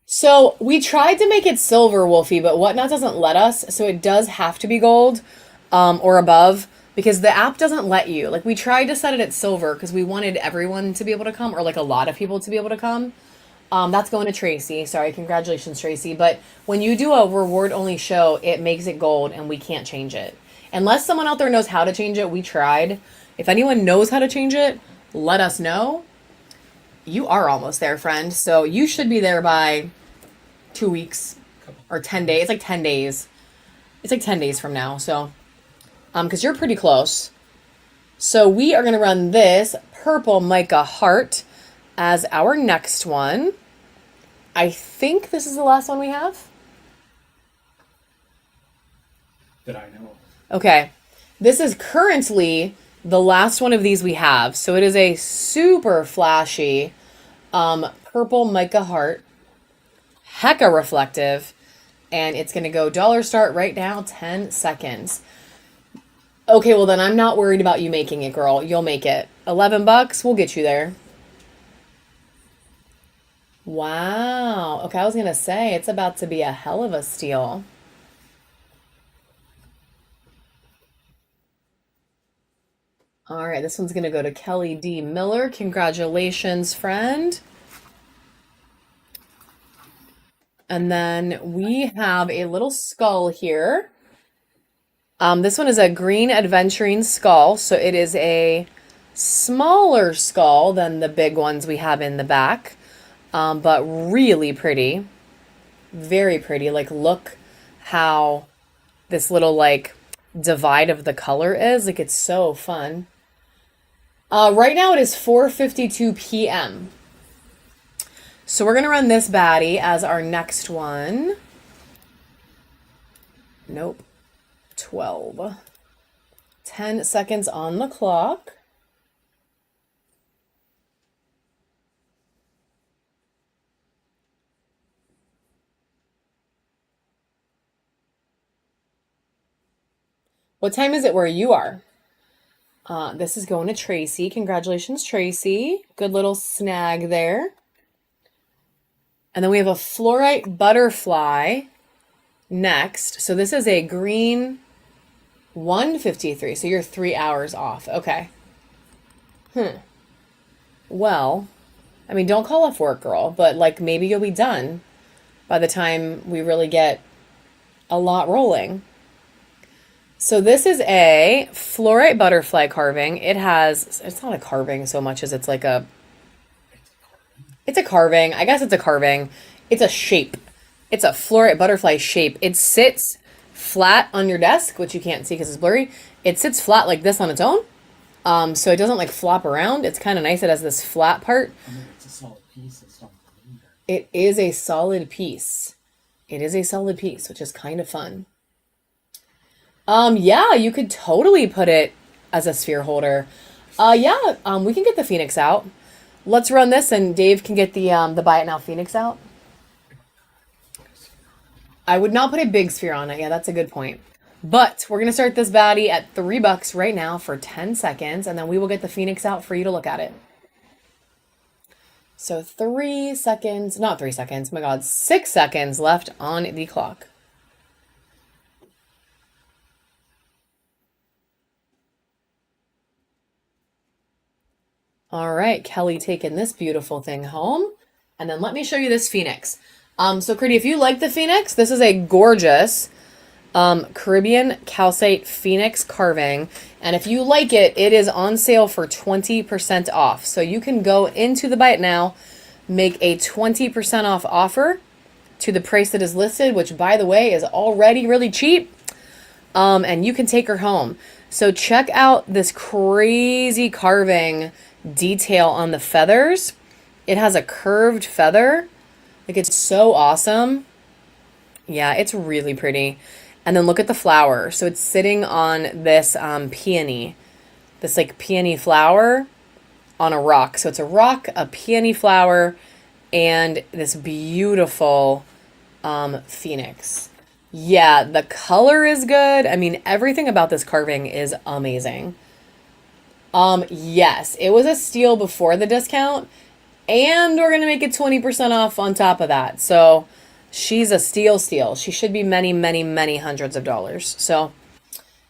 So we tried to make it silver, Wolfie, but Whatnot doesn't let us. So it does have to be gold, or above, because the app doesn't let you. Like we tried to set it at silver because we wanted everyone to be able to come, or like a lot of people to be able to come. That's going to Tracy. Sorry, congratulations, Tracy. But when you do a reward only show, it makes it gold and we can't change it. Unless someone out there knows how to change it, we tried. If anyone knows how to change it, let us know. You are almost there, friend. So you should be there by 2 weeks or 10 days. It's like 10 days. It's like 10 days from now. So, because you're pretty close. So we are going to run this purple mica heart as our next one. I think this is the last one we have. That I know of. Okay. This is currently the last one of these we have. So it is a super flashy purple mica heart. Hecka reflective. And it's going to go dollar start right now, 10 seconds. Okay, well then I'm not worried about you making it, girl. You'll make it. $11, we'll get you there. Wow. Okay, I was going to say, it's about to be a hell of a steal. All right, this one's going to go to Kelly D. Miller. Congratulations, friend. And then we have a little skull here. This one is a green adventuring skull. So it is a smaller skull than the big ones we have in the back. But really pretty. Very pretty. Like, look how this little, like, divide of the color is. Like, it's so fun. Right now it is 4:52 p.m. So we're going to run this baddie as our next one. Nope. 12. 10 seconds on the clock. What time is it where you are? This is going to Tracy. Congratulations, Tracy. Good little snag there. And then we have a fluorite butterfly next. So this is a green 153. So you're 3 hours off. Okay. Well, I mean, don't call off work, girl, but like maybe you'll be done by the time we really get a lot rolling. So this is a fluorite butterfly carving. It's not a carving so much as it's like it's a carving. I guess it's a carving. It's a shape. It's a fluorite butterfly shape. It sits flat on your desk, which you can't see because it's blurry. It sits flat like this on its own. So it doesn't like flop around. It's kind of nice. It has this flat part. I mean, it's a solid piece. It's not clean. It is a solid piece. It is a solid piece, which is kind of fun. Yeah, you could totally put it as a sphere holder. Yeah, we can get the Phoenix out. Let's run this and Dave can get the Buy It Now Phoenix out. I would not put a big sphere on it. Yeah, that's a good point. But we're going to start this baddie at $3 right now for 10 seconds, and then we will get the Phoenix out for you to look at it. So 3 seconds, not 3 seconds, oh my God, 6 seconds left on the clock. All right, Kelly taking this beautiful thing home. And then let me show you this Phoenix. So Curdy, if you like the Phoenix, this is a gorgeous Caribbean calcite Phoenix carving. And if you like it, it is on sale for 20% off. So you can go into the Buy It Now, make a 20% off offer to the price that is listed, which by the way is already really cheap. And you can take her home. So check out this crazy carving detail on the feathers. It has a curved feather. Like, it's so awesome. Yeah, it's really pretty. And then look at the flower. So it's sitting on this peony. This like peony flower on a rock. So it's a rock, a peony flower, and this beautiful phoenix. Yeah, the color is good. I mean, everything about this carving is amazing. Yes, it was a steal before the discount. And we're going to make it 20% off on top of that. So she's a steal. She should be many, many, many hundreds of dollars. So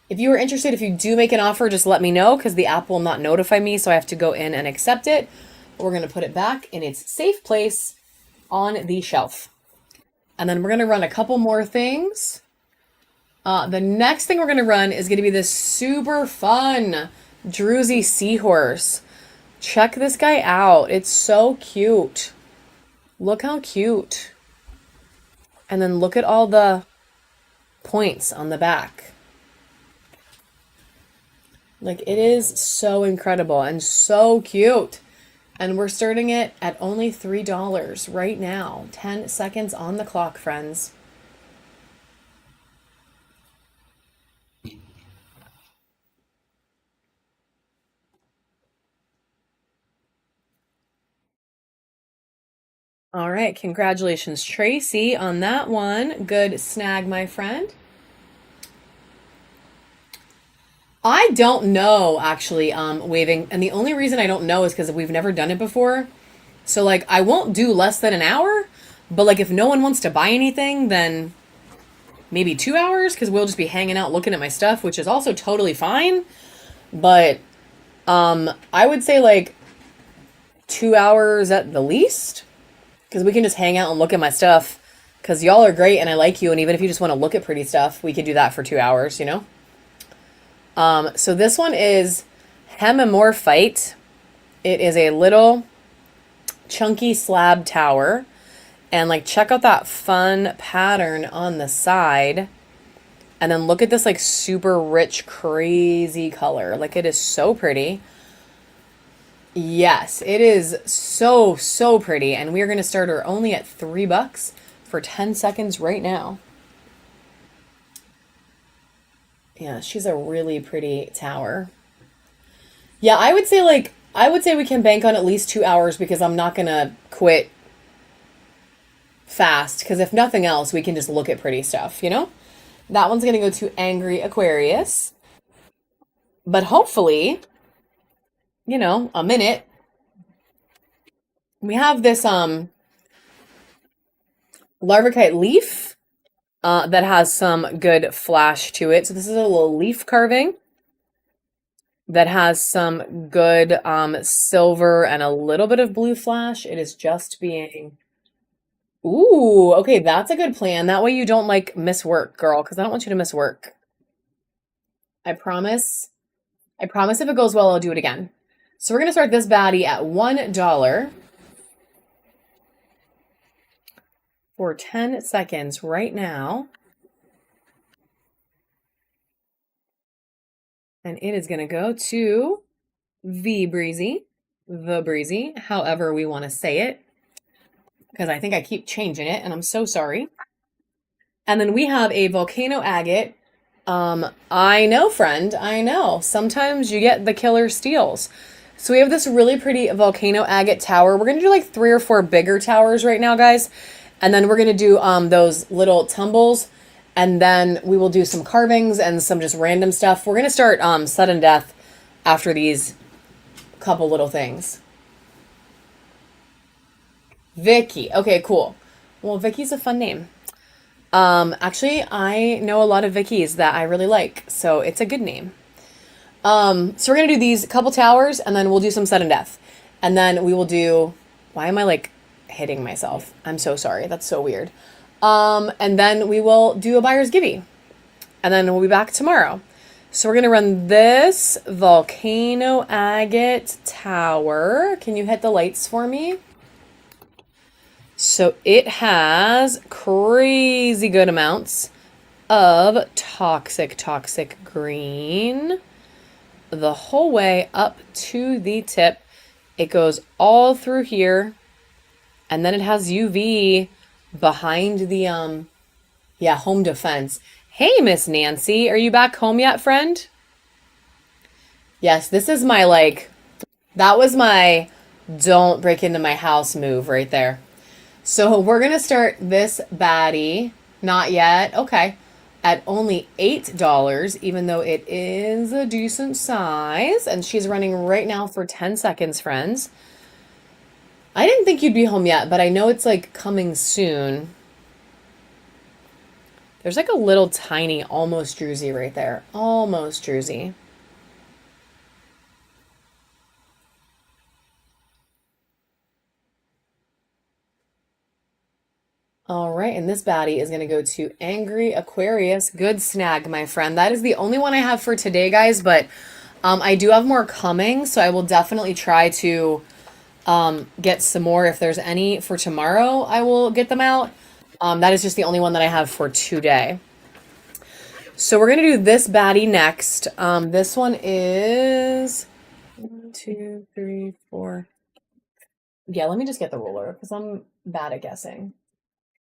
if you are interested, if you do make an offer, just let me know because the app will not notify me. So I have to go in and accept it. We're going to put it back in its safe place on the shelf. And then we're going to run a couple more things. The next thing we're going to run is going to be this super fun Druzy seahorse. Check this guy out. It's so cute. Look how cute. And then look at all the points on the back. Like, it is so incredible and so cute. And we're starting it at only $3 right now. 10 seconds on the clock, friends. All right, congratulations, Tracy, on that one. Good snag, my friend. I don't know, actually, waving. And the only reason I don't know is because we've never done it before. So, like, I won't do less than an hour. But, like, if no one wants to buy anything, then maybe 2 hours. Because we'll just be hanging out looking at my stuff, which is also totally fine. But I would say, like, 2 hours at the least. Because we can just hang out and look at my stuff. Because y'all are great and I like you. And even if you just want to look at pretty stuff, we could do that for 2 hours, you know? So this one is Hemimorphite. It is a little chunky slab tower. And like, check out that fun pattern on the side. And then look at this like super rich, crazy color. Like, it is so pretty. Yes, it is so, so pretty. And we are going to start her only at $3 for 10 seconds right now. Yeah, she's a really pretty tower. Yeah, I would say we can bank on at least 2 hours because I'm not going to quit fast. Because if nothing else, we can just look at pretty stuff, you know? That one's going to go to Angry Aquarius. But hopefully, you know, a minute. We have this Larvicite leaf that has some good flash to it. So this is a little leaf carving that has some good silver and a little bit of blue flash. It is just being... Ooh, okay, that's a good plan. That way you don't like miss work, girl, because I don't want you to miss work. I promise. I promise if it goes well, I'll do it again. So we're going to start this baddie at $1 for 10 seconds right now. And it is going to go to the Breezy, however we want to say it, because I think I keep changing it, and I'm so sorry. And then we have a Volcano Agate. I know, friend, I know. Sometimes you get the killer steals. So we have this really pretty Volcano Agate tower. We're going to do like 3 or 4 bigger towers right now, guys. And then we're going to do those little tumbles. And then we will do some carvings and some just random stuff. We're going to start sudden death after these couple little things. Vicky. Okay, cool. Well, Vicky's a fun name. Actually, I know a lot of Vickies that I really like. So it's a good name. So we're going to do these couple towers and then we'll do some sudden death. And then we will do... Why am I like hitting myself? I'm so sorry. That's so weird. And then we will do a buyer's givey. And then we'll be back tomorrow. So we're going to run this Volcano Agate tower. Can you hit the lights for me? So it has crazy good amounts of toxic green the whole way up to the tip. It goes all through here. And then it has UV behind the, home defense. Hey, Miss Nancy, are you back home yet, friend? Yes, this is my, that was my don't break into my house move right there. So we're going to start this baddie. Not yet. Okay. At only $8, even though it is a decent size. And she's running right now for 10 seconds, friends. I didn't think you'd be home yet, but I know it's like coming soon. There's like a little tiny almost druzy right there. Almost druzy. All right, and this baddie is going to go to Angry Aquarius. Good snag, my friend. That is the only one I have for today, guys, but I do have more coming, so I will definitely try to get some more. If there's any for tomorrow, I will get them out. That is just the only one that I have for today. So we're going to do this baddie next. This one is 1, 2, 3, 4. Yeah, let me just get the ruler because I'm bad at guessing.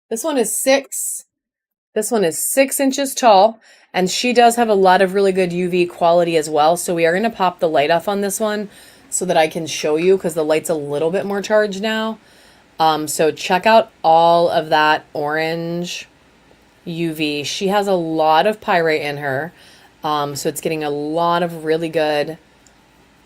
This one is 6. This one is 6 inches tall, and she does have a lot of really good UV quality as well. So we are going to pop the light off on this one so that I can show you because the light's a little bit more charged now. So check out all of that orange UV. She has a lot of pyrite in her. So it's getting a lot of really good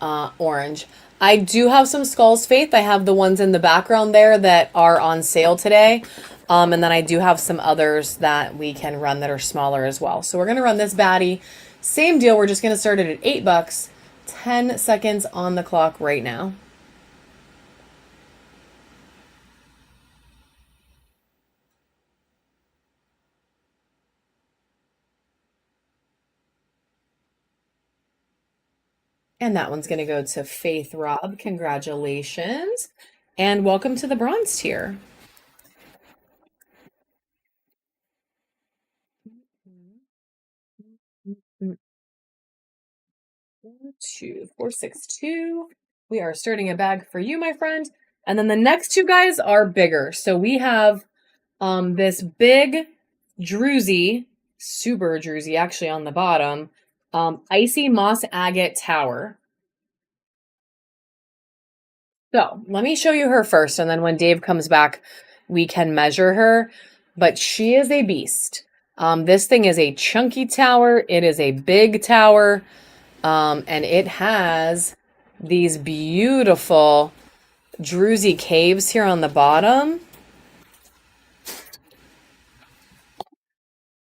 orange. I do have some Skulls Faith. I have the ones in the background there that are on sale today. And then I do have some others that we can run that are smaller as well. So we're going to run this baddie. Same deal. We're just going to start it at $8. 10 seconds on the clock right now. And that one's going to go to Faith Rob. Congratulations. And welcome to the bronze tier. 2462. We are starting a bag for you, my friend. And then the next two guys are bigger. So we have this big druzy, super druzy actually on the bottom, icy moss agate tower. So let me show you her first, and then when Dave comes back, we can measure her. But she is a beast. This thing is a chunky tower. It is a big tower. And it has these beautiful druzy caves here on the bottom.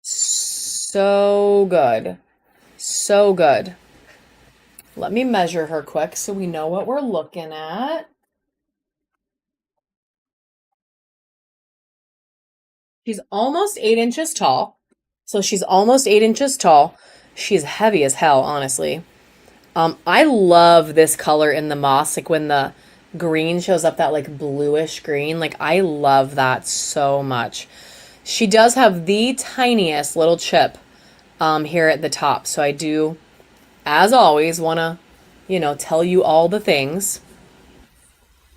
So good. So good. Let me measure her quick so we know what we're looking at. She's almost 8 inches tall. So she's almost 8 inches tall. She's heavy as hell, honestly. I love this color in the moss, like when the green shows up, that like bluish green. Like I love that so much. She does have the tiniest little chip here at the top. So I do, as always, want to, tell you all the things.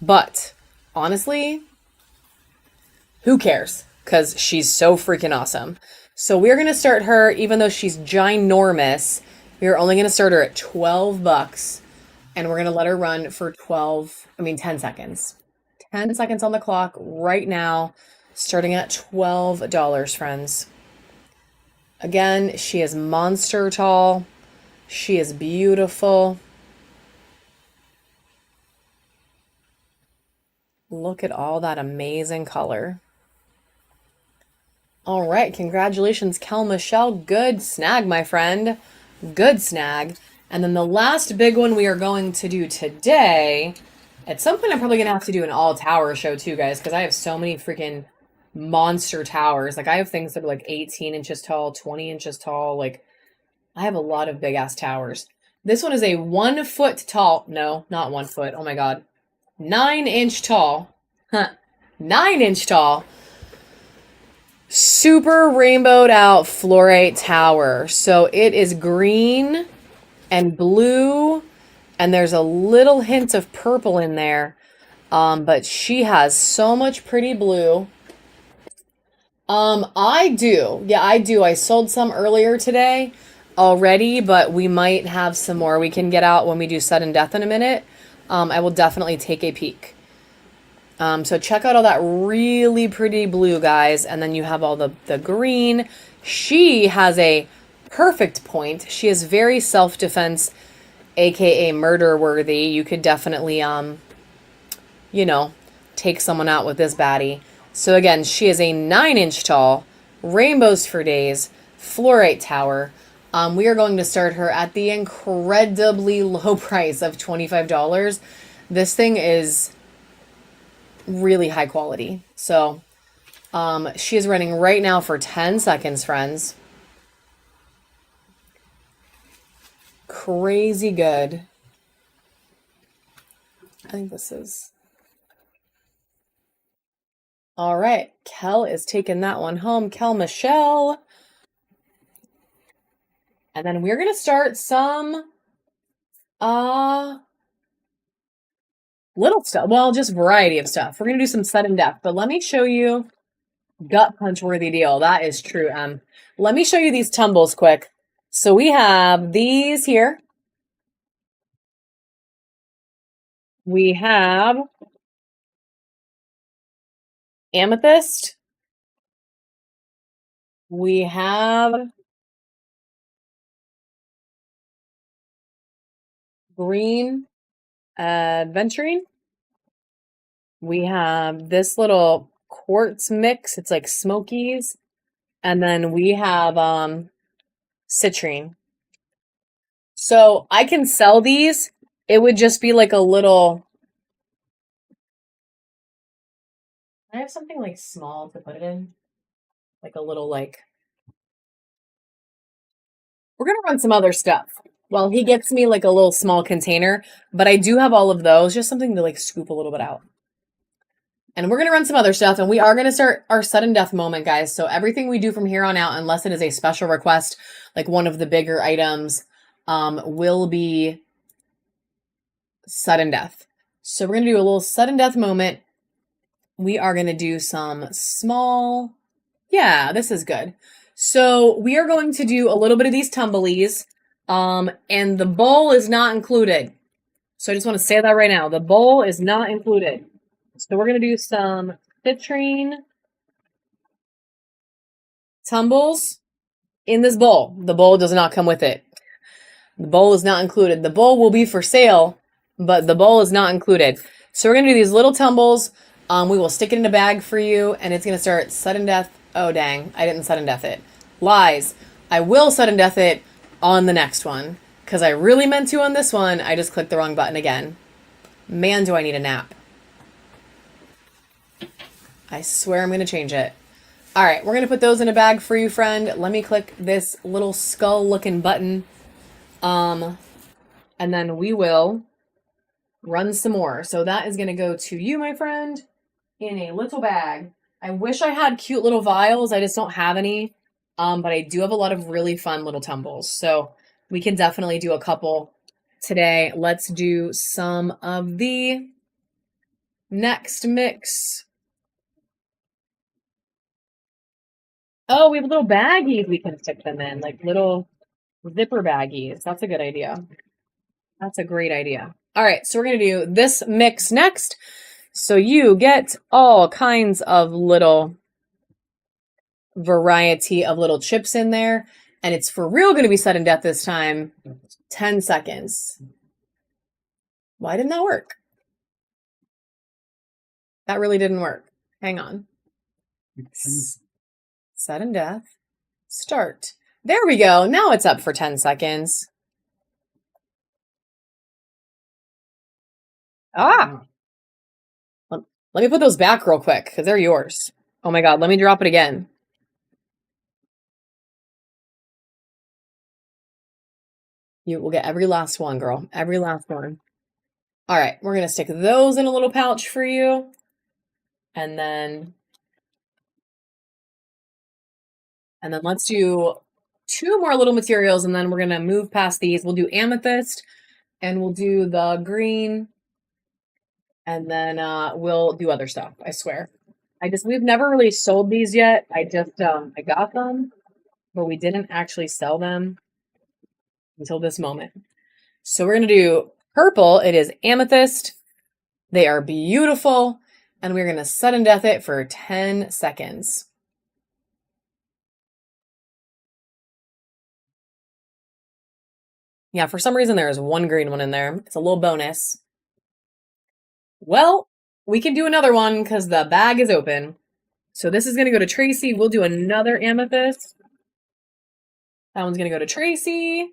But honestly, who cares? Because she's so freaking awesome. So we're going to start her, even though she's ginormous, we're only going to start her at $12. And we're going to let her run for 10 seconds. 10 seconds on the clock right now, starting at $12, friends. Again, she is monster tall. She is beautiful. Look at all that amazing color. All right, congratulations, Kel Michelle. Good snag, my friend. Good snag. And then the last big one we are going to do today, at some point I'm probably going to have to do an all tower show too, guys, because I have so many freaking monster towers. Like I have things that are like 18 inches tall, 20 inches tall. Like I have a lot of big ass towers. This one is a 1 foot tall. No, not 1 foot. Oh my God. 9-inch tall. 9-inch tall. Super rainbowed out fluorite tower. So it is green and blue, and there's a little hint of purple in there. But she has so much pretty blue. I do. Yeah, I do. I sold some earlier today already, but we might have some more we can get out when we do sudden death in a minute. I will definitely take a peek. So check out all that really pretty blue, guys. And then you have all the green. She has a perfect point. She is very self-defense, aka murder worthy. You could definitely, take someone out with this baddie. So again, she is a 9-inch tall, rainbows for days, fluorite tower. We are going to start her at the incredibly low price of $25. This thing is really high quality. So she is running right now for 10 seconds, friends. Crazy good. I think this is... All right. Kel is taking that one home. Kel Michelle. And then we're going to start some little stuff. Well, just variety of stuff. We're going to do some sudden death, but let me show you gut punch worthy deal. That is true. Let me show you these tumbles quick. So we have these here. We have amethyst. We have green aventurine. We have this little quartz mix. It's like smokies. And then we have citrine. So I can sell these. It would just be like a little... I have something like small to put it in. Like a little like... We're going to run some other stuff. Well, he gets me like a little small container, but I do have all of those. Just something to like scoop a little bit out. And we're going to run some other stuff, and we are going to start our sudden death moment, guys. So everything we do from here on out, unless it is a special request, like one of the bigger items, will be sudden death. So we're going to do a little sudden death moment. We are going to do some small... Yeah, this is good. So we are going to do a little bit of these tumblies, and the bowl is not included. So I just want to say that right now. The bowl is not included. So we're going to do some citrine tumbles in this bowl. The bowl does not come with it. The bowl is not included. The bowl will be for sale, but the bowl is not included. So we're going to do these little tumbles. We will stick it in a bag for you, and it's going to start sudden death. Oh, dang. I didn't sudden death it. Lies. I will sudden death it on the next one, because I really meant to on this one. I just clicked the wrong button again. Man, do I need a nap. I swear I'm going to change it. All right, we're going to put those in a bag for you, friend. Let me click this little skull-looking button. And then we will run some more. So that is going to go to you, my friend, in a little bag. I wish I had cute little vials. I just don't have any. But I do have a lot of really fun little tumbles. So we can definitely do a couple today. Let's do some of the next mix. Oh, we have little baggies we can stick them in, like little zipper baggies. That's a good idea. That's a great idea. All right, so we're going to do this mix next. So you get all kinds of little variety of little chips in there. And it's for real going to be sudden death this time. 10 seconds. Why didn't that work? That really didn't work. Hang on. Sudden death. Start. There we go. Now it's up for 10 seconds. Ah! Let me put those back real quick, because they're yours. Oh my god, let me drop it again. You will get every last one, girl. Every last one. All right, we're going to stick those in a little pouch for you. And then let's do 2 more little materials, and then we're going to move past these. We'll do amethyst, and we'll do the green, and then we'll do other stuff, I swear. We've never really sold these yet. I got them, but we didn't actually sell them until this moment. So we're going to do purple. It is amethyst. They are beautiful, and we're going to sudden death it for 10 seconds. Yeah, for some reason there is one green one in there. It's a little bonus. Well, We can do another one because the bag is open. So this is going to go to Tracy. We'll do another amethyst. That one's going to go to Tracy.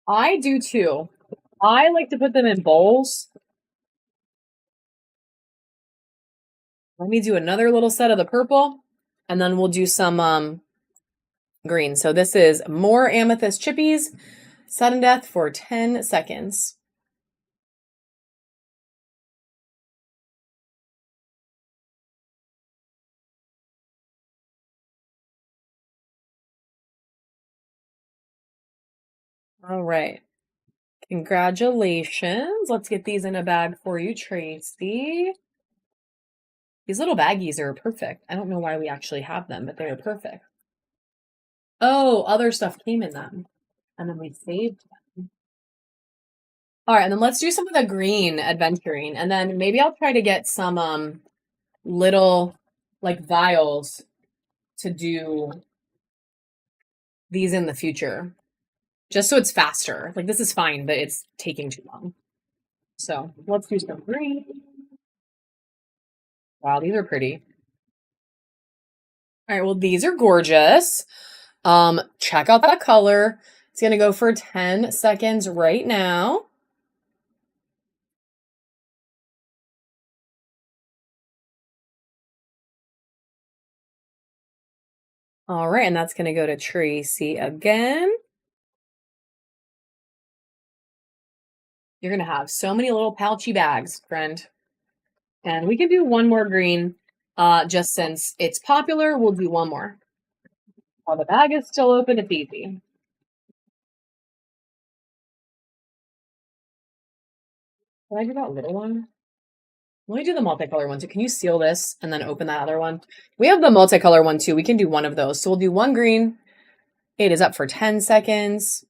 I do too. I like to put them in bowls. Let me do another little set of the purple, and then we'll do some green. So this is more amethyst chippies, sudden death for 10 seconds. All right. Congratulations. Let's get these in a bag for you, Tracy. These little baggies are perfect. I don't know why we actually have them, but they are perfect. Oh, other stuff came in them. And then we saved them. All right, and then let's do some of the green adventuring. And then maybe I'll try to get some little like vials to do these in the future. Just so it's faster. Like this is fine, but it's taking too long. So let's do some green. Wow, these are pretty. All right, well, these are gorgeous. Check out that color. It's gonna go for 10 seconds right now. All right, and that's gonna go to Tracy again. You're gonna have so many little pouchy bags, friend. And we can do one more green, just since it's popular, we'll do one more. While the bag is still open, it's easy. Can I do that little one? Let me do the multicolor one too. Can you seal this and then open that other one? We have the multicolor one too. We can do one of those. So we'll do one green. It is up for 10 seconds.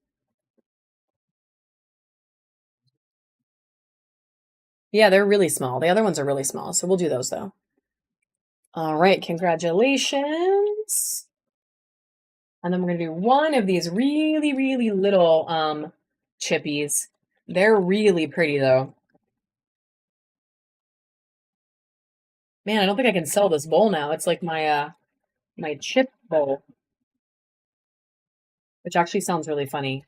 Yeah, they're really small. The other ones are really small. So we'll do those though. All right, congratulations. And then we're going to do one of these really, really little chippies. They're really pretty though. Man, I don't think I can sell this bowl now. It's like my chip bowl, which actually sounds really funny.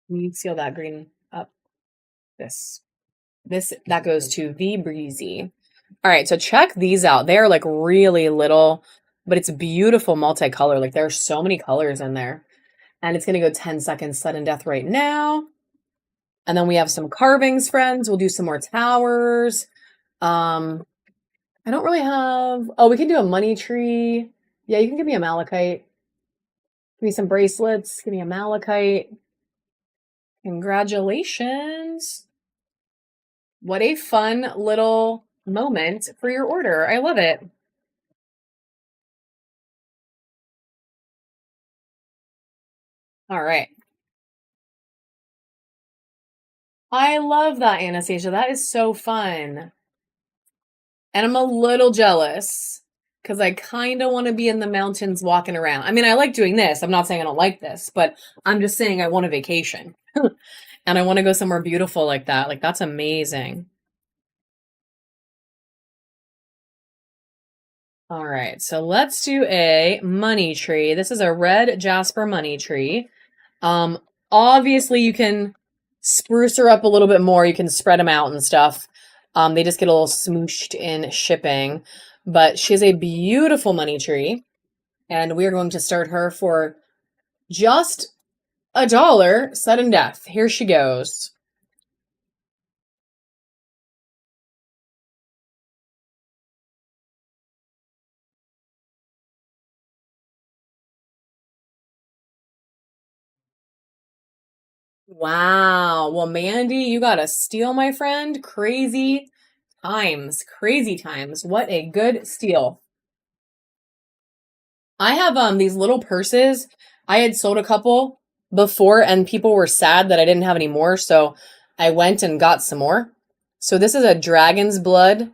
Can you seal that green up? That goes to the breezy. All right, so check these out. They're like really little, but it's beautiful multicolor. Like there's so many colors in there. And it's gonna go 10 seconds sudden death right now. And then we have some carvings, friends. We'll do some more towers. I don't really have, oh, we can do a money tree. Yeah, you can give me a malachite. Give me some bracelets. Give me a malachite. Congratulations. What a fun little moment for your order. I love it. All right. I love that, Anastasia. That is so fun. And I'm a little jealous because I kind of want to be in the mountains walking around. I mean, I like doing this. I'm not saying I don't like this, but I'm just saying I want a vacation. And I want to go somewhere beautiful like that. Like, that's amazing. All right, so let's do a money tree. This is a red jasper money tree. Obviously you can spruce her up a little bit more. You can spread them out and stuff. They just get a little smooshed in shipping, but she's a beautiful money tree, and we're going to start her for just $1, sudden death. Here she goes. Wow. Well, Mandy, you got a steal, my friend. Crazy times. Crazy times. What a good steal. I have these little purses. I had sold a couple before and people were sad that I didn't have any more, so I went and got some more. So this is a dragon's blood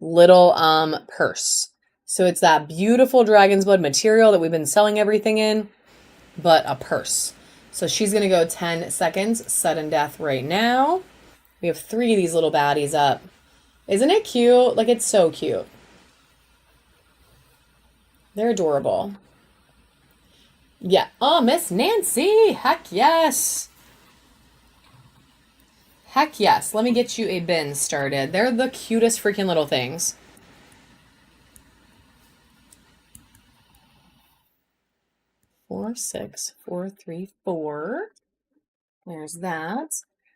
little purse. So it's that beautiful dragon's blood material that we've been selling everything in, but a purse. So she's going to go 10 seconds, sudden death right now. We have 3 of these little baddies up. Isn't it cute? Like, it's so cute. They're adorable. Yeah. Oh, Miss Nancy. Heck yes. Heck yes. Let me get you a bin started. They're the cutest freaking little things. Four, 6, 4, 3, 4. There's that.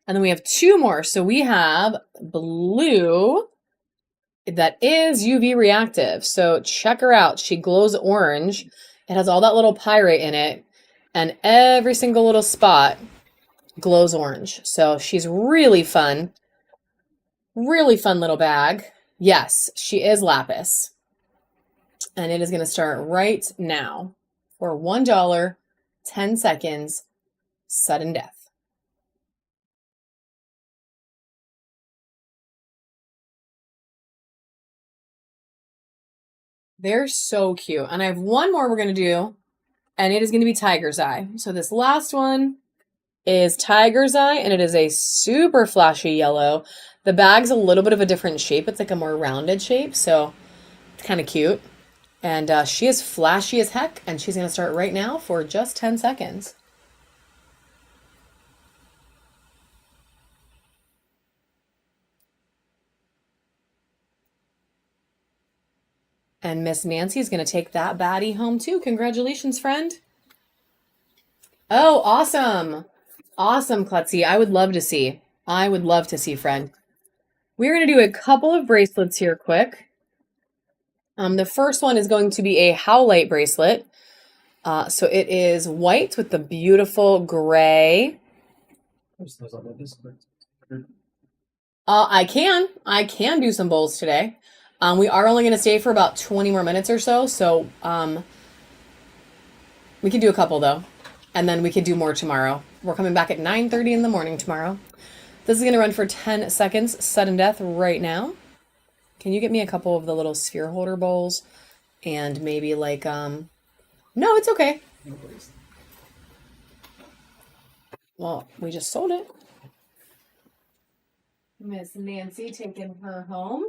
And then we have 2 more. So we have blue that is UV reactive. So check her out. She glows orange. It has all that little pyrite in it. And every single little spot glows orange. So she's really fun. Really fun little bag. Yes, she is lapis. And it is going to start right now for $1, 10 seconds, sudden death. They're so cute. And I have one more we're going to do, and it is going to be Tiger's Eye. So this last one is Tiger's Eye, and it is a super flashy yellow. The bag's a little bit of a different shape. It's like a more rounded shape, so it's kind of cute. And she is flashy as heck, and she's going to start right now for just 10 seconds. And Miss Nancy is going to take that baddie home too. Congratulations, friend. Oh, awesome. Awesome, Klutzy. I would love to see. I would love to see, friend. We're going to do a couple of bracelets here quick. The first one is going to be a Howlite bracelet. So it is white with the beautiful gray. I can do some bowls today. We are only going to stay for about 20 more minutes or so. So we can do a couple though. And then we could do more tomorrow. We're coming back at 9:30 in the morning tomorrow. This is going to run for 10 seconds, sudden death right now. Can you get me a couple of the little sphere holder bowls? And maybe like, no, it's okay. Well, we just sold it. Miss Nancy taking her home.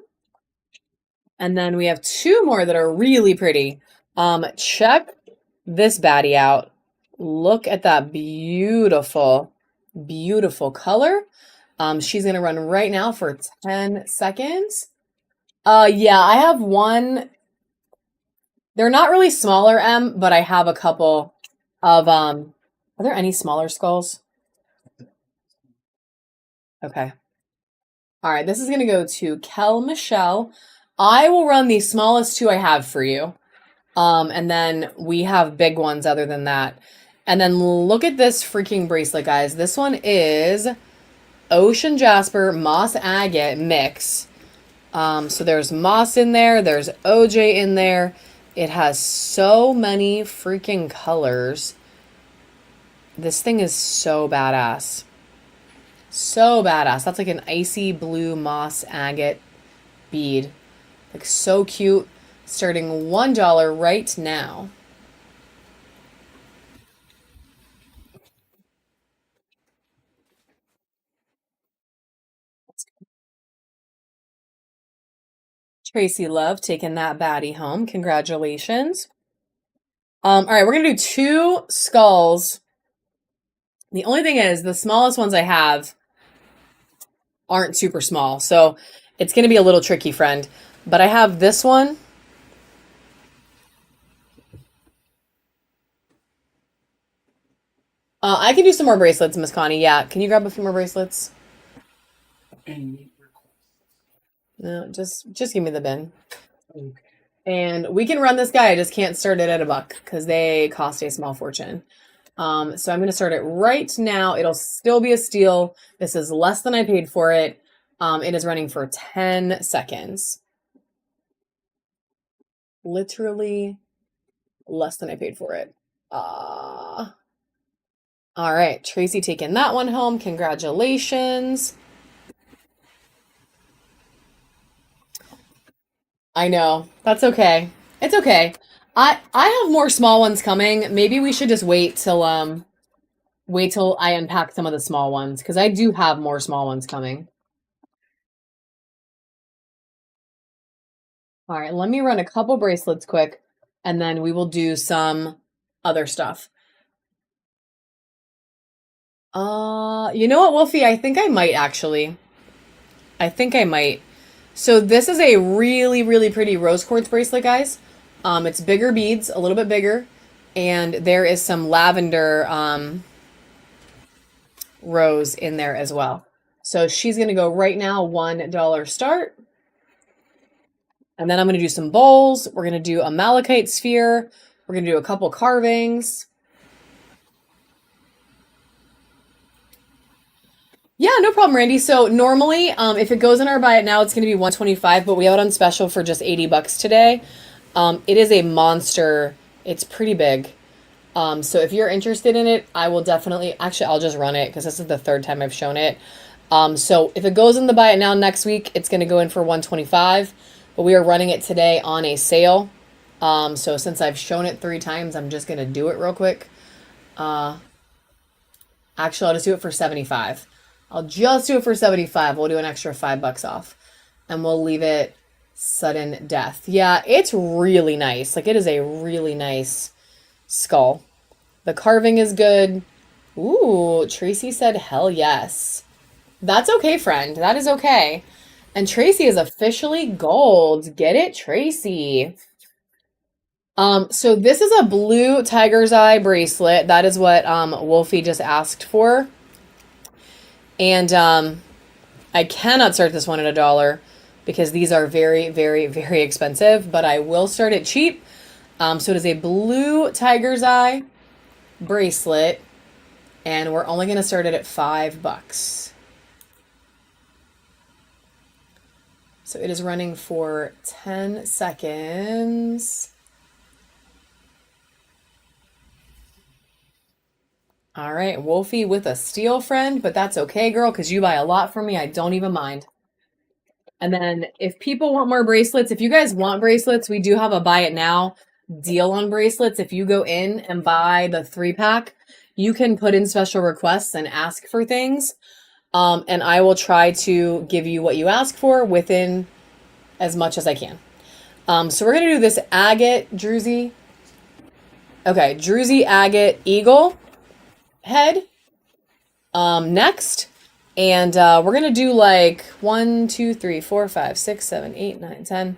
And then we have 2 more that are really pretty. Check this baddie out. Look at that beautiful, beautiful color. She's going to run right now for 10 seconds. Yeah, I have one. They're not really smaller, but I have a couple of, are there any smaller skulls? Okay. All right, this is going to go to Kel Michelle. I will run the smallest 2 I have for you. And then we have big ones other than that. And then look at this freaking bracelet, guys. This one is Ocean Jasper Moss Agate mix. So there's moss in there. There's OJ in there. It has so many freaking colors. This thing is so badass. So badass. That's like an icy blue moss agate bead. Like so cute. Starting $1 right now. Tracy Love taking that baddie home. Congratulations. All right, we're gonna do 2 skulls. The only thing is the smallest ones I have aren't super small, so it's gonna be a little tricky, friend. But I have this one. I can do some more bracelets, Miss Connie. Yeah, can you grab a few more bracelets? No, just give me the bin. Okay. And we can run this guy. I just can't start it at $1 because they cost a small fortune. So I'm going to start it right now. It'll still be a steal. This is less than I paid for it. It is running for 10 seconds. Literally less than I paid for it. All right, Tracy taking that one home. Congratulations. I know. That's okay. It's okay. I have more small ones coming. Maybe we should just wait till I unpack some of the small ones because I do have more small ones coming. All right, let me run a couple bracelets quick, and then we will do some other stuff. You know what, Wolfie? I think I might actually. I think I might. So this is a really, really pretty rose quartz bracelet, guys. It's bigger beads, a little bit bigger, and there is some lavender rose in there as well. So she's gonna go right now, $1 start. And then I'm gonna do some bowls. We're gonna do a malachite sphere. We're gonna do a couple carvings. Yeah, no problem, Randy. So normally, if it goes in our buy it now, it's going to be 125, but we have it on special for just 80 bucks today. It is a monster. It's pretty big. So if you're interested in it, I will definitely, actually, I'll just run it because this is the third time I've shown it. So if it goes in the buy it now next week, it's going to go in for 125, but we are running it today on a sale. So since I've shown it 3 times, I'm just going to do it real quick. Actually, I'll just do it for 75. I'll just do it for 75. We'll do an extra $5 off. And we'll leave it sudden death. Yeah, it's really nice. Like, it is a really nice skull. The carving is good. Ooh, Tracy said hell yes. That's okay, friend. That is okay. And Tracy is officially gold. Get it, Tracy. So this is a blue tiger's eye bracelet. That is what Wolfie just asked for. And I cannot start this one at $1 because these are very, very, very expensive, but I will start it cheap. So it is a blue tiger's eye bracelet, and we're only going to start it at $5. So it is running for 10 seconds. All right, Wolfie with a steal, friend, but that's okay, girl, because you buy a lot from me. I don't even mind. And then if people want more bracelets, if you guys want bracelets, we do have a buy it now deal on bracelets. If you go in and buy the 3-pack, you can put in special requests and ask for things. And I will try to give you what you ask for within as much as I can. So we're going to do this agate druzy. Okay, druzy agate eagle head next. And we're going to do like 1, 2, 3, 4, 5, 6, 7, 8, 9, 10.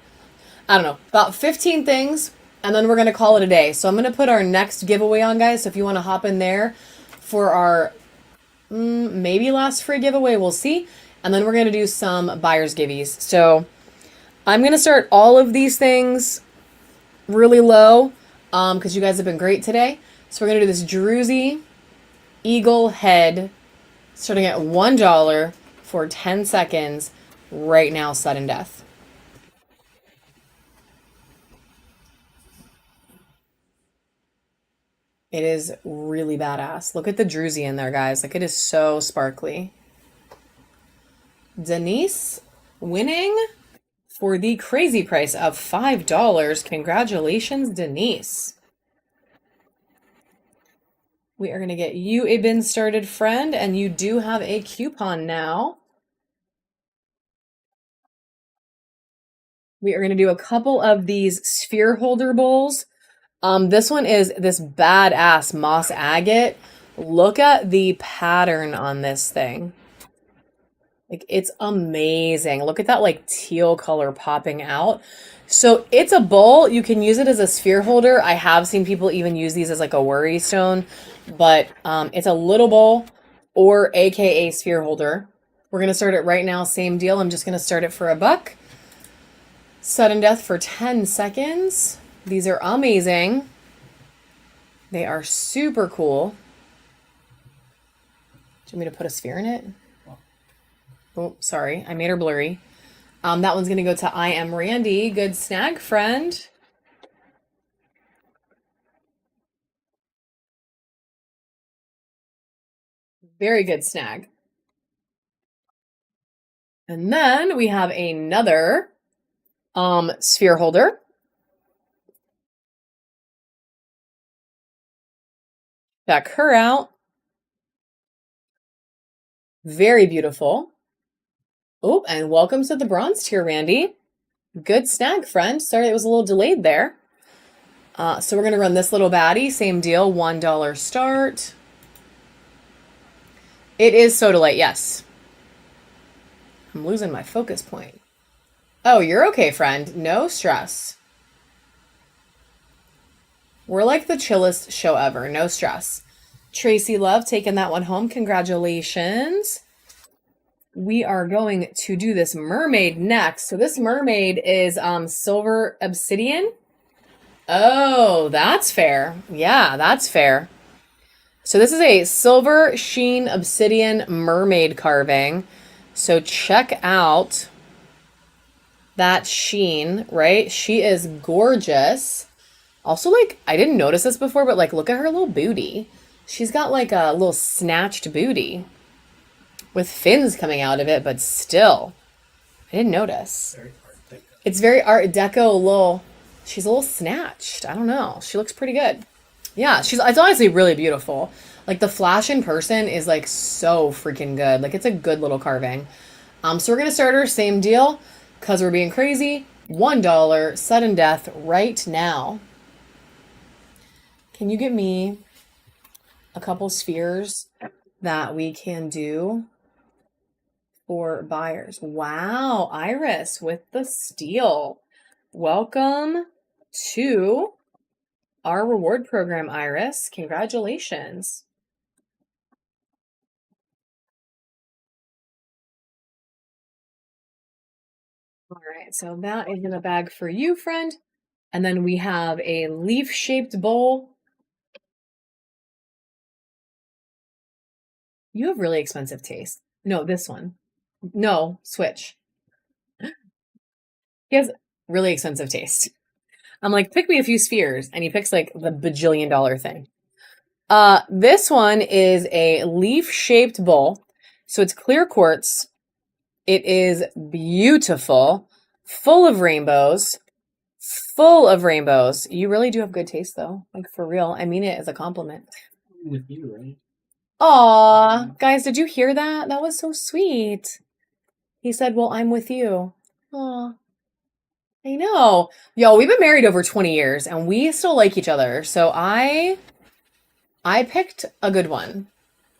I don't know, about 15 things. And then we're going to call it a day. So I'm going to put our next giveaway on, guys. So if you want to hop in there for our maybe last free giveaway, we'll see. And then we're going to do some buyer's giveies. So I'm going to start all of these things really low because you guys have been great today. So we're going to do this druzy eagle head starting at $1 for 10 seconds right now, sudden death. It is really badass. Look at the druzy in there, guys. Like, it is so sparkly. Denise winning for the crazy price of $5. Congratulations, Denise. We are going to get you a bin started, friend, and you do have a coupon now. We are going to do a couple of these sphere holder bowls. This one is this badass moss agate. Look at the pattern on this thing. Like, it's amazing. Look at that, like, teal color popping out. So it's a bowl. You can use it as a sphere holder. I have seen people even use these as like a worry stone, but it's a little bowl or AKA sphere holder. We're going to start it right now. Same deal. I'm just going to start it for $1. Sudden death for 10 seconds. These are amazing. They are super cool. Do you want me to put a sphere in it? Oh, sorry. I made her blurry. That one's going to go to I Am Randy. Good snag, friend. Very good snag. And then we have another sphere holder. Check her out. Very beautiful. Oh, and welcome to the bronze tier, Randy. Good snag, friend. Sorry it was a little delayed there. So we're going to run this little baddie. Same deal, $1 start. It is Sodalite, yes. I'm losing my focus point. Oh, you're okay, friend. No stress. We're like the chillest show ever. No stress. Tracy Love taking that one home. Congratulations. We are going to do this mermaid next. So this mermaid is silver obsidian. Oh, that's fair. Yeah, that's fair. So this is a silver sheen obsidian mermaid carving. So check out that sheen, right? She is gorgeous. Also, like, I didn't notice this before, but like, look at her little booty. She's got like a little snatched booty with fins coming out of it, but still, I didn't notice. Very Art Deco. It's very Art Deco, she's a little snatched. I don't know. She looks pretty good. Yeah, it's honestly really beautiful. Like the flash in person is like so freaking good. Like it's a good little carving. So we're gonna start her same deal because we're being crazy. $1 sudden death right now. Can you get me a couple spheres that we can do for buyers? Wow, Iris with the steal. Welcome to our reward program, Iris. Congratulations. All right, so that is in a bag for you, friend. And then we have a leaf-shaped bowl. You have really expensive taste. No, this one. No, switch. He has really expensive taste. I'm like, pick me a few spheres, and he picks like the bajillion-dollar thing. This one is a leaf-shaped bowl. So it's clear quartz. It is beautiful, full of rainbows. Full of rainbows. You really do have good taste, though. Like, for real. I mean it as a compliment. With you, right? Aw, guys, did you hear that? That was so sweet. He said, well, I'm with you. Aw. I know. Yo, we've been married over 20 years, and we still like each other. So I picked a good one.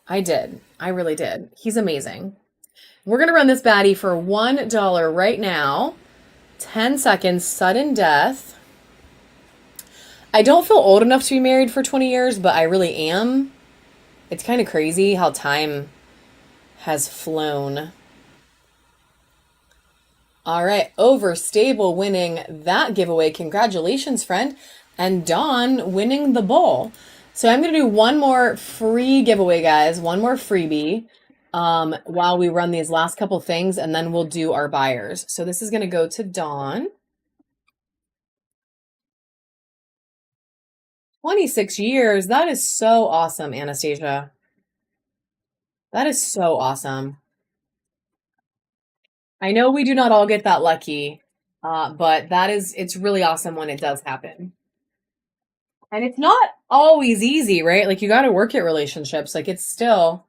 I did. I really did. He's amazing. We're going to run this baddie for $1 right now. 10 seconds, sudden death. I don't feel old enough to be married for 20 years, but I really am. It's kind of crazy how time has flown. All right, Overstable winning that giveaway. Congratulations, friend. And Dawn winning the bowl. So I'm going to do one more free giveaway, guys. One more freebie while we run these last couple things, and then we'll do our buyers. So this is going to go to Dawn. 26 years. That is so awesome, Anastasia. That is so awesome. I know we do not all get that lucky, but it's really awesome when it does happen. And it's not always easy, right? Like you got to work at relationships. Like it's still,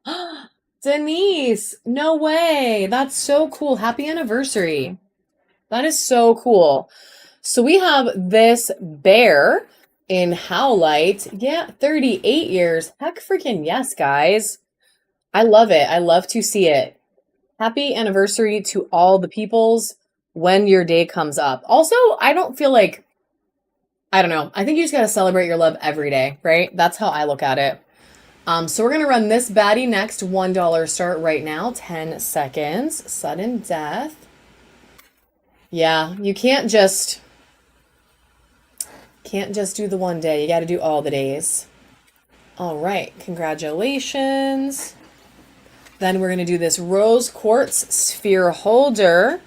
Denise, no way. That's so cool. Happy anniversary. That is so cool. So we have this bear in Howlite. Yeah, 38 years. Heck freaking yes, guys. I love it. I love to see it. Happy anniversary to all the peoples when your day comes up. Also, I don't feel like, I don't know. I think you just got to celebrate your love every day, right? That's how I look at it. So we're going to run this baddie next. $1 start right now. 10 seconds. Sudden death. Yeah, you can't just do the one day. You got to do all the days. All right. Congratulations. Then we're going to do this rose quartz sphere holder.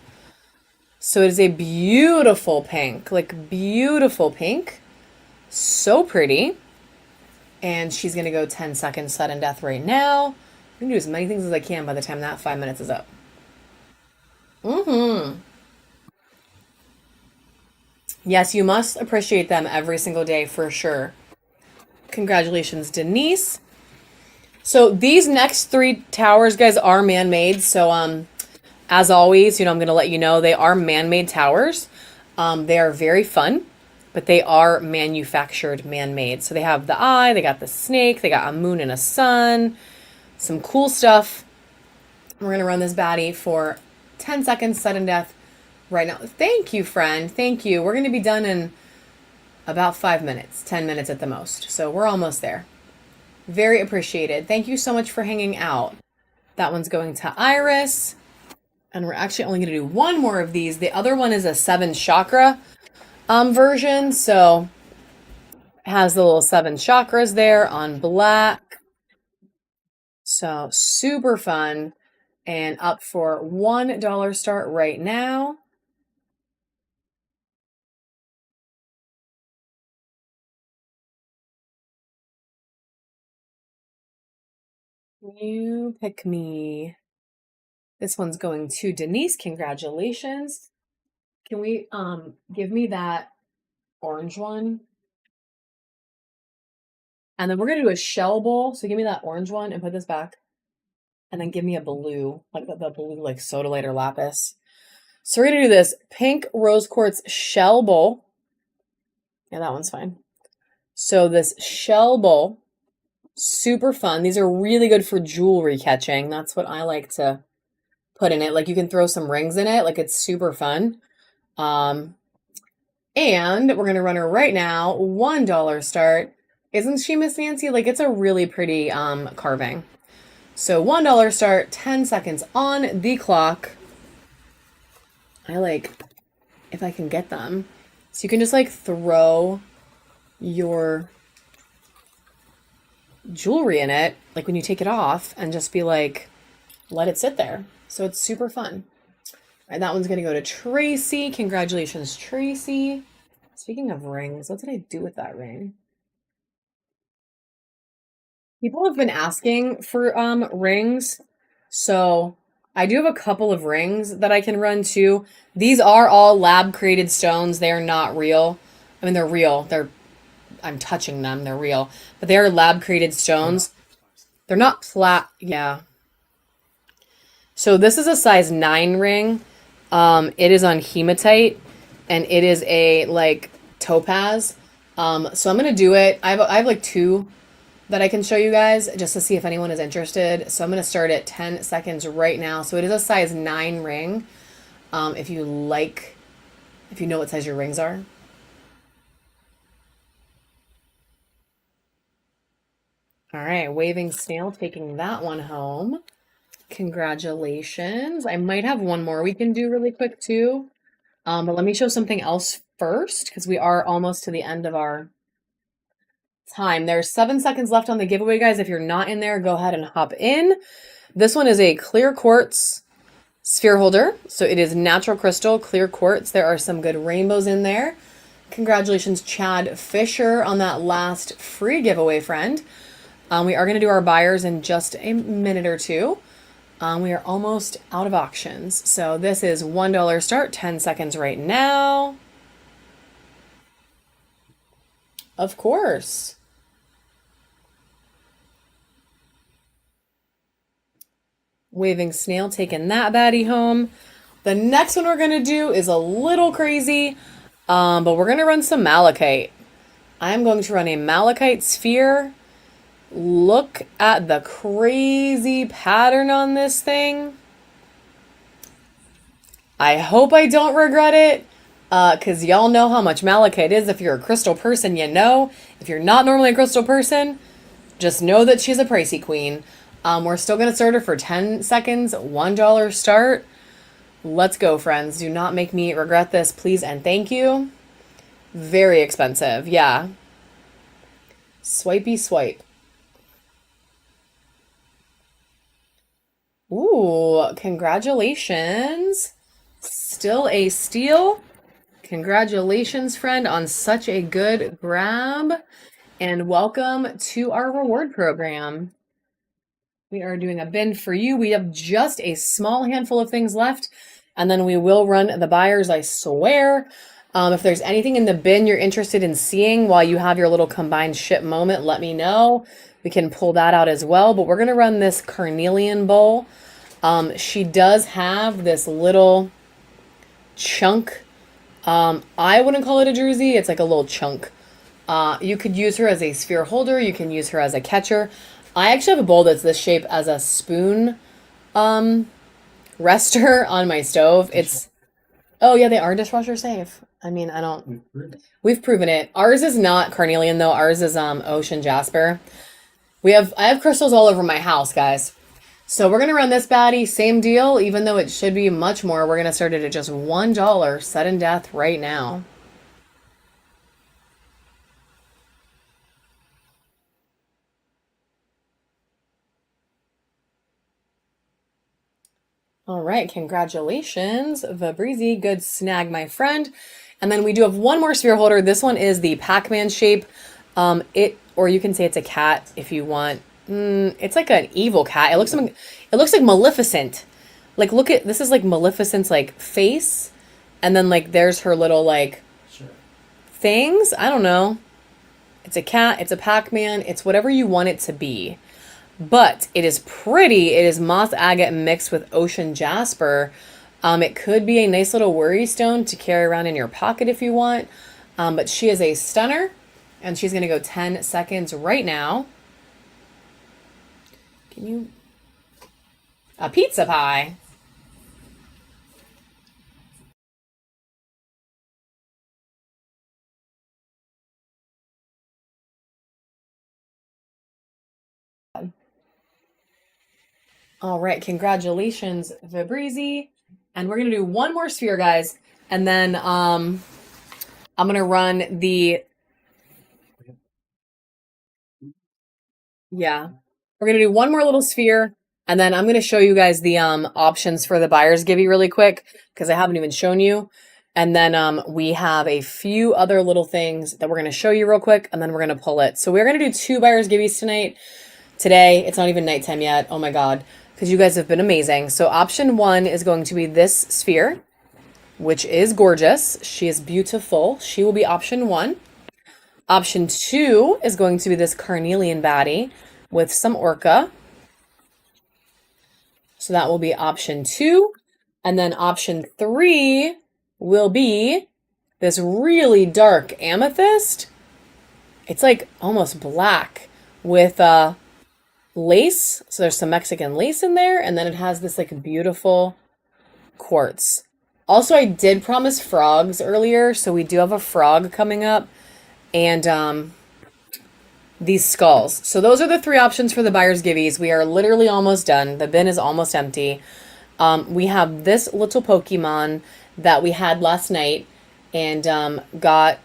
So it is a beautiful pink, like beautiful pink. So pretty. And she's going to go 10 seconds sudden death right now. I'm going to do as many things as I can by the time that 5 minutes is up. Yes, you must appreciate them every single day for sure. Congratulations, Denise. So these next three towers, guys, are man-made. So As always, I'm going to let you know they are man-made towers. They are very fun, but they are manufactured man-made. So they have the eye, they got the snake, they got a moon and a sun, some cool stuff. We're going to run this baddie for 10 seconds, sudden death right now. Thank you, friend. Thank you. We're going to be done in about 5 minutes, 10 minutes at the most. So we're almost there. Very appreciated. Thank you so much for hanging out. That one's going to Iris. And we're actually only going to do one more of these. The other one is a 7 chakra version. So it has the little 7 chakras there on black. So super fun. And up for $1 start right now. You pick me. This one's going to Denise. Congratulations. Can we give me that orange one? And then we're gonna do a shell bowl. So give me that orange one and put this back. And then give me a blue, like the blue like sodalite or lapis. So we're gonna do this pink rose quartz shell bowl. Yeah, that one's fine. So this shell bowl, super fun. These are really good for jewelry catching. That's what I like to put in it. Like you can throw some rings in it. Like it's super fun. And we're going to run her right now. $1 start. Isn't she Miss Nancy? Like it's a really pretty carving. So $1 start, 10 seconds on the clock. I like if I can get them. So you can just like throw your jewelry in it, like when you take it off, and just be like, let it sit there. So it's super fun. All right, that one's gonna go to Tracy. Congratulations, Tracy. Speaking of rings, what did I do with that ring? People have been asking for rings, so I do have a couple of rings that I can run too. These are all lab created stones. They are not real. I mean, they're real. I'm touching them. They're real, but they are lab created stones. They're not yeah. So this is a size 9 ring. It is on hematite, and it is a like topaz. So I'm gonna do it. I have like 2 that I can show you guys just to see if anyone is interested. So I'm gonna start at 10 seconds right now. So it is a size 9 ring. If you know what size your rings are. All right, waving snail taking that one home. Congratulations. I might have one more we can do really quick too. But let me show something else first because we are almost to the end of our time. There's 7 seconds left on the giveaway, guys. If you're not in there, go ahead and hop in. This one is a clear quartz sphere holder. So it is natural crystal, clear quartz. There are some good rainbows in there. Congratulations, Chad Fisher, on that last free giveaway, friend. We are going to do our buyers in just a minute or two. We are almost out of auctions. So this is $1 start, 10 seconds right now. Of course. Waving snail taking that baddie home. The next one we're going to do is a little crazy, but we're going to run some malachite. I'm going to run a malachite sphere. Look at the crazy pattern on this thing. I hope I don't regret it, because y'all know how much malachite is. If you're a crystal person, you know. If you're not normally a crystal person, just know that she's a pricey queen. We're still going to start her for 10 seconds, $1 start. Let's go, friends. Do not make me regret this, please and thank you. Very expensive, yeah. Swipey swipe. Ooh, congratulations. Still a steal. Congratulations, friend, on such a good grab. And welcome to our reward program. We are doing a bin for you. We have just a small handful of things left, and then we will run the buyers, I swear. If there's anything in the bin you're interested in seeing while you have your little combined ship moment, let me know. We can pull that out as well, but we're going to run this carnelian bowl. She does have this little chunk. I wouldn't call it a jersey. It's like a little chunk. You could use her as a sphere holder. You can use her as a catcher. I actually have a bowl that's this shape as a spoon rester on my stove. It's oh yeah, they are dishwasher safe. I mean, I don't. We've proven it. Ours is not carnelian though. Ours is ocean jasper. I have crystals all over my house, guys. So we're gonna run this baddie, same deal. Even though it should be much more, we're gonna start it at just $1, sudden death right now. All right, congratulations, Vabrizi. Good snag, my friend. And then we do have one more sphere holder. This one is the Pac-Man shape. Or you can say it's a cat if you want. It's like an evil cat. It looks like Maleficent. Like look at this is like Maleficent's like face, and then like there's her little like things. I don't know. It's a cat. It's a Pac-Man. It's whatever you want it to be. But it is pretty. It is moss agate mixed with ocean jasper. It could be a nice little worry stone to carry around in your pocket if you want. But she is a stunner, and she's going to go 10 seconds right now. Can you... A pizza pie. All right, congratulations, Vabrizi. And we're going to do one more sphere, guys. And then I'm going to run the... Yeah. We're going to do one more little sphere. And then I'm going to show you guys the options for the buyer's givey really quick because I haven't even shown you. And then we have a few other little things that we're going to show you real quick, and then we're going to pull it. So we're going to do 2 buyer's givvies tonight. Today, it's not even nighttime yet. Oh my God. Because you guys have been amazing. So option 1 is going to be this sphere, which is gorgeous. She is beautiful. She will be option 1. Option 2 is going to be this carnelian baddie with some orca. So that will be option 2. And then option 3 will be this really dark amethyst. It's like almost black with lace. So there's some Mexican lace in there. And then it has this like beautiful quartz. Also, I did promise frogs earlier. So we do have a frog coming up. And these skulls. So those are the 3 options for the buyer's givvies. We are literally almost done. The bin is almost empty. We have this little Pokemon that we had last night and got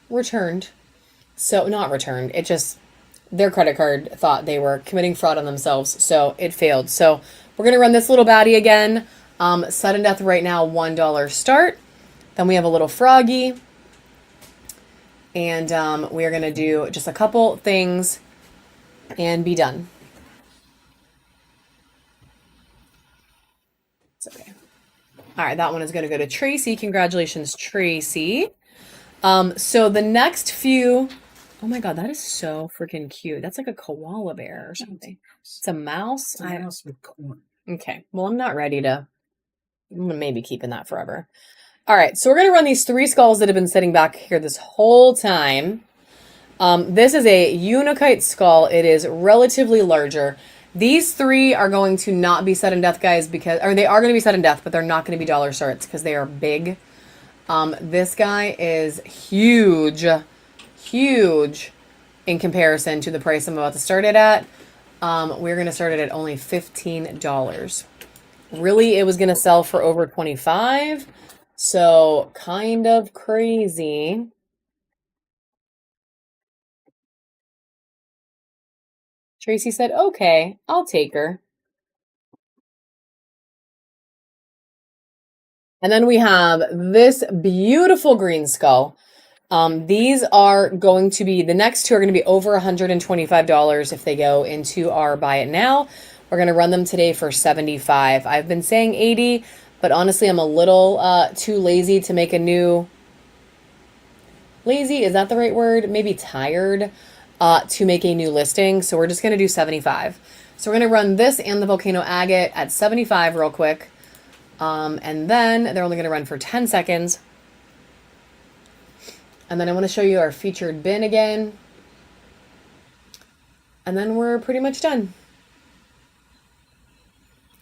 returned. So not returned. It just, their credit card thought they were committing fraud on themselves. So it failed. So we're going to run this little baddie again. Sudden death right now, $1 start. Then we have a little froggy. And we are going to do just a couple things and be done. It's okay. All right, that one is going to go to Tracy. Congratulations, Tracy. So the next few... Oh my God, that is so freaking cute. That's like a koala bear or something. It's a mouse? It's a mouse with corn. Okay, well, I'm not ready to... I'm maybe keeping that forever. All right, so we're going to run these 3 skulls that have been sitting back here this whole time. This is a Unikite skull. It is relatively larger. These 3 are going to not be sudden death, guys, or they are going to be sudden death, but they're not going to be dollar starts because they are big. This guy is huge, huge in comparison to the price I'm about to start it at. We're going to start it at only $15. Really, it was going to sell for over $25. So kind of crazy. Tracy said, okay, I'll take her. And then we have this beautiful green skull. These are going to be, the next 2 are going to be over $125 if they go into our buy it now. We're going to run them today for $75. I've been saying $80, but honestly, I'm a little too lazy to make a new, lazy, is that the right word? Maybe tired to make a new listing. So we're just going to do $75. So we're going to run this and the volcano agate at 75 real quick. And then they're only going to run for 10 seconds. And then I want to show you our featured bin again. And then we're pretty much done.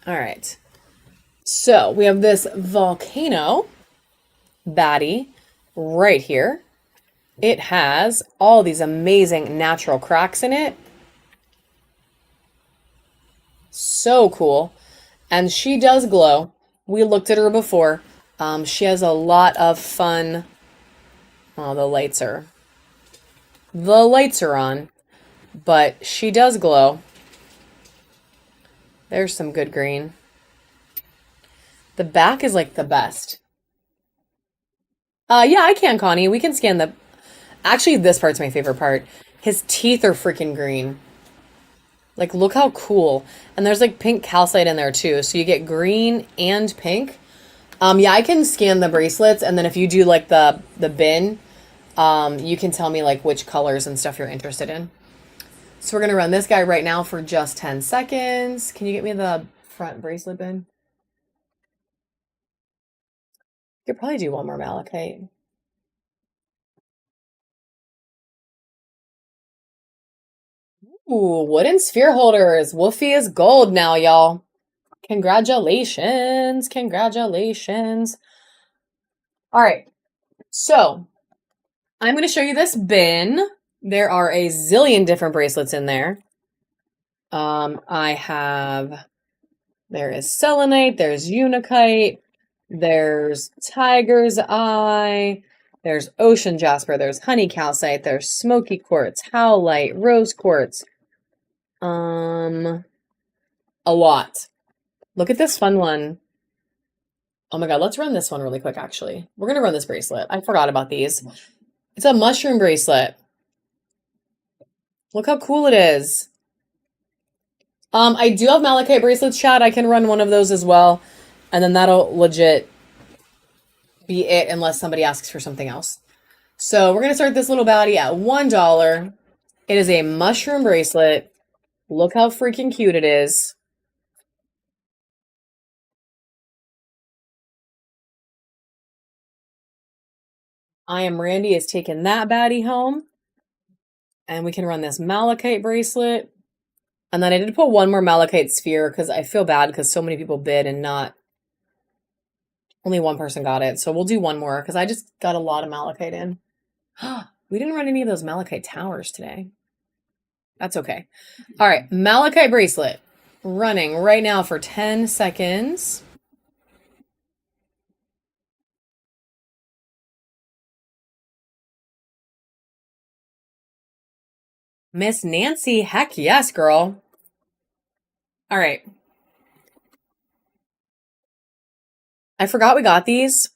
All right. So we have this volcano baddie right here. It has all these amazing natural cracks in it. So cool. And she does glow. We looked at her before. She has a lot of fun. Oh, the lights are on, but she does glow. There's some good green. The back is like the best. Yeah, I can, Connie. We can scan the... Actually, this part's my favorite part. His teeth are freaking green. Like, look how cool. And there's like pink calcite in there too. So you get green and pink. Yeah, I can scan the bracelets. And then if you do like the bin, you can tell me like which colors and stuff you're interested in. So we're going to run this guy right now for just 10 seconds. Can you get me the front bracelet bin? You could probably do one more malachite. Ooh, wooden sphere holders. Woofy is gold now, y'all. Congratulations. Congratulations. All right. So I'm going to show you this bin. There are a zillion different bracelets in there. There is selenite, there's unakite, there's tiger's eye, there's ocean jasper, there's honey calcite, there's smoky quartz, howlite, rose quartz. A lot. Look at this fun one. Oh my God, let's run this one really quick, actually. We're going to run this bracelet. I forgot about these. It's a mushroom bracelet. Look how cool it is. I do have malachite bracelets, Chad. I can run one of those as well. And then that'll legit be it unless somebody asks for something else. So we're going to start this little baddie at $1. It is a mushroom bracelet. Look how freaking cute it is. I Am Randy is taking that baddie home. And we can run this malachite bracelet. And then I did put one more malachite sphere because I feel bad because so many people bid and only one person got it. So we'll do one more because I just got a lot of malachite in. We didn't run any of those malachite towers today. That's okay. All right, malachite bracelet running right now for 10 seconds. Miss Nancy, heck yes, girl. All right. I forgot we got these,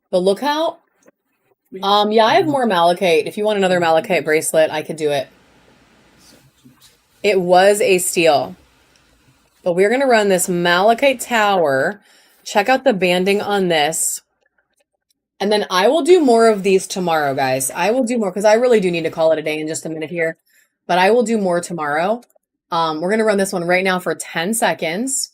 but look how... yeah, I have more malachite. If you want another malachite bracelet, I could do it. It was a steal. But we're going to run this malachite tower. Check out the banding on this. And then I will do more of these tomorrow, guys. I will do more because I really do need to call it a day in just a minute here. But I will do more tomorrow. We're going to run this one right now for 10 seconds.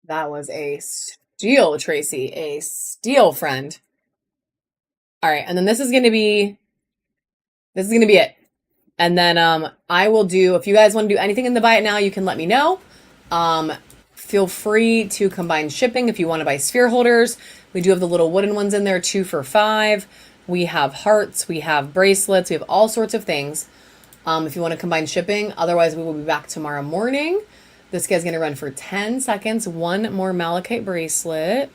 That was a steal, Tracy. A steal, friend. All right, and then this is going to be it. And then I will do, if you guys want to do anything in the buy it now, you can let me know. Feel free to combine shipping if you want to buy sphere holders. We do have the little wooden ones in there, 2 for $5. We have hearts, we have bracelets, we have all sorts of things. If you want to combine shipping, otherwise we will be back tomorrow morning. This guy's going to run for 10 seconds. One more malachite bracelet.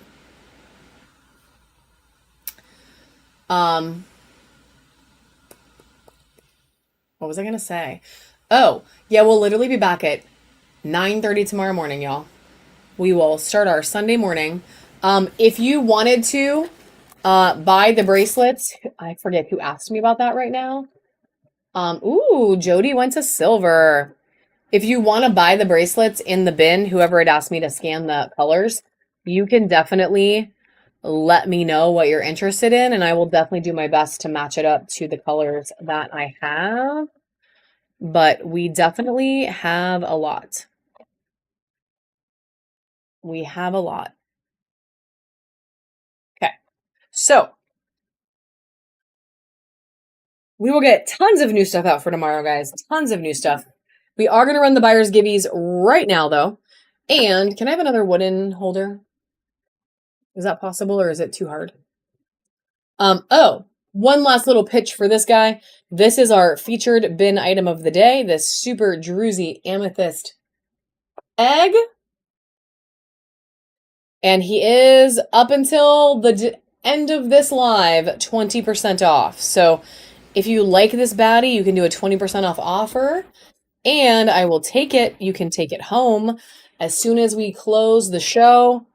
What was I going to say? Oh, yeah, we'll literally be back at 9:30 tomorrow morning, y'all. We will start our Sunday morning. If you wanted to buy the bracelets, I forget who asked me about that right now. Ooh, Jody went to silver. If you want to buy the bracelets in the bin, whoever had asked me to scan the colors, you can definitely let me know what you're interested in, and I will definitely do my best to match it up to the colors that I have. But we definitely have a lot. We have a lot. Okay, so we will get tons of new stuff out for tomorrow, guys. Tons of new stuff. We are going to run the buyer's gibbies right now, though. And can I have another wooden holder? Is that possible, or is it too hard? Oh, one last little pitch for this guy. This is our featured bin item of the day, this super druzy amethyst egg. And he is, up until the end of this live, 20% off. So if you like this baddie, you can do a 20% off offer. And I will take it. You can take it home. As soon as we close the show,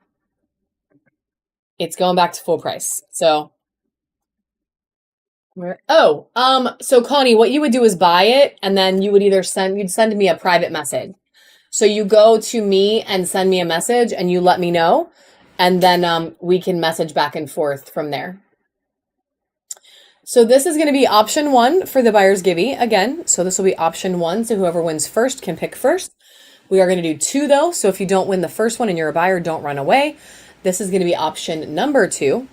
it's going back to full price. So so Connie, what you would do is buy it, and then you would either you'd send me a private message. So you go to me and send me a message, and you let me know, and then we can message back and forth from there. So this is going to be option 1 for the buyer's givey again. So this will be option 1. So whoever wins first can pick first. We are going to do 2 though. So if you don't win the first one and you're a buyer, don't run away. This is going to be option number 2.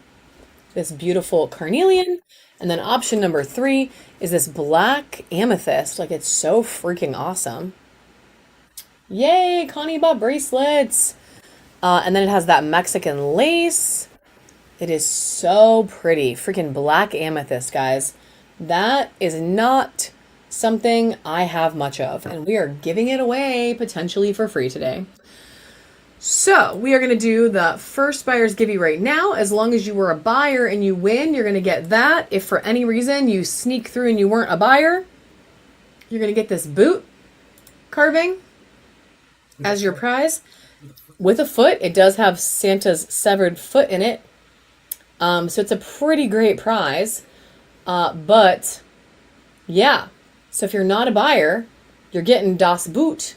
This beautiful carnelian. And then option number 3 is this black amethyst. Like, it's so freaking awesome. Yay, Connie bought bracelets. And then it has that Mexican lace. It is so pretty. Freaking black amethyst, guys. That is not something I have much of. And we are giving it away potentially for free today. So we are going to do the first buyer's givey right now. As long as you were a buyer and you win, you're going to get that. If for any reason you sneak through and you weren't a buyer, you're going to get this boot carving as your prize with a foot. It does have Santa's severed foot in it. So it's a pretty great prize. But yeah, so if you're not a buyer, you're getting Das Boot.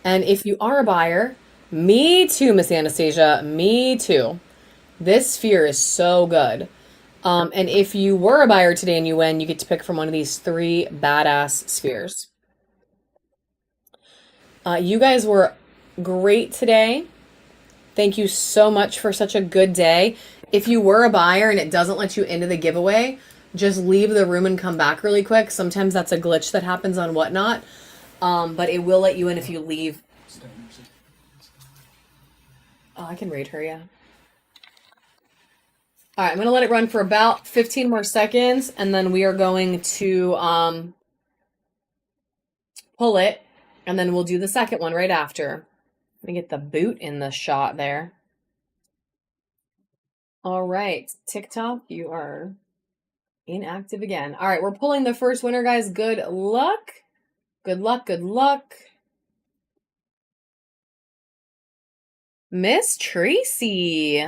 And if you are a buyer, me too, Miss Anastasia, me too. This sphere is so good. And if you were a buyer today and you win, you get to pick from one of these 3 badass spheres. You guys were great today. Thank you so much for such a good day. If you were a buyer and it doesn't let you into the giveaway, just leave the room and come back really quick. Sometimes that's a glitch that happens on Whatnot. But it will let you in if you leave. Oh, I can raid her, yeah. All right, I'm going to let it run for about 15 more seconds, and then we are going to pull it, and then we'll do the second one right after. Let me get the boot in the shot there. All right, TikTok, you are inactive again. All right, we're pulling the first winner, guys. Good luck. Good luck, good luck. Miss Tracy.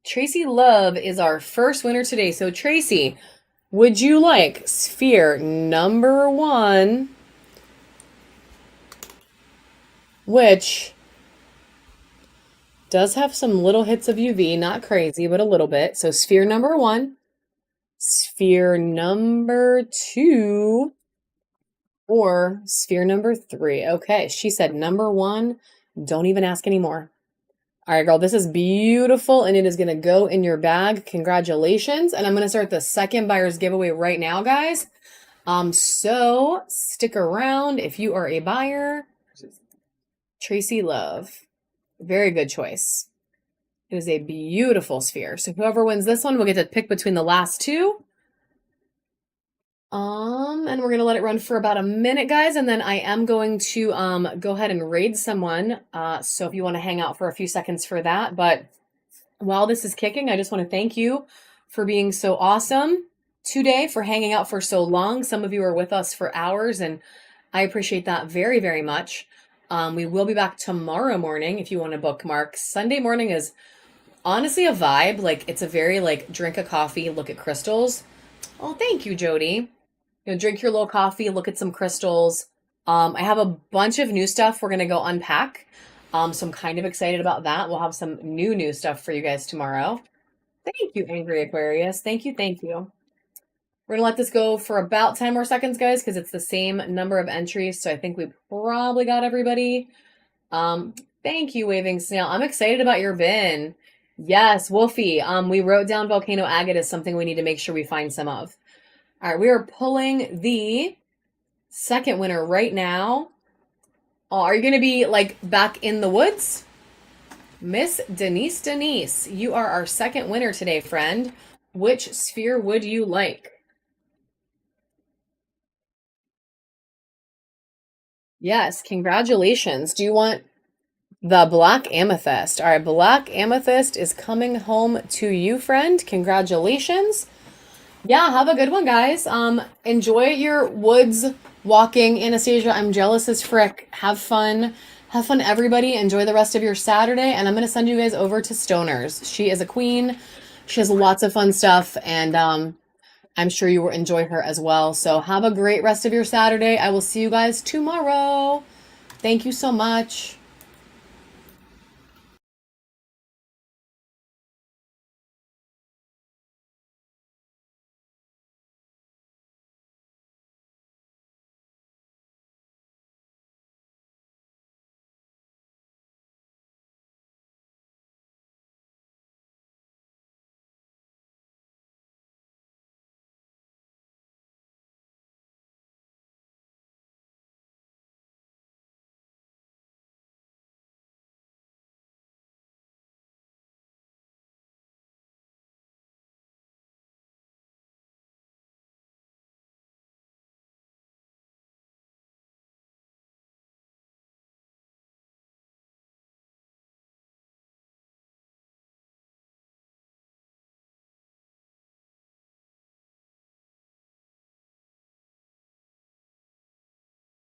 Tracy Love is our first winner today. So Tracy, would you like sphere number 1, which does have some little hits of UV, not crazy, but a little bit. So sphere number 1, sphere number 2, or sphere number 3. Okay, she said number 1. Don't even ask anymore. All right, girl, this is beautiful, and it is going to go in your bag. Congratulations. And I'm going to start the second buyer's giveaway right now, guys. So stick around if you are a buyer. Tracy Love. Very good choice. It is a beautiful sphere. So whoever wins this one will get to pick between the last 2. And we're going to let it run for about a minute, guys, and then I am going to go ahead and raid someone. So if you want to hang out for a few seconds for that, but while this is kicking, I just want to thank you for being so awesome today, for hanging out for so long. Some of you are with us for hours, and I appreciate that very, very much. We will be back tomorrow morning if you want to bookmark. Sunday morning is honestly a vibe. Like, it's a very, like, drink a coffee, look at crystals. Oh, thank you, Jody. You know, drink your little coffee, look at some crystals. I have a bunch of new stuff we're going to go unpack. So I'm kind of excited about that. We'll have some new stuff for you guys tomorrow. Thank you, Angry Aquarius. Thank you, thank you. We're gonna let this go for about 10 more seconds, guys, because it's the same number of entries. So I think we probably got everybody. Thank you, Waving Snail. I'm excited about your bin. Yes, Wolfie. We wrote down volcano agate as something we need to make sure we find some of. All right, we are pulling the second winner right now. Oh, are you gonna be like back in the woods? Miss Denise, you are our second winner today, friend. Which sphere would you like? Yes, congratulations. Do you want the black amethyst? All right, black amethyst is coming home to you, friend. Congratulations. Yeah, have a good one, guys. Enjoy your woods walking, Anastasia. I'm jealous as frick. Have fun. Have fun, everybody. Enjoy the rest of your Saturday, and I'm gonna send you guys over to Stoner's. She is a queen. She has lots of fun stuff, and I'm sure you will enjoy her as well. So have a great rest of your Saturday. I will see you guys tomorrow. Thank you so much.